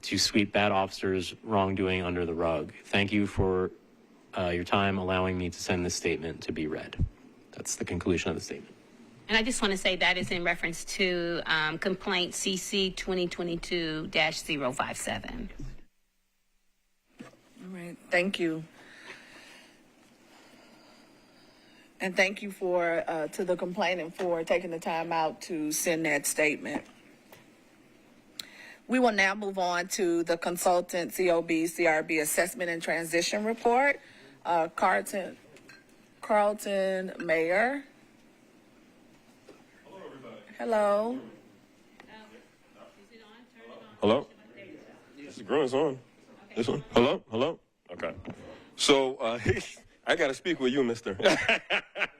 to sweep bad officers' wrongdoing under the rug. Thank you for your time allowing me to send this statement to be read. That's the conclusion of the statement.
And I just want to say that is in reference to complaint CC 2022-057.
All right, thank you. And thank you to the complainant for taking the time out to send that statement. We will now move on to the consultant CRB assessment and transition report. Carlton Mayer.
Hello, everybody.
Hello.
Hello? This is growing on. Okay. This one? Hello? Okay. So, I got to speak with you, mister.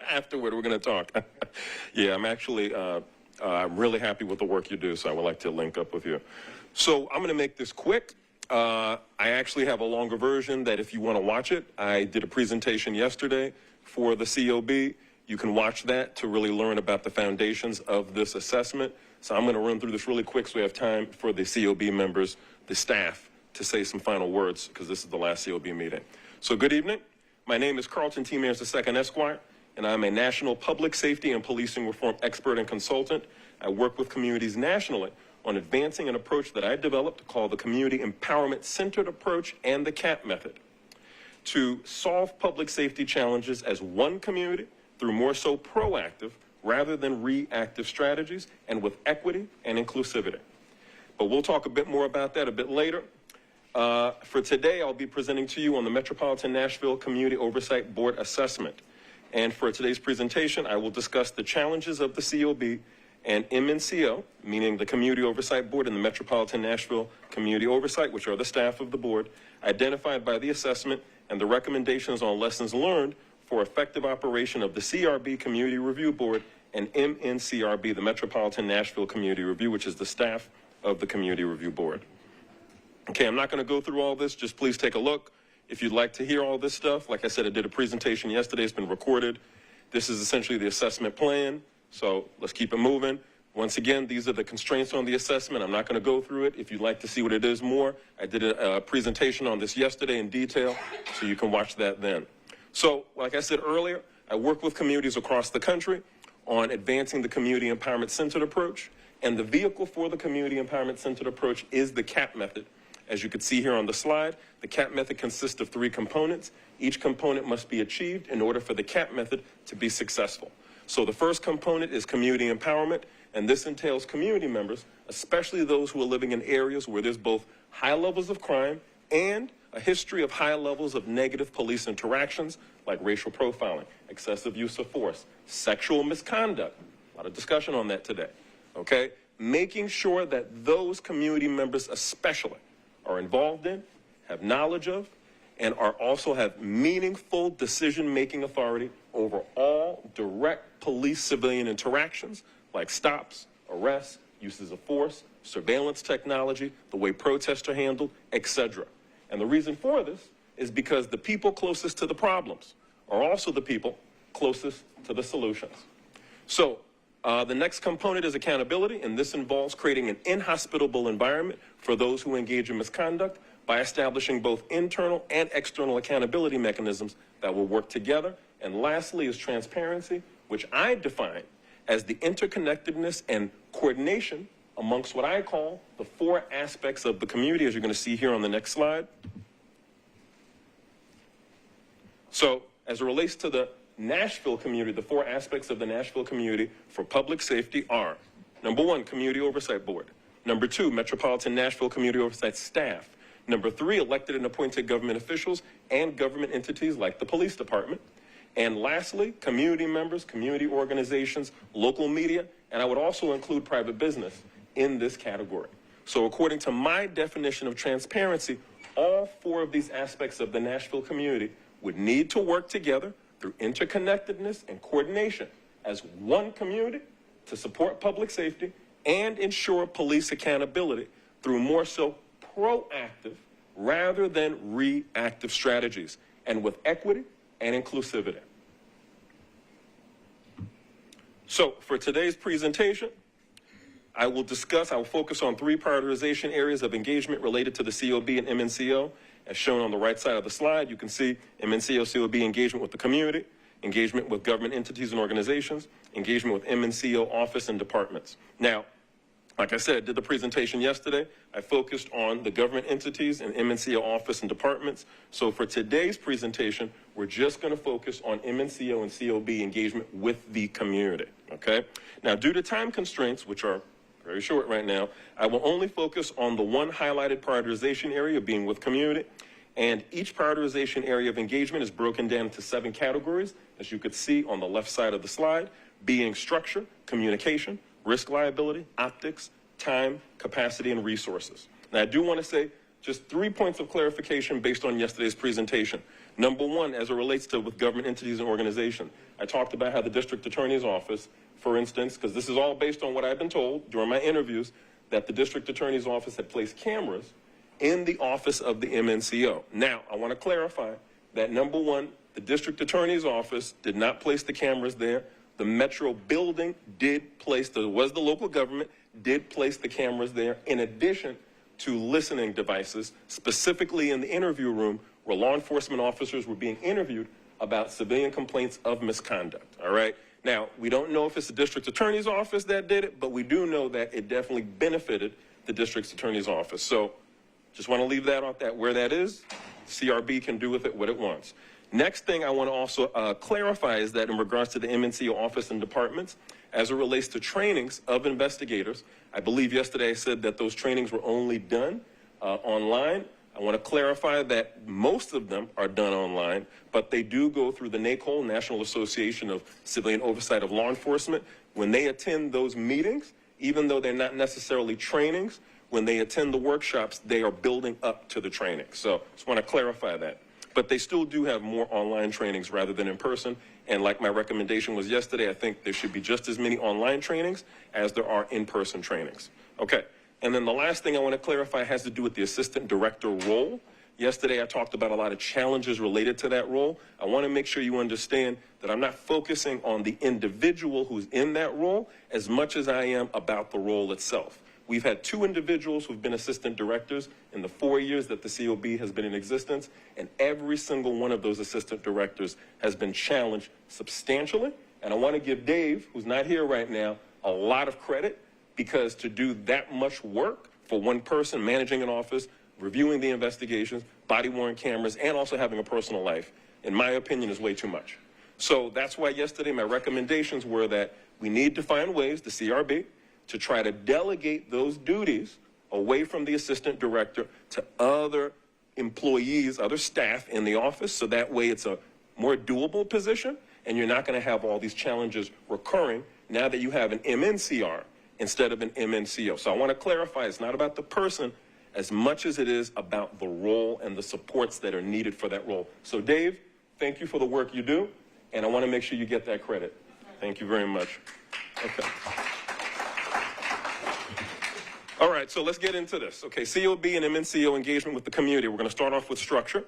Afterward, we're going to talk. Yeah, I'm actually I'm really happy with the work you do, so I would like to link up with you. So I'm going to make this quick. I actually have a longer version that if you want to watch it, I did a presentation yesterday for the COB. You can watch that to really learn about the foundations of this assessment. So I'm going to run through this really quick so we have time for the COB members, the staff, to say some final words because this is the last COB meeting. So good evening. My name is Carlton T. Mayers II, Esquire, and I'm a national public safety and policing reform expert and consultant. I work with communities nationally on advancing an approach that I developed called the Community Empowerment Centered Approach and the CAP method to solve public safety challenges as one community through more so proactive rather than reactive strategies and with equity and inclusivity. But we'll talk a bit more about that a bit later. For today, I'll be presenting to you on the Metropolitan Nashville Community Oversight Board Assessment. And for today's presentation, I will discuss the challenges of the COB and MNCO, meaning the Community Oversight Board and the Metropolitan Nashville Community Oversight, which are the staff of the board, identified by the assessment and the recommendations on lessons learned for effective operation of the CRB Community Review Board and MNCRB, the Metropolitan Nashville Community Review, which is the staff of the Community Review Board. Okay, I'm not going to go through all this. Just please take a look. If you'd like to hear all this stuff, like I said, I did a presentation yesterday. It's been recorded. This is essentially the assessment plan. So let's keep it moving. Once again, these are the constraints on the assessment. I'm not going to go through it. If you'd like to see what it is more, I did a presentation on this yesterday in detail, so you can watch that then. So, like I said earlier, I work with communities across the country on advancing the community empowerment-centered approach, and the vehicle for the community empowerment-centered approach is the CAP method. As you can see here on the slide, the CAP method consists of 3 components. Each component must be achieved in order for the CAP method to be successful. So the first component is community empowerment, and this entails community members, especially those who are living in areas where there's both high levels of crime and a history of high levels of negative police interactions like racial profiling, excessive use of force, sexual misconduct. A lot of discussion on that today, okay? Making sure that those community members especially are involved in, have knowledge of, and also have meaningful decision-making authority over all direct police-civilian interactions like stops, arrests, uses of force, surveillance technology, the way protests are handled, etc. And the reason for this is because the people closest to the problems are also the people closest to the solutions. So the next component is accountability, and this involves creating an inhospitable environment for those who engage in misconduct by establishing both internal and external accountability mechanisms that will work together. And lastly is transparency, which I define as the interconnectedness and coordination amongst what I call the 4 aspects of the community, as you're going to see here on the next slide. So as it relates to the Nashville community, the 4 aspects of the Nashville community for public safety are, number 1, Community Oversight Board. Number 2, Metropolitan Nashville Community Oversight staff. Number 3, elected and appointed government officials and government entities like the police department. And lastly, community members, community organizations, local media, and I would also include private business in this category. So according to my definition of transparency, all 4 of these aspects of the Nashville community would need to work together through interconnectedness and coordination as one community to support public safety and ensure police accountability through more so proactive rather than reactive strategies, and with equity and inclusivity. So for today's presentation, I will focus on 3 prioritization areas of engagement related to the COB and MNCO. As shown on the right side of the slide, you can see MNCO COB engagement with the community, engagement with government entities and organizations, engagement with MNCO office and departments. Now, like I said, I did the presentation yesterday. I focused on the government entities and MNCO office and departments. So for today's presentation, we're just going to focus on MNCO and COB engagement with the community, okay? Now, due to time constraints, which are very short right now, I will only focus on the 1 highlighted prioritization area being with community. And each prioritization area of engagement is broken down into 7 categories, as you could see on the left side of the slide, being structure, communication, risk liability, optics, time, capacity, and resources. Now, I do want to say just 3 points of clarification based on yesterday's presentation. Number 1, as it relates to with government entities and organizations, I talked about how the district attorney's office, for instance, because this is all based on what I've been told during my interviews, that the district attorney's office had placed cameras in the office of the MNCO. Now, I want to clarify that number 1, the district attorney's office did not place the cameras there. The Metro building did place, the local government did place the cameras there, in addition to listening devices, specifically in the interview room where law enforcement officers were being interviewed about civilian complaints of misconduct, all right? Now, we don't know if it's the district attorney's office that did it, but we do know that it definitely benefited the district attorney's office. So just want to leave that off, that where that is, CRB can do with it what it wants. Next thing I want to also clarify is that in regards to the MNCO office and departments, as it relates to trainings of investigators, I believe yesterday I said that those trainings were only done online. I want to clarify that most of them are done online, but they do go through the NACOL, National Association of Civilian Oversight of Law Enforcement. When they attend those meetings, even though they're not necessarily trainings, when they attend the workshops, they are building up to the training. So just want to clarify that. But they still do have more online trainings rather than in person. And like my recommendation was yesterday, I think there should be just as many online trainings as there are in-person trainings. Okay. And then the last thing I want to clarify has to do with the assistant director role. Yesterday, I talked about a lot of challenges related to that role. I want to make sure you understand that I'm not focusing on the individual who's in that role as much as I am about the role itself. We've had 2 individuals who've been assistant directors in the 4 years that the COB has been in existence, and every single one of those assistant directors has been challenged substantially. And I want to give Dave, who's not here right now, a lot of credit, because to do that much work for one person managing an office, reviewing the investigations, body-worn cameras, and also having a personal life, in my opinion, is way too much. So that's why yesterday my recommendations were that we need to find ways, the CRB, to try to delegate those duties away from the assistant director to other employees, other staff in the office, so that way it's a more doable position, and you're not going to have all these challenges recurring now that you have an MNCR instead of an MNCO. So I want to clarify, it's not about the person as much as it is about the role and the supports that are needed for that role. So Dave, thank you for the work you do, and I want to make sure you get that credit. Thank you very much. Okay. All right, so let's get into this. Okay, COB and MNCO engagement with the community. We're going to start off with structure.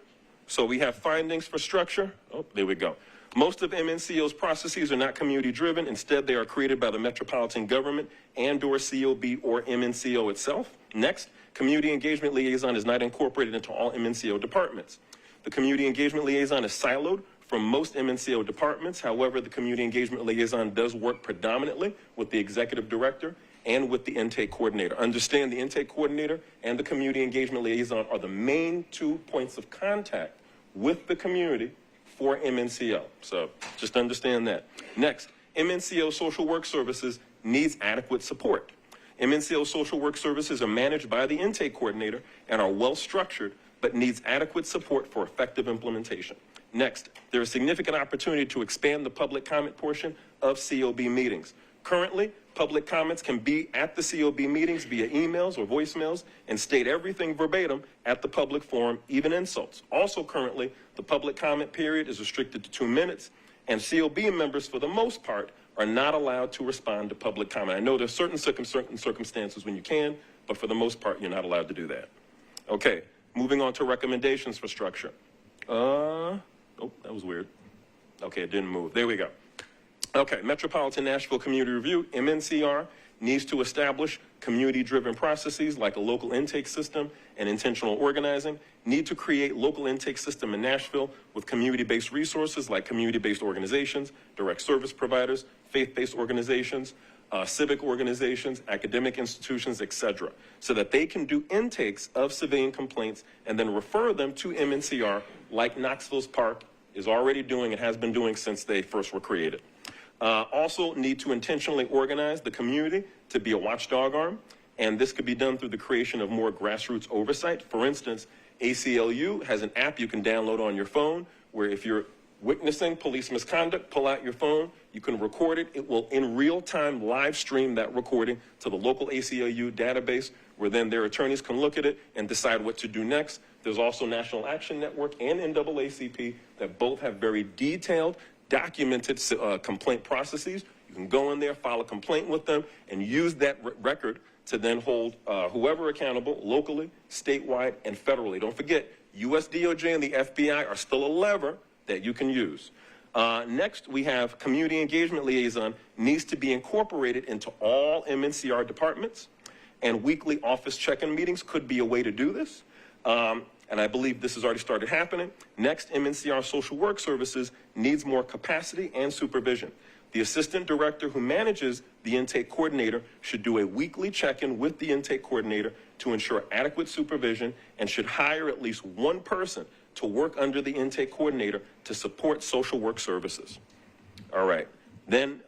So we have findings for structure. Oh, there we go. Most of MNCO's processes are not community-driven. Instead, they are created by the Metropolitan government and/or COB or MNCO itself. Next, community engagement liaison is not incorporated into all MNCO departments. The community engagement liaison is siloed from most MNCO departments. However, the community engagement liaison does work predominantly with the executive director and with the intake coordinator. Understand the intake coordinator and the community engagement liaison are the main 2 points of contact with the community for MNCO. So just understand that. Next, MNCO social work services needs adequate support. MNCO social work services are managed by the intake coordinator and are well structured, but needs adequate support for effective implementation. Next, there is significant opportunity to expand the public comment portion of COB meetings. Currently, public comments can be at the COB meetings via emails or voicemails and state everything verbatim at the public forum, even insults. Also currently, the public comment period is restricted to 2 minutes, and COB members, for the most part, are not allowed to respond to public comment. I know there's certain circumstances when you can, but for the most part, you're not allowed to do that. Okay, moving on to recommendations for structure. Oh, that was weird. Okay, it didn't move. There we go. Okay, Metropolitan Nashville Community Review, MNCR, needs to establish community-driven processes like a local intake system and intentional organizing, need to create local intake system in Nashville with community-based resources like community-based organizations, direct service providers, faith-based organizations, civic organizations, academic institutions, etc., so that they can do intakes of civilian complaints and then refer them to MNCR like Knoxville's Park is already doing and has been doing since they first were created. Also need to intentionally organize the community to be a watchdog arm, and this could be done through the creation of more grassroots oversight. For instance, ACLU has an app you can download on your phone where if you're witnessing police misconduct, pull out your phone, you can record it. It will in real time live stream that recording to the local ACLU database where then their attorneys can look at it and decide what to do next. There's also National Action Network and NAACP that both have very detailed documented complaint processes. You can go in there, file a complaint with them, and use that record to then hold whoever accountable locally, statewide, and federally. Don't forget, US DOJ and the FBI are still a lever that you can use. Next, we have community engagement liaison needs to be incorporated into all MNCR departments, and weekly office check-in meetings could be a way to do this. And I believe this has already started happening. Next, MNCR Social Work Services needs more capacity and supervision. The assistant director who manages the intake coordinator should do a weekly check-in with the intake coordinator to ensure adequate supervision and should hire at least one person to work under the intake coordinator to support social work services. All right. Then,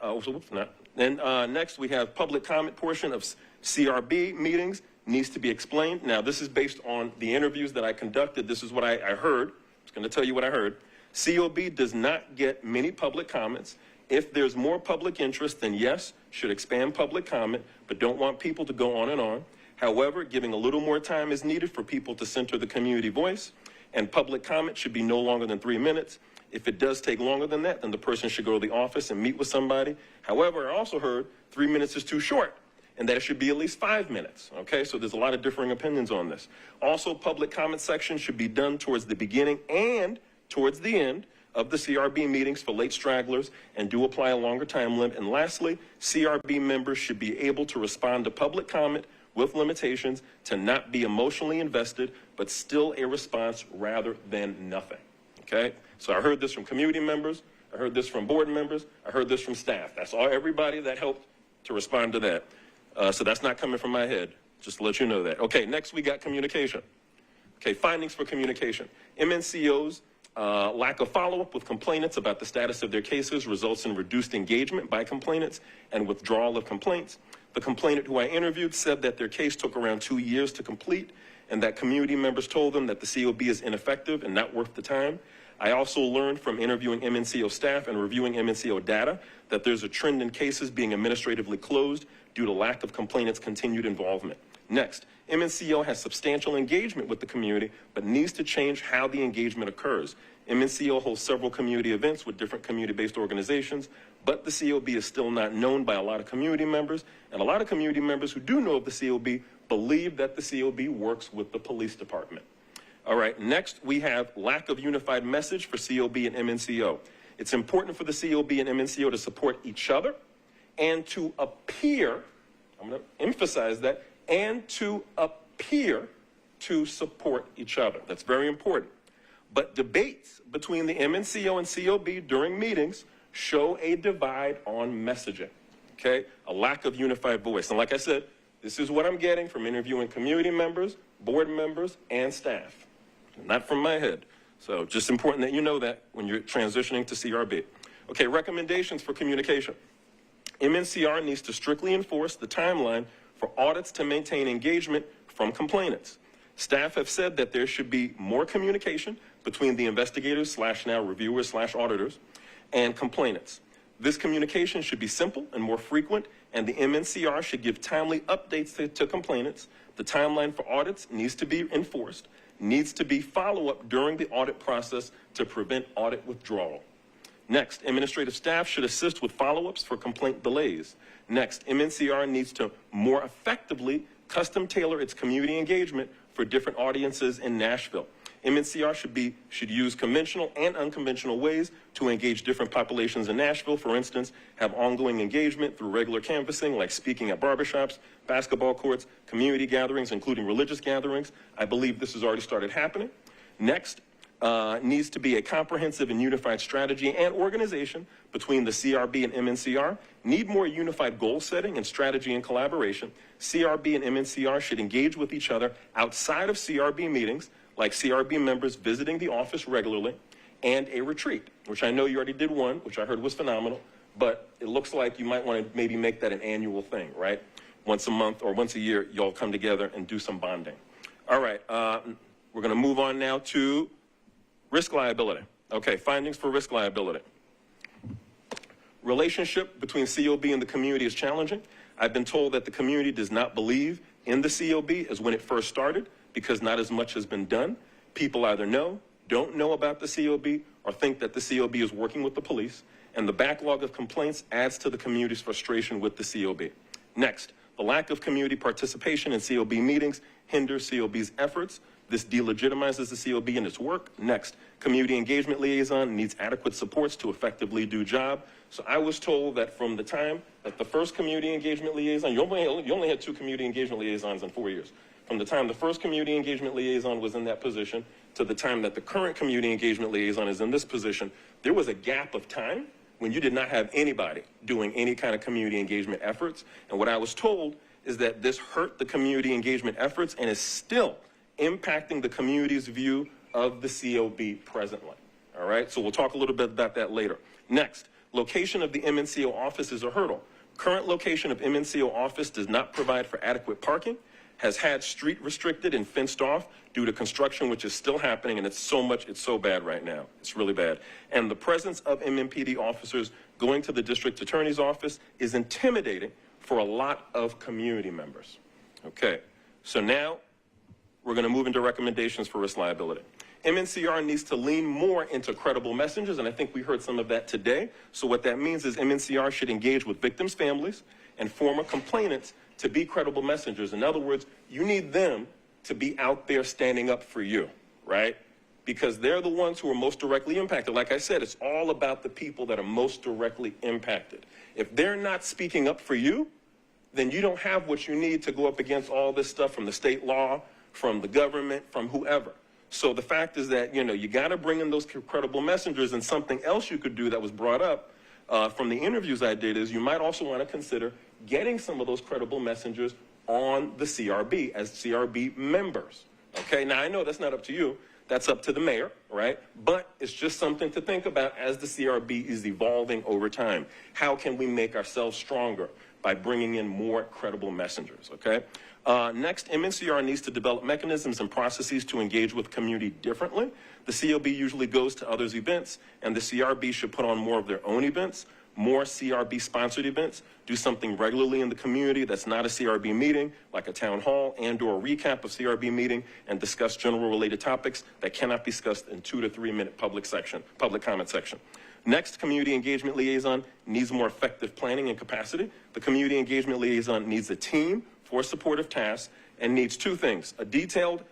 next we have public comment portion of CRB meetings needs to be explained. Now, this is based on the interviews that I conducted. This is what I heard. I was going to tell you what I heard. COB does not get many public comments. If there's more public interest, then yes, should expand public comment, but don't want people to go on and on. However, giving a little more time is needed for people to center the community voice, and public comment should be no longer than 3 minutes. If it does take longer than that, then the person should go to the office and meet with somebody. However, I also heard 3 minutes is too short, and that it should be at least 5 minutes, okay? So there's a lot of differing opinions on this. Also, public comment section should be done towards the beginning and towards the end of the CRB meetings for late stragglers and do apply a longer time limit. And lastly, CRB members should be able to respond to public comment with limitations to not be emotionally invested, but still a response rather than nothing. Okay? So I heard this from community members. I heard this from board members. I heard this from staff. That's all, everybody that helped to respond to that. So that's not coming from my head, just to let you know that. Okay, next we got communication. Okay, findings for communication. MNCO's lack of follow-up with complainants about the status of their cases results in reduced engagement by complainants and withdrawal of complaints. The complainant who I interviewed said that their case took around 2 years to complete and that community members told them that the COB is ineffective and not worth the time. I also learned from interviewing MNCO staff and reviewing MNCO data that there's a trend in cases being administratively closed due to lack of complainants' continued involvement. Next, MNCO has substantial engagement with the community, but needs to change how the engagement occurs. MNCO holds several community events with different community-based organizations, but the COB is still not known by a lot of community members, and a lot of community members who do know of the COB believe that the COB works with the police department. All right, next we have lack of unified message for COB and MNCO. It's important for the COB and MNCO to support each other and to appear, I'm going to emphasize that, and to appear to support each other. That's very important. But debates between the MNCO and COB during meetings show a divide on messaging, okay? A lack of unified voice. And like I said, this is what I'm getting from interviewing community members, board members, and staff. Not from my head. So just important that you know that when you're transitioning to CRB. Okay, recommendations for communication. MNCR needs to strictly enforce the timeline for audits to maintain engagement from complainants. Staff have said that there should be more communication between the investigators / now reviewers / auditors and complainants. This communication should be simple and more frequent, and the MNCR should give timely updates to complainants. The timeline for audits needs to be enforced, needs to be follow-up during the audit process to prevent audit withdrawal. Next, administrative staff should assist with follow-ups for complaint delays. Next, MNCR needs to more effectively custom tailor its community engagement for different audiences in Nashville. MNCR should use conventional and unconventional ways to engage different populations in Nashville. For instance, have ongoing engagement through regular canvassing, like speaking at barbershops, basketball courts, community gatherings, including religious gatherings. I believe this has already started happening. Next, needs to be a comprehensive and unified strategy and organization between the CRB and MNCR. Need more unified goal setting and strategy and collaboration. CRB and MNCR should engage with each other outside of CRB meetings, like CRB members visiting the office regularly, and a retreat, which I know you already did one, which I heard was phenomenal, but it looks like you might want to maybe make that an annual thing, right? Once a month or once a year, y'all come together and do some bonding. All right, we're going to move on now to risk liability. Okay, findings for risk liability. Relationship between COB and the community is challenging. I've been told that the community does not believe in the COB as when it first started, because not as much has been done. People either know, don't know about the COB, or think that the COB is working with the police, and the backlog of complaints adds to the community's frustration with the COB. Next, the lack of community participation in COB meetings hinders COB's efforts. This delegitimizes the COB and its work. Next, community engagement liaison needs adequate supports to effectively do job. So I was told that from the time that the first community engagement liaison, you only had 2 community engagement liaisons in 4 years. From the time the first community engagement liaison was in that position to the time that the current community engagement liaison is in this position, there was a gap of time when you did not have anybody doing any kind of community engagement efforts. And what I was told is that this hurt the community engagement efforts and is still impacting the community's view of the COB presently. All right, so we'll talk a little bit about that later. Next, location of the MNCO office is a hurdle. Current location of MNCO office does not provide for adequate parking, has had street restricted and fenced off due to construction, which is still happening, and it's so bad right now. It's really bad. And the presence of MMPD officers going to the district attorney's office is intimidating for a lot of community members. Okay, so now we're going to move into recommendations for risk liability. MNCR needs to lean more into credible messengers, and I think we heard some of that today. So what that means is MNCR should engage with victims' families and former complainants to be credible messengers. In other words, you need them to be out there standing up for you, right? Because they're the ones who are most directly impacted. Like I said, it's all about the people that are most directly impacted. If they're not speaking up for you, then you don't have what you need to go up against all this stuff from the state law, from the government, from whoever. So the fact is that, you got to bring in those credible messengers. And something else you could do that was brought up from the interviews I did is you might also want to consider getting some of those credible messengers on the CRB as CRB members. Okay, now I know that's not up to you. That's up to the mayor, right? But it's just something to think about as the CRB is evolving over time. How can we make ourselves stronger by bringing in more credible messengers, okay? Next, MNCR needs to develop mechanisms and processes to engage with community differently. The COB usually goes to others' events, and the CRB should put on more of their own events, more CRB-sponsored events, do something regularly in the community that's not a CRB meeting, like a town hall and/or a recap of CRB meeting, and discuss general related topics that cannot be discussed in 2 to 3 minute public comment section. Next, community engagement liaison needs more effective planning and capacity. The community engagement liaison needs a team for supportive tasks and needs 2 things: a detailed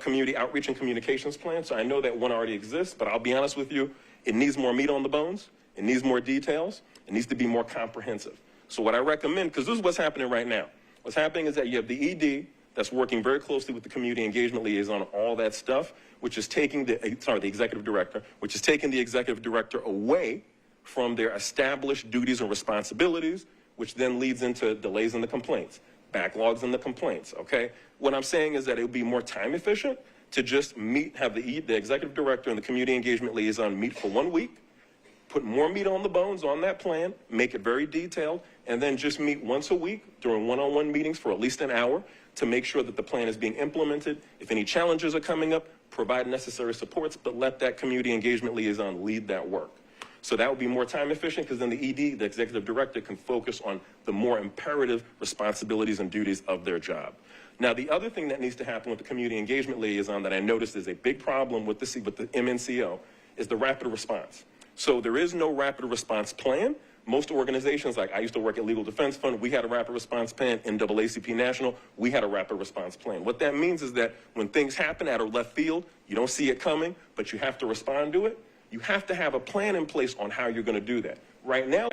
community outreach and communications plan. So I know that one already exists, but I'll be honest with you, it needs more meat on the bones. It needs more details. It needs to be more comprehensive. So what I recommend, because this is what's happening right now. What's happening is that you have the ED that's working very closely with the community engagement liaison on all that stuff, which is taking the executive director, which is taking the executive director away from their established duties and responsibilities, which then leads into delays in the complaints, backlogs in the complaints, okay? What I'm saying is that it would be more time efficient to just have the executive director and the community engagement liaison meet for 1 week, put more meat on the bones on that plan, make it very detailed, and then just meet once a week during one-on-one meetings for at least an hour to make sure that the plan is being implemented. If any challenges are coming up, provide necessary supports, but let that community engagement liaison lead that work. So that would be more time efficient because then the ED, the executive director, can focus on the more imperative responsibilities and duties of their job. Now, the other thing that needs to happen with the community engagement liaison that I noticed is a big problem with the MNCO is the rapid response. So there is no rapid response plan. Most organizations, like I used to work at Legal Defense Fund, we had a rapid response plan. NAACP National, we had a rapid response plan. What that means is that when things happen out of left field, you don't see it coming, but you have to respond to it. You have to have a plan in place on how you're going to do that. Right now,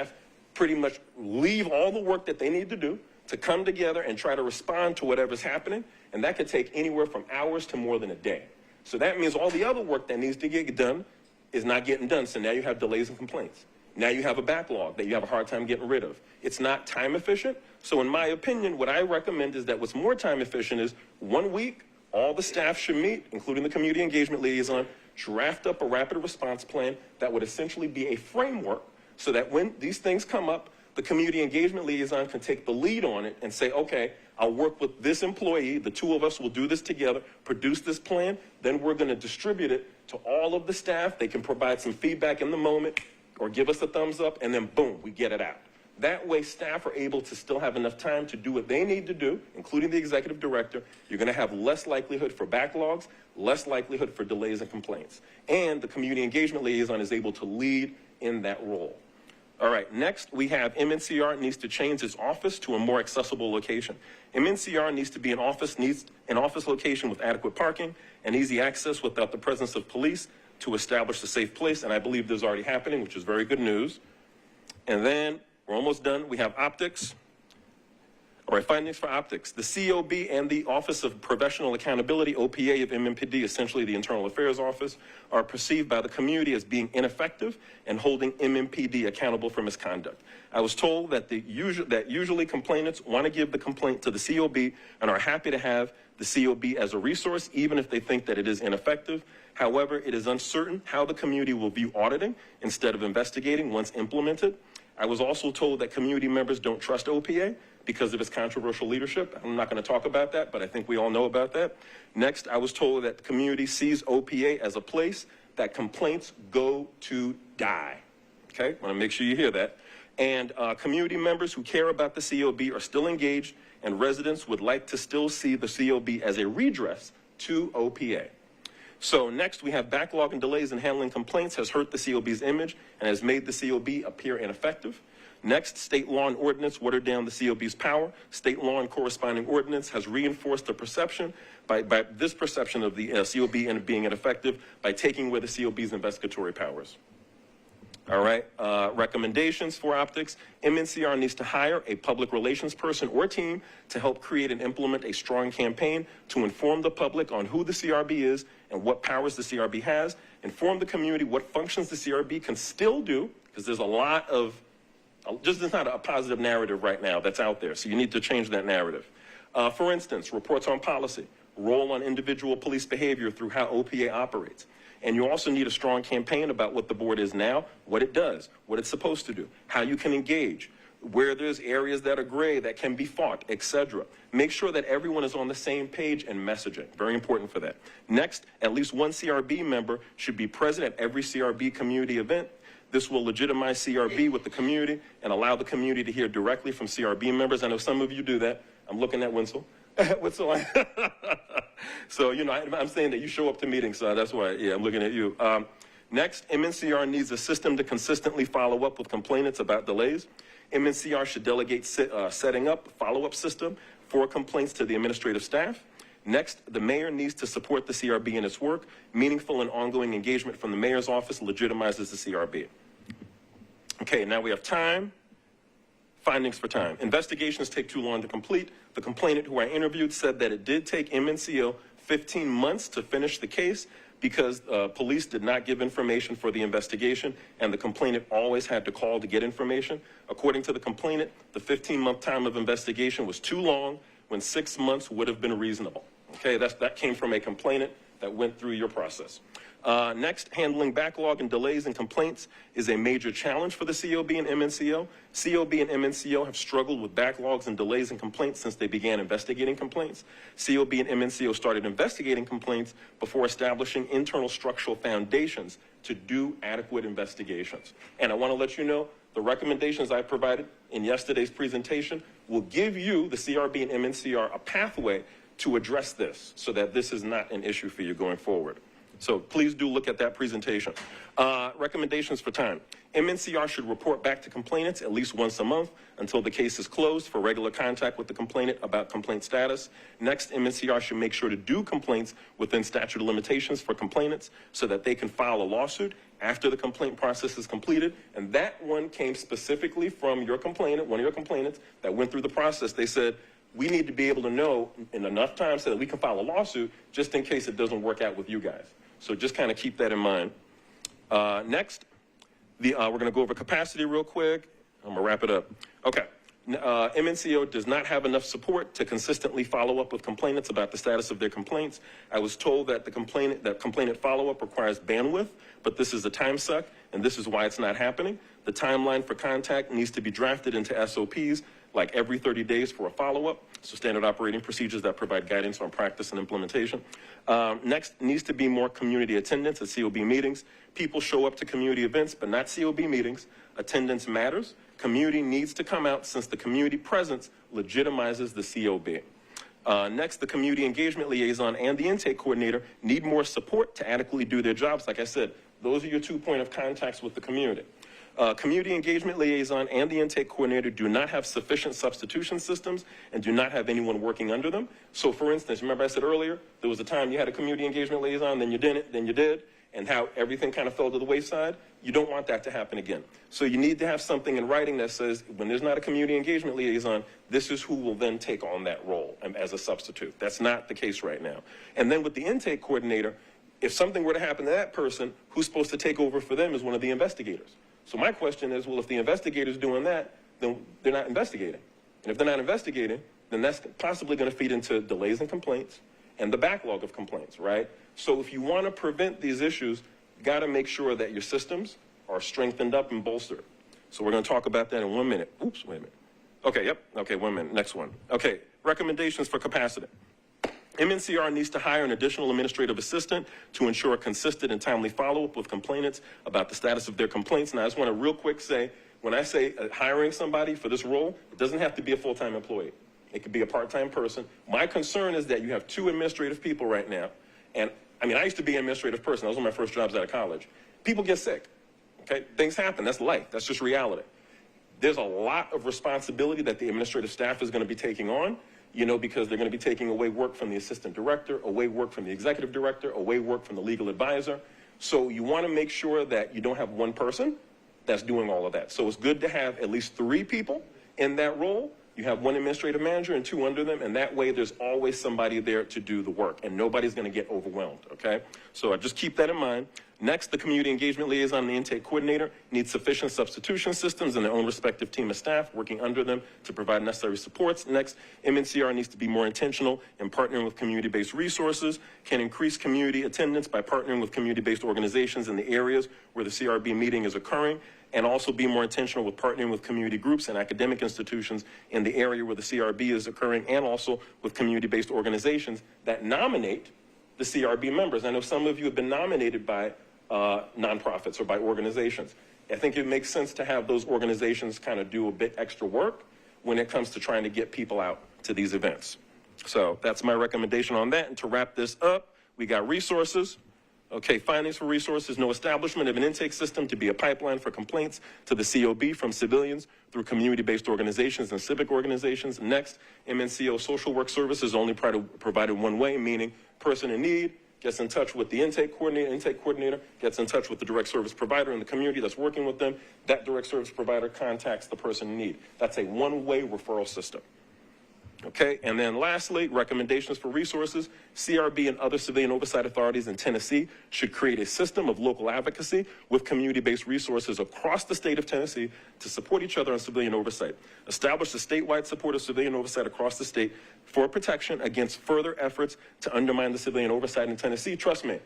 pretty much leave all the work that they need to do to come together and try to respond to whatever's happening, and that could take anywhere from hours to more than a day. So that means all the other work that needs to get done is not getting done, so now you have delays and complaints. Now you have a backlog that you have a hard time getting rid of. It's not time efficient, so in my opinion, what I recommend is that what's more time efficient is 1 week, all the staff should meet, including the community engagement liaison, draft up a rapid response plan that would essentially be a framework so that when these things come up, the community engagement liaison can take the lead on it and say, okay, I'll work with this employee, the 2 of us will do this together, produce this plan, then we're going to distribute it to all of the staff. They can provide some feedback in the moment or give us a thumbs up, and then boom, we get it out. That way, staff are able to still have enough time to do what they need to do, including the executive director. You're going to have less likelihood for backlogs, less likelihood for delays and complaints. And the community engagement liaison is able to lead in that role. All right, next we have MNCR needs to change its office to a more accessible location. MNCR needs to be an office location with adequate parking and easy access without the presence of police to establish a safe place, and I believe this is already happening, which is very good news. And then we're almost done. We have optics. All right, findings for optics. The COB and the Office of Professional Accountability, OPA of MMPD, essentially the Internal Affairs Office, are perceived by the community as being ineffective and holding MMPD accountable for misconduct. I was told that usually complainants want to give the complaint to the COB and are happy to have the COB as a resource, even if they think that it is ineffective. However, it is uncertain how the community will view auditing instead of investigating once implemented. I was also told that community members don't trust OPA because of its controversial leadership. I'm not going to talk about that, but I think we all know about that. Next, I was told that the community sees OPA as a place that complaints go to die. Okay, I want to make sure you hear that. And community members who care about the COB are still engaged, and residents would like to still see the COB as a redress to OPA. So next, we have backlog and delays in handling complaints has hurt the COB's image and has made the COB appear ineffective. Next, state law and ordinance watered down the COB's power. State law and corresponding ordinance has reinforced the perception by this perception of the COB and being ineffective by taking away the COB's investigatory powers. All right. Recommendations for optics. MNCR needs to hire a public relations person or team to help create and implement a strong campaign to inform the public on who the CRB is and what powers the CRB has. Inform the community what functions the CRB can still do, because there's a lot of, just it's not a positive narrative right now that's out there. So you need to change that narrative. For instance, reports on policy, role on individual police behavior through how OPA operates. And you also need a strong campaign about what the board is now, what it does, what it's supposed to do, how you can engage, where there's areas that are gray that can be fought, etc. Make sure that everyone is on the same page and messaging. Very important for that. Next, at least one CRB member should be present at every CRB community event. This will legitimize CRB with the community and allow the community to hear directly from CRB members. I know some of you do that. I'm looking at Winslow. Winslow. So, you know, I'm saying that you show up to meetings, so that's why, yeah, I'm looking at you. Next, MNCR needs a system to consistently follow up with complainants about delays. MNCR should delegate setting up a follow-up system for complaints to the administrative staff. Next, the mayor needs to support the CRB in its work. Meaningful and ongoing engagement from the mayor's office legitimizes the CRB. Okay, now we have time. Findings for time. Investigations take too long to complete. The complainant who I interviewed said that it did take MNCO 15 months to finish the case because police did not give information for the investigation, and the complainant always had to call to get information. According to the complainant, the 15-month time of investigation was too long when 6 months would have been reasonable. Okay, that came from a complainant that went through your process. Next, handling backlog and delays and complaints is a major challenge for the COB and MNCO. COB and MNCO have struggled with backlogs and delays and complaints since they began investigating complaints. COB and MNCO started investigating complaints before establishing internal structural foundations to do adequate investigations. And I want to let you know, the recommendations I provided in yesterday's presentation will give you, the CRB and MNCR, a pathway to address this so that this is not an issue for you going forward. So please do look at that presentation. Recommendations for time. MNCR should report back to complainants at least once a month until the case is closed for regular contact with the complainant about complaint status. Next, MNCR should make sure to do complaints within statute of limitations for complainants so that they can file a lawsuit after the complaint process is completed. And that one came specifically from your complainant, one of your complainants that went through the process. They said, we need to be able to know in enough time so that we can file a lawsuit just in case it doesn't work out with you guys. So just kind of keep that in mind. Next, we're going to go over capacity real quick. I'm going to wrap it up. Okay. MNCO does not have enough support to consistently follow up with complainants about the status of their complaints. I was told that the complainant follow-up requires bandwidth, but this is a time suck, and this is why it's not happening. The timeline for contact needs to be drafted into SOPs like every 30 days for a follow-up, so standard operating procedures that provide guidance on practice and implementation. Next, needs to be more community attendance at COB meetings. People show up to community events, but not COB meetings. Attendance matters. Community needs to come out since the community presence legitimizes the COB. Next, the community engagement liaison and the intake coordinator need more support to adequately do their jobs. Like I said, those are your 2 point of contacts with the community. Community engagement liaison and the intake coordinator do not have sufficient substitution systems and do not have anyone working under them. So for instance, remember I said earlier, there was a time you had a community engagement liaison, then you didn't, then you did, and how everything kind of fell to the wayside. You don't want that to happen again. So you need to have something in writing that says when there's not a community engagement liaison, this is who will then take on that role as a substitute. That's not the case right now. And then with the intake coordinator, if something were to happen to that person, who's supposed to take over for them is one of the investigators. So my question is, well, if the investigator's doing that, then they're not investigating. And if they're not investigating, then that's possibly going to feed into delays and complaints and the backlog of complaints, right? So if you want to prevent these issues, you got to make sure that your systems are strengthened up and bolstered. So we're going to talk about that in 1 minute. Oops, wait a minute. Okay, yep. Okay, 1 minute. Next one. Okay, recommendations for capacity. MNCR needs to hire an additional administrative assistant to ensure consistent and timely follow-up with complainants about the status of their complaints. And I just want to real quick say, when I say hiring somebody for this role, it doesn't have to be a full-time employee. It could be a part-time person. My concern is that you have 2 administrative people right now. And I mean, I used to be an administrative person. That was one of my first jobs out of college. People get sick, okay? Things happen. That's life. That's just reality. There's a lot of responsibility that the administrative staff is going to be taking on, you know, because they're going to be taking away work from the assistant director, away work from the executive director, away work from the legal advisor. So you want to make sure that you don't have one person that's doing all of that. So it's good to have at least 3 people in that role. You have 1 administrative manager and 2 under them, and that way there's always somebody there to do the work, and nobody's going to get overwhelmed, okay? So just keep that in mind. Next, the community engagement liaison and the intake coordinator need sufficient substitution systems and their own respective team of staff working under them to provide necessary supports. Next, MNCR needs to be more intentional in partnering with community-based resources, can increase community attendance by partnering with community-based organizations in the areas where the CRB meeting is occurring, and also be more intentional with partnering with community groups and academic institutions in the area where the CRB is occurring, and also with community-based organizations that nominate the CRB members. I know some of you have been nominated by nonprofits or by organizations. I think it makes sense to have those organizations kind of do a bit extra work when it comes to trying to get people out to these events. So that's my recommendation on that. And to wrap this up, we got resources. Okay, findings for resources: no establishment of an intake system to be a pipeline for complaints to the COB from civilians through community-based organizations and civic organizations. Next, MNCO social work services only provided one way, meaning person in need gets in touch with the intake coordinator gets in touch with the direct service provider in the community that's working with them. That direct service provider contacts the person in need. That's a one-way referral system. Okay, and then lastly, recommendations for resources. CRB and other civilian oversight authorities in Tennessee should create a system of local advocacy with community-based resources across the state of Tennessee to support each other on civilian oversight. Establish a statewide support of civilian oversight across the state for protection against further efforts to undermine the civilian oversight in Tennessee. Trust me,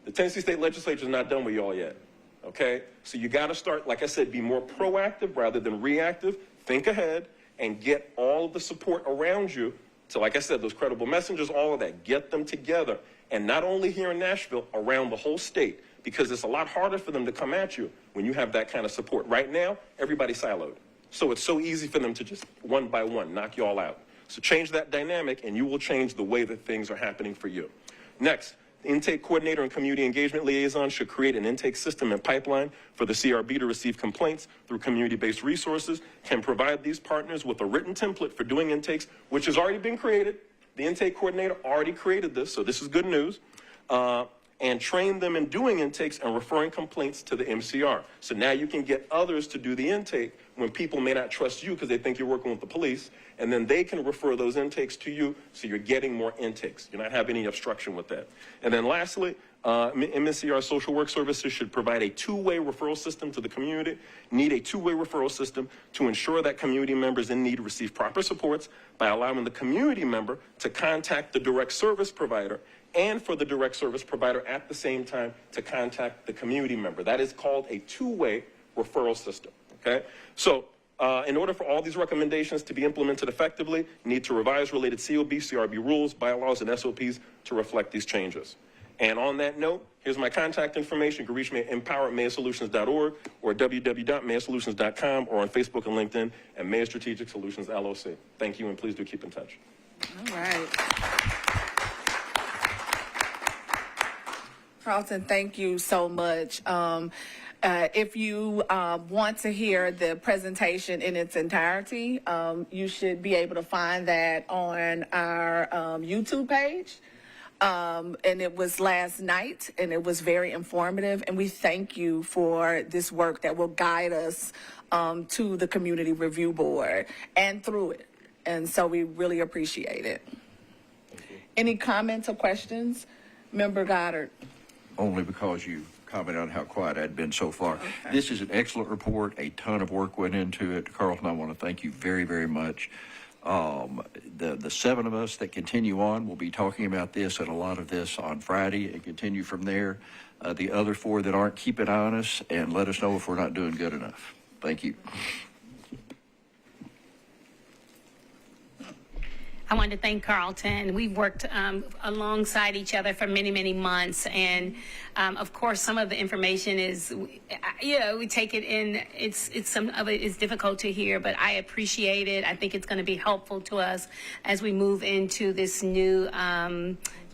the Tennessee State Legislature is not done with y'all yet. Okay, so you got to start, like I said, be more proactive rather than reactive. Think ahead and get all of the support around you. So like I said, those credible messengers, all of that, get them together. And not only here in Nashville, around the whole state, because it's a lot harder for them to come at you when you have that kind of support. Right now, everybody's siloed. So it's so easy for them to just one by one knock you all out. So change that dynamic and you will change the way that things are happening for you. Next, the intake coordinator and community engagement liaison should create an intake system and pipeline for the CRB to receive complaints through community-based resources, can provide these partners with a written template for doing intakes, which has already been created. The intake coordinator already created this, so this is good news. And train them in doing intakes and referring complaints to the MCR. So now you can get others to do the intake when people may not trust you because they think you're working with the police, and then they can refer those intakes to you, so you're getting more intakes. You're not having any obstruction with that. And then lastly, MNCR social work services should provide a two-way referral system to the community, need a two-way referral system to ensure that community members in need receive proper supports by allowing the community member to contact the direct service provider, and for the direct service provider at the same time to contact the community member. That is called a two-way referral system, okay? So in order for all these recommendations to be implemented effectively, you need to revise related COB, CRB rules, bylaws, and SOPs to reflect these changes. And on that note, here's my contact information. You can reach me at empower@mayasolutions.org or www.mayasolutions.com or on Facebook and LinkedIn at Maya Strategic Solutions, LLC. Thank you, and please do keep in touch.
All right. Carlton, thank you so much. If you want to hear the presentation in its entirety, you should be able to find that on our YouTube page. And it was last night, and it was very informative. And we thank you for this work that will guide us to the Community Review Board and through it. And so we really appreciate it. Any comments or questions? Member Goddard.
Only because you commented on how quiet I'd been so far. Okay. This is an excellent report. A ton of work went into it. Carlton, I want to thank you very, very much. The 7 of us that continue on will be talking about this and a lot of this on Friday and continue from there. The other 4 that aren't, keep an eye on us and let us know if we're not doing good enough. Thank you.
I want to thank Carlton. We've worked alongside each other for many, many months. And of course, some of the information is, we take it in. It's some of it is difficult to hear, but I appreciate it. I think it's going to be helpful to us as we move into this new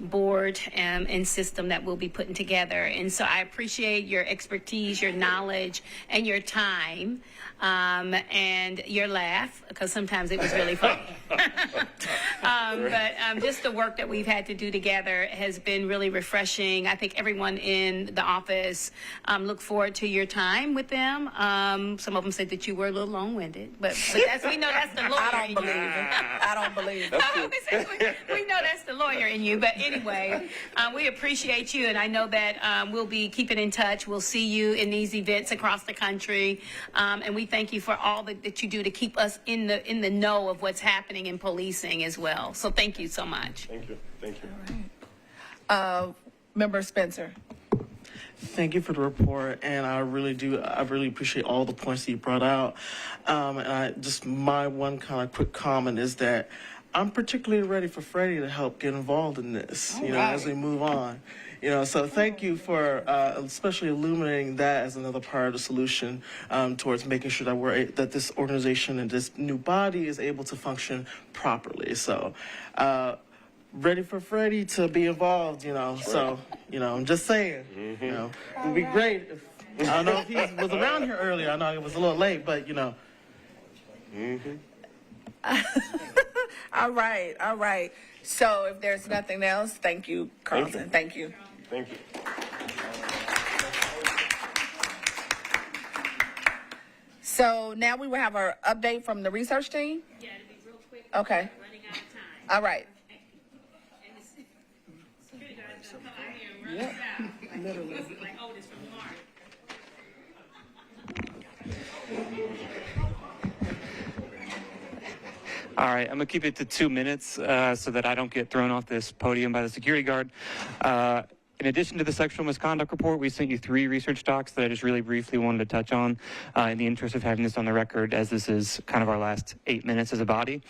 board and system that we'll be putting together. And so I appreciate your expertise, your knowledge, and your time, and your laugh, because sometimes it was really funny. But just the work that we've had to do together has been really refreshing. I think everyone in the office look forward to your time with them. Some of them said that you were a little long-winded, but that's, we know that's the lawyer.
I don't believe it. I don't believe it.
We know that's the lawyer in you, but anyway, we appreciate you, and I know that we'll be keeping in touch. We'll see you in these events across the country, and we thank you for all that you do to keep us in the know of what's happening in policing as well. So thank you so much.
Thank you. Thank you.
All right. Member Spencer.
Thank you for the report, and I really appreciate all the points that you brought out. My one kind of quick comment is that I'm particularly ready for Freddie to help get involved in this, as we move on. So thank you for especially illuminating that as another part of the solution towards making sure that this organization and this new body is able to function properly. So ready for Freddie to be involved, So, I'm just saying, it would be great if, I don't know if he was around here earlier. I know it was a little late, but,
All right. So if there's nothing else, thank you, Carlton. Thank you.
Thank you.
So now we will have our update from the research team?
Yeah, it'll be real quick.
Okay.
Running out of time.
All right.
And the security guards come out here and run us out. Literally. Like Otis from Mark.
All right, I'm going to keep it to 2 minutes so that I don't get thrown off this podium by the security guard. In addition to the sexual misconduct report, we sent you 3 research docs that I just really briefly wanted to touch on in the interest of having this on the record, as this is kind of our last 8 minutes as a body.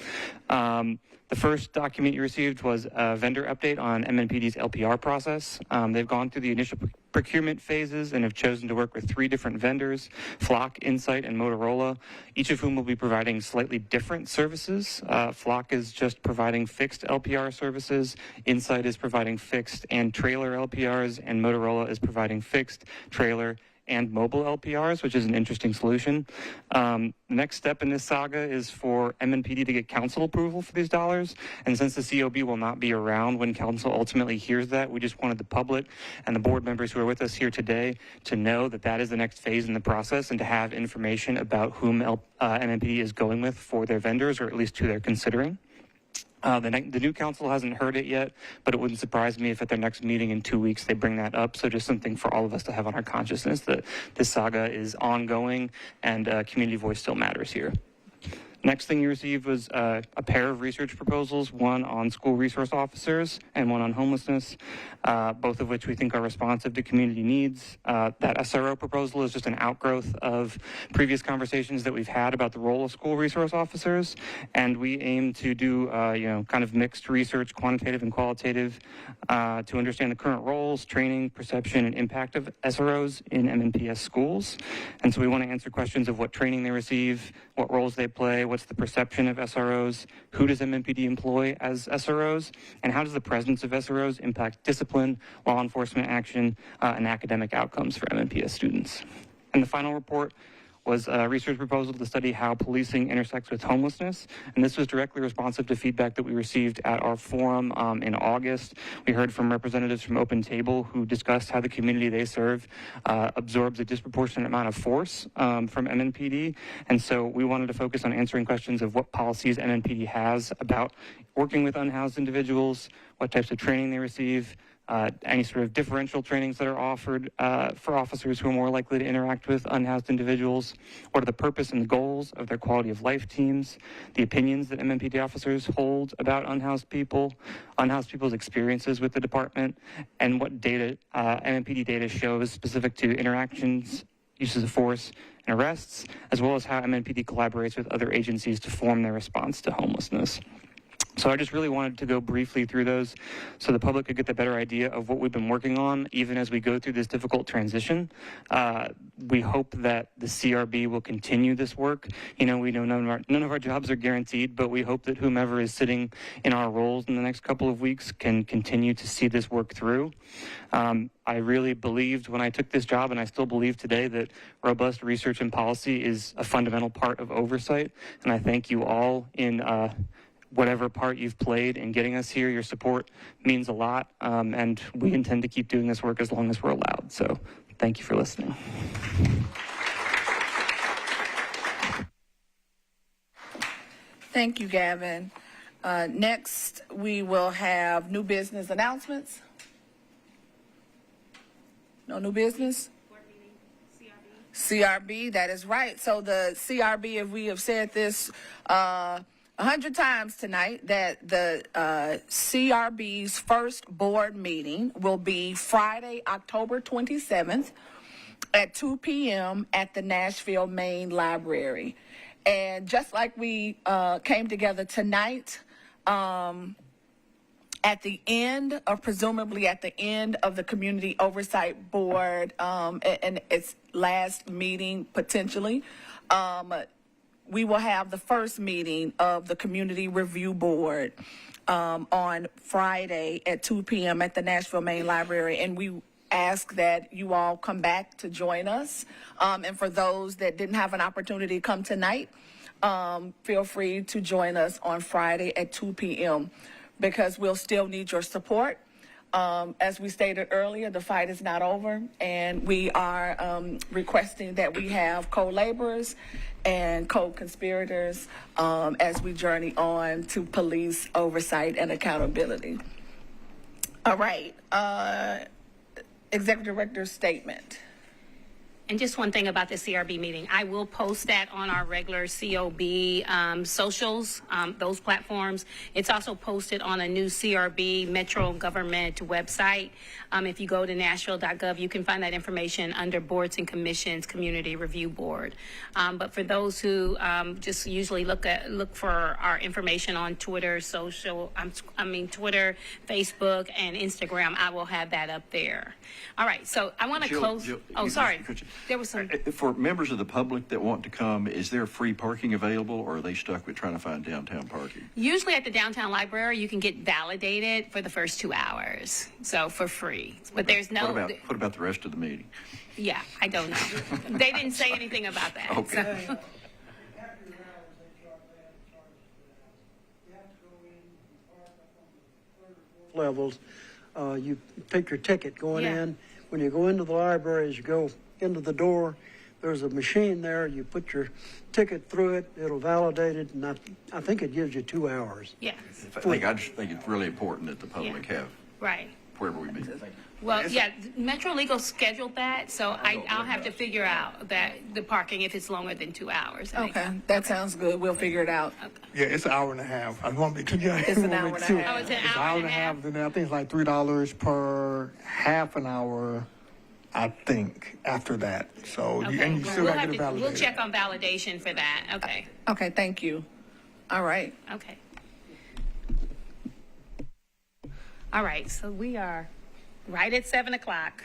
The first document you received was a vendor update on MNPD's LPR process. They've gone through the initial procurement phases and have chosen to work with 3 different vendors, Flock, Insight, and Motorola, each of whom will be providing slightly different services. Flock is just providing fixed LPR services, Insight is providing fixed and trailer LPRs, and Motorola is providing fixed, trailer, and mobile LPRs, which is an interesting solution. The next step in this saga is for MNPD to get council approval for these dollars. And since the COB will not be around when council ultimately hears that, we just wanted the public and the board members who are with us here today to know that that is the next phase in the process and to have information about whom MNPD is going with for their vendors, or at least who they're considering. The new council hasn't heard it yet, but it wouldn't surprise me if at their next meeting in 2 weeks they bring that up. So just something for all of us to have on our consciousness that this saga is ongoing and community voice still matters here. Next thing you received was a pair of research proposals, one on school resource officers and one on homelessness, both of which we think are responsive to community needs. That SRO proposal is just an outgrowth of previous conversations that we've had about the role of school resource officers, and we aim to do kind of mixed research, quantitative and qualitative, to understand the current roles, training, perception, and impact of SROs in MNPS schools. And so we want to answer questions of what training they receive, what roles they play, what's the perception of SROs, who does MNPD employ as SROs, and how does the presence of SROs impact discipline, law enforcement action, and academic outcomes for MNPS students. And the final report was a research proposal to study how policing intersects with homelessness. And this was directly responsive to feedback that we received at our forum in August. We heard from representatives from Open Table who discussed how the community they serve absorbs a disproportionate amount of force from MNPD. And so we wanted to focus on answering questions of what policies MNPD has about working with unhoused individuals, what types of training they receive, any sort of differential trainings that are offered for officers who are more likely to interact with unhoused individuals, what are the purpose and the goals of their quality of life teams, the opinions that MNPD officers hold about unhoused people's experiences with the department, and what data MNPD data shows specific to interactions, uses of force, and arrests, as well as how MNPD collaborates with other agencies to form their response to homelessness. So I just really wanted to go briefly through those so the public could get the better idea of what we've been working on, even as we go through this difficult transition. We hope that the CRB will continue this work. You know, we know none of our jobs are guaranteed, but we hope that whomever is sitting in our roles in the next couple of weeks can continue to see this work through. I really believed when I took this job, and I still believe today, that robust research and policy is a fundamental part of oversight. And I thank you all in whatever part you've played in getting us here. Your support means a lot, and we intend to keep doing this work as long as we're allowed. So thank you for listening.
Thank you, Gavin. Next, we will have new business announcements. No new business? CRB, that is right. So the CRB, if we have said this 100 times tonight, that the CRB's first board meeting will be Friday, October 27th at 2 p.m. at the Nashville Main Library. And just like we came together tonight, at the end, or presumably at the end of the Community Oversight Board and its last meeting, potentially, we will have the first meeting of the Community Review Board on Friday at 2 p.m. at the Nashville Main Library. And we ask that you all come back to join us. And for those that didn't have an opportunity to come tonight, feel free to join us on Friday at 2 p.m. because we'll still need your support. As we stated earlier, the fight is not over, and we are requesting that we have co-laborers and co-conspirators as we journey on to police oversight and accountability. All right, Executive Director's statement.
And just one thing about the CRB meeting, I will post that on our regular COB socials, those platforms. It's also posted on a new CRB Metro government website. If you go to nashville.gov, you can find that information under Boards and Commissions Community Review Board. But for those who just usually look for our information on Twitter, Twitter, Facebook, and Instagram, I will have that up there. All right, so I want to close.
Jill,
sorry. There was some.
For members of the public that want to come, is there free parking available, or are they stuck with trying to find downtown parking?
Usually at the downtown library, you can get validated for the first 2 hours, so for free. But there's no.
What about the rest of the meeting?
Yeah, I don't know. They didn't say anything about that.
Okay.
So.
Levels, you take your ticket going
Yeah.
in. When you go into the library, as you go into the door, there's a machine there. You put your ticket through it. It'll validate it, and I think it gives you 2 hours.
Yes.
I just think it's really important that the public have
Right.
wherever we meet.
Well, yeah, Metro Legal scheduled that, so I'll have to figure out that the parking if it's longer than 2 hours.
Okay, that sounds good. We'll figure it out.
Yeah, it's an hour and a half. I want to be clear.
It's an hour and a half.
Oh, it's an
It's
hour and a half.
Then I think it's like $3 per half an hour, I think, after that. So,
Okay.
and you still
We'll
got to
have
get it
to,
validated.
we'll check on validation for that. Okay.
Okay, thank you. All right.
Okay. All right, so we are right at 7 o'clock.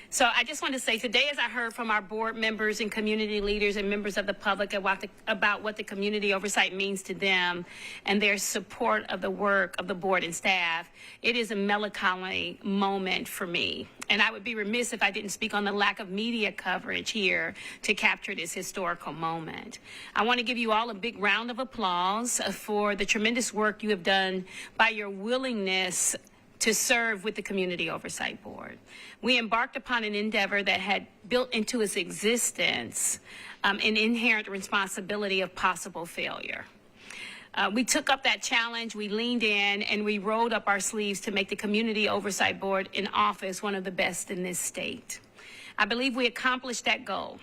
So I just want to say today, as I heard from our board members and community leaders and members of the public about what the community oversight means to them and their support of the work of the board and staff, it is a melancholy moment for me. And I would be remiss if I didn't speak on the lack of media coverage here to capture this historical moment. I want to give you all a big round of applause for the tremendous work you have done by your willingness to serve with the Community Oversight Board. We embarked upon an endeavor that had built into its existence an inherent responsibility of possible failure. We took up that challenge, we leaned in, and we rolled up our sleeves to make the Community Oversight Board in office one of the best in this state. I believe we accomplished that goal.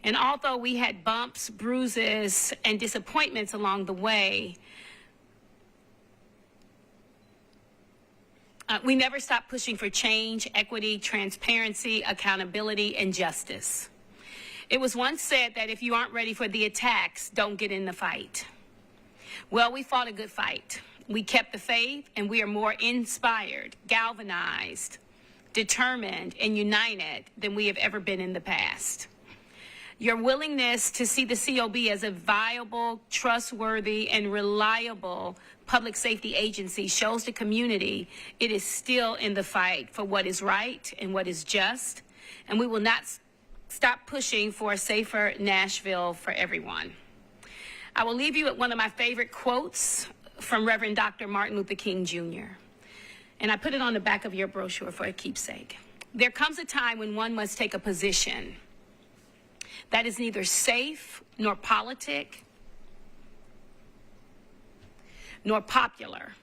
And although we had bumps, bruises, and disappointments along the way, we never stopped pushing for change, equity, transparency, accountability, and justice. It was once said that if you aren't ready for the attacks, don't get in the fight. Well, we fought a good fight. We kept the faith, and we are more inspired, galvanized, determined, and united than we have ever been in the past. Your willingness to see the COB as a viable, trustworthy, and reliable public safety agency shows the community it is still in the fight for what is right and what is just, and we will not stop pushing for a safer Nashville for everyone. I will leave you with one of my favorite quotes from Reverend Dr. Martin Luther King Jr., and I put it on the back of your brochure for a keepsake. There comes a time when one must take a position that is neither safe nor politic nor popular,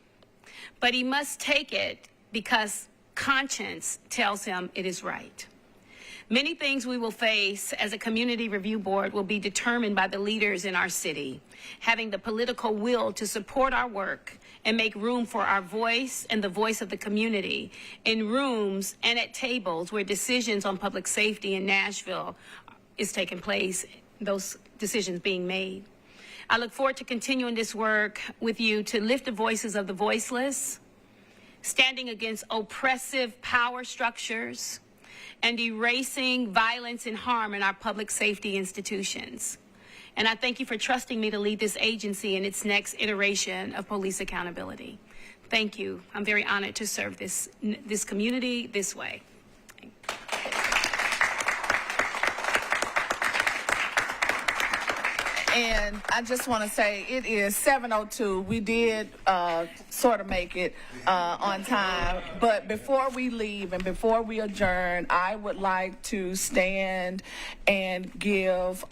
but he must take it because conscience tells him it is right. Many things we will face as a community review board will be determined by the leaders in our city, having the political will to support our work and make room for our voice and the voice of the community in rooms and at tables where decisions on public safety in Nashville is taking place, those decisions being made. I look forward to continuing this work with you to lift the voices of the voiceless, standing against oppressive power structures, and erasing violence and harm in our public safety institutions. And I thank you for trusting me to lead this agency in its next iteration of police accountability. Thank you. I'm very honored to serve this community this way.
And I just want to say it is 7:02. We did sort of make it on time. But before we leave and before we adjourn, I would like to stand and give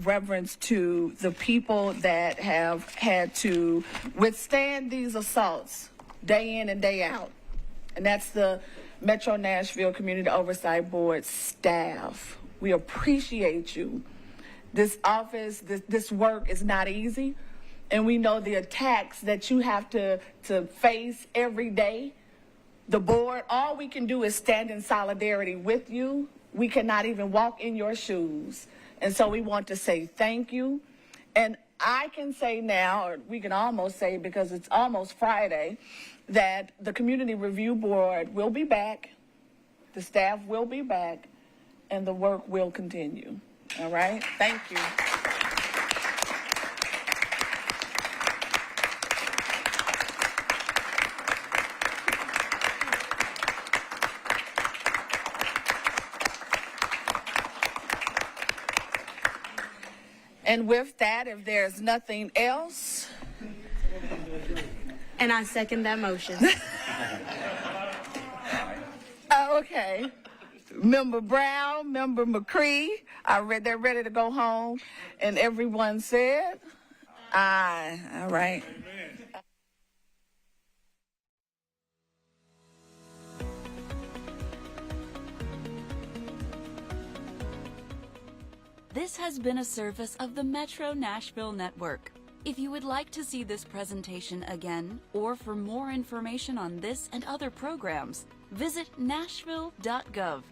reverence to the people that have had to withstand these assaults day in and day out. And that's the Metro Nashville Community Oversight Board staff. We appreciate you. This office, this work is not easy, and we know the attacks that you have to face every day. The board, all we can do is stand in solidarity with you. We cannot even walk in your shoes. And so we want to say thank you. And I can say now, or we can almost say because it's almost Friday, that the Community Review Board will be back, the staff will be back, and the work will continue. All right? Thank you. And with that, if there's nothing else.
And I second that motion.
Okay. Member Brown, Member McCree, they're ready to go home. And everyone said, aye. All right.
This has been a service of the Metro Nashville Network. If you would like to see this presentation again, or for more information on this and other programs, visit nashville.gov.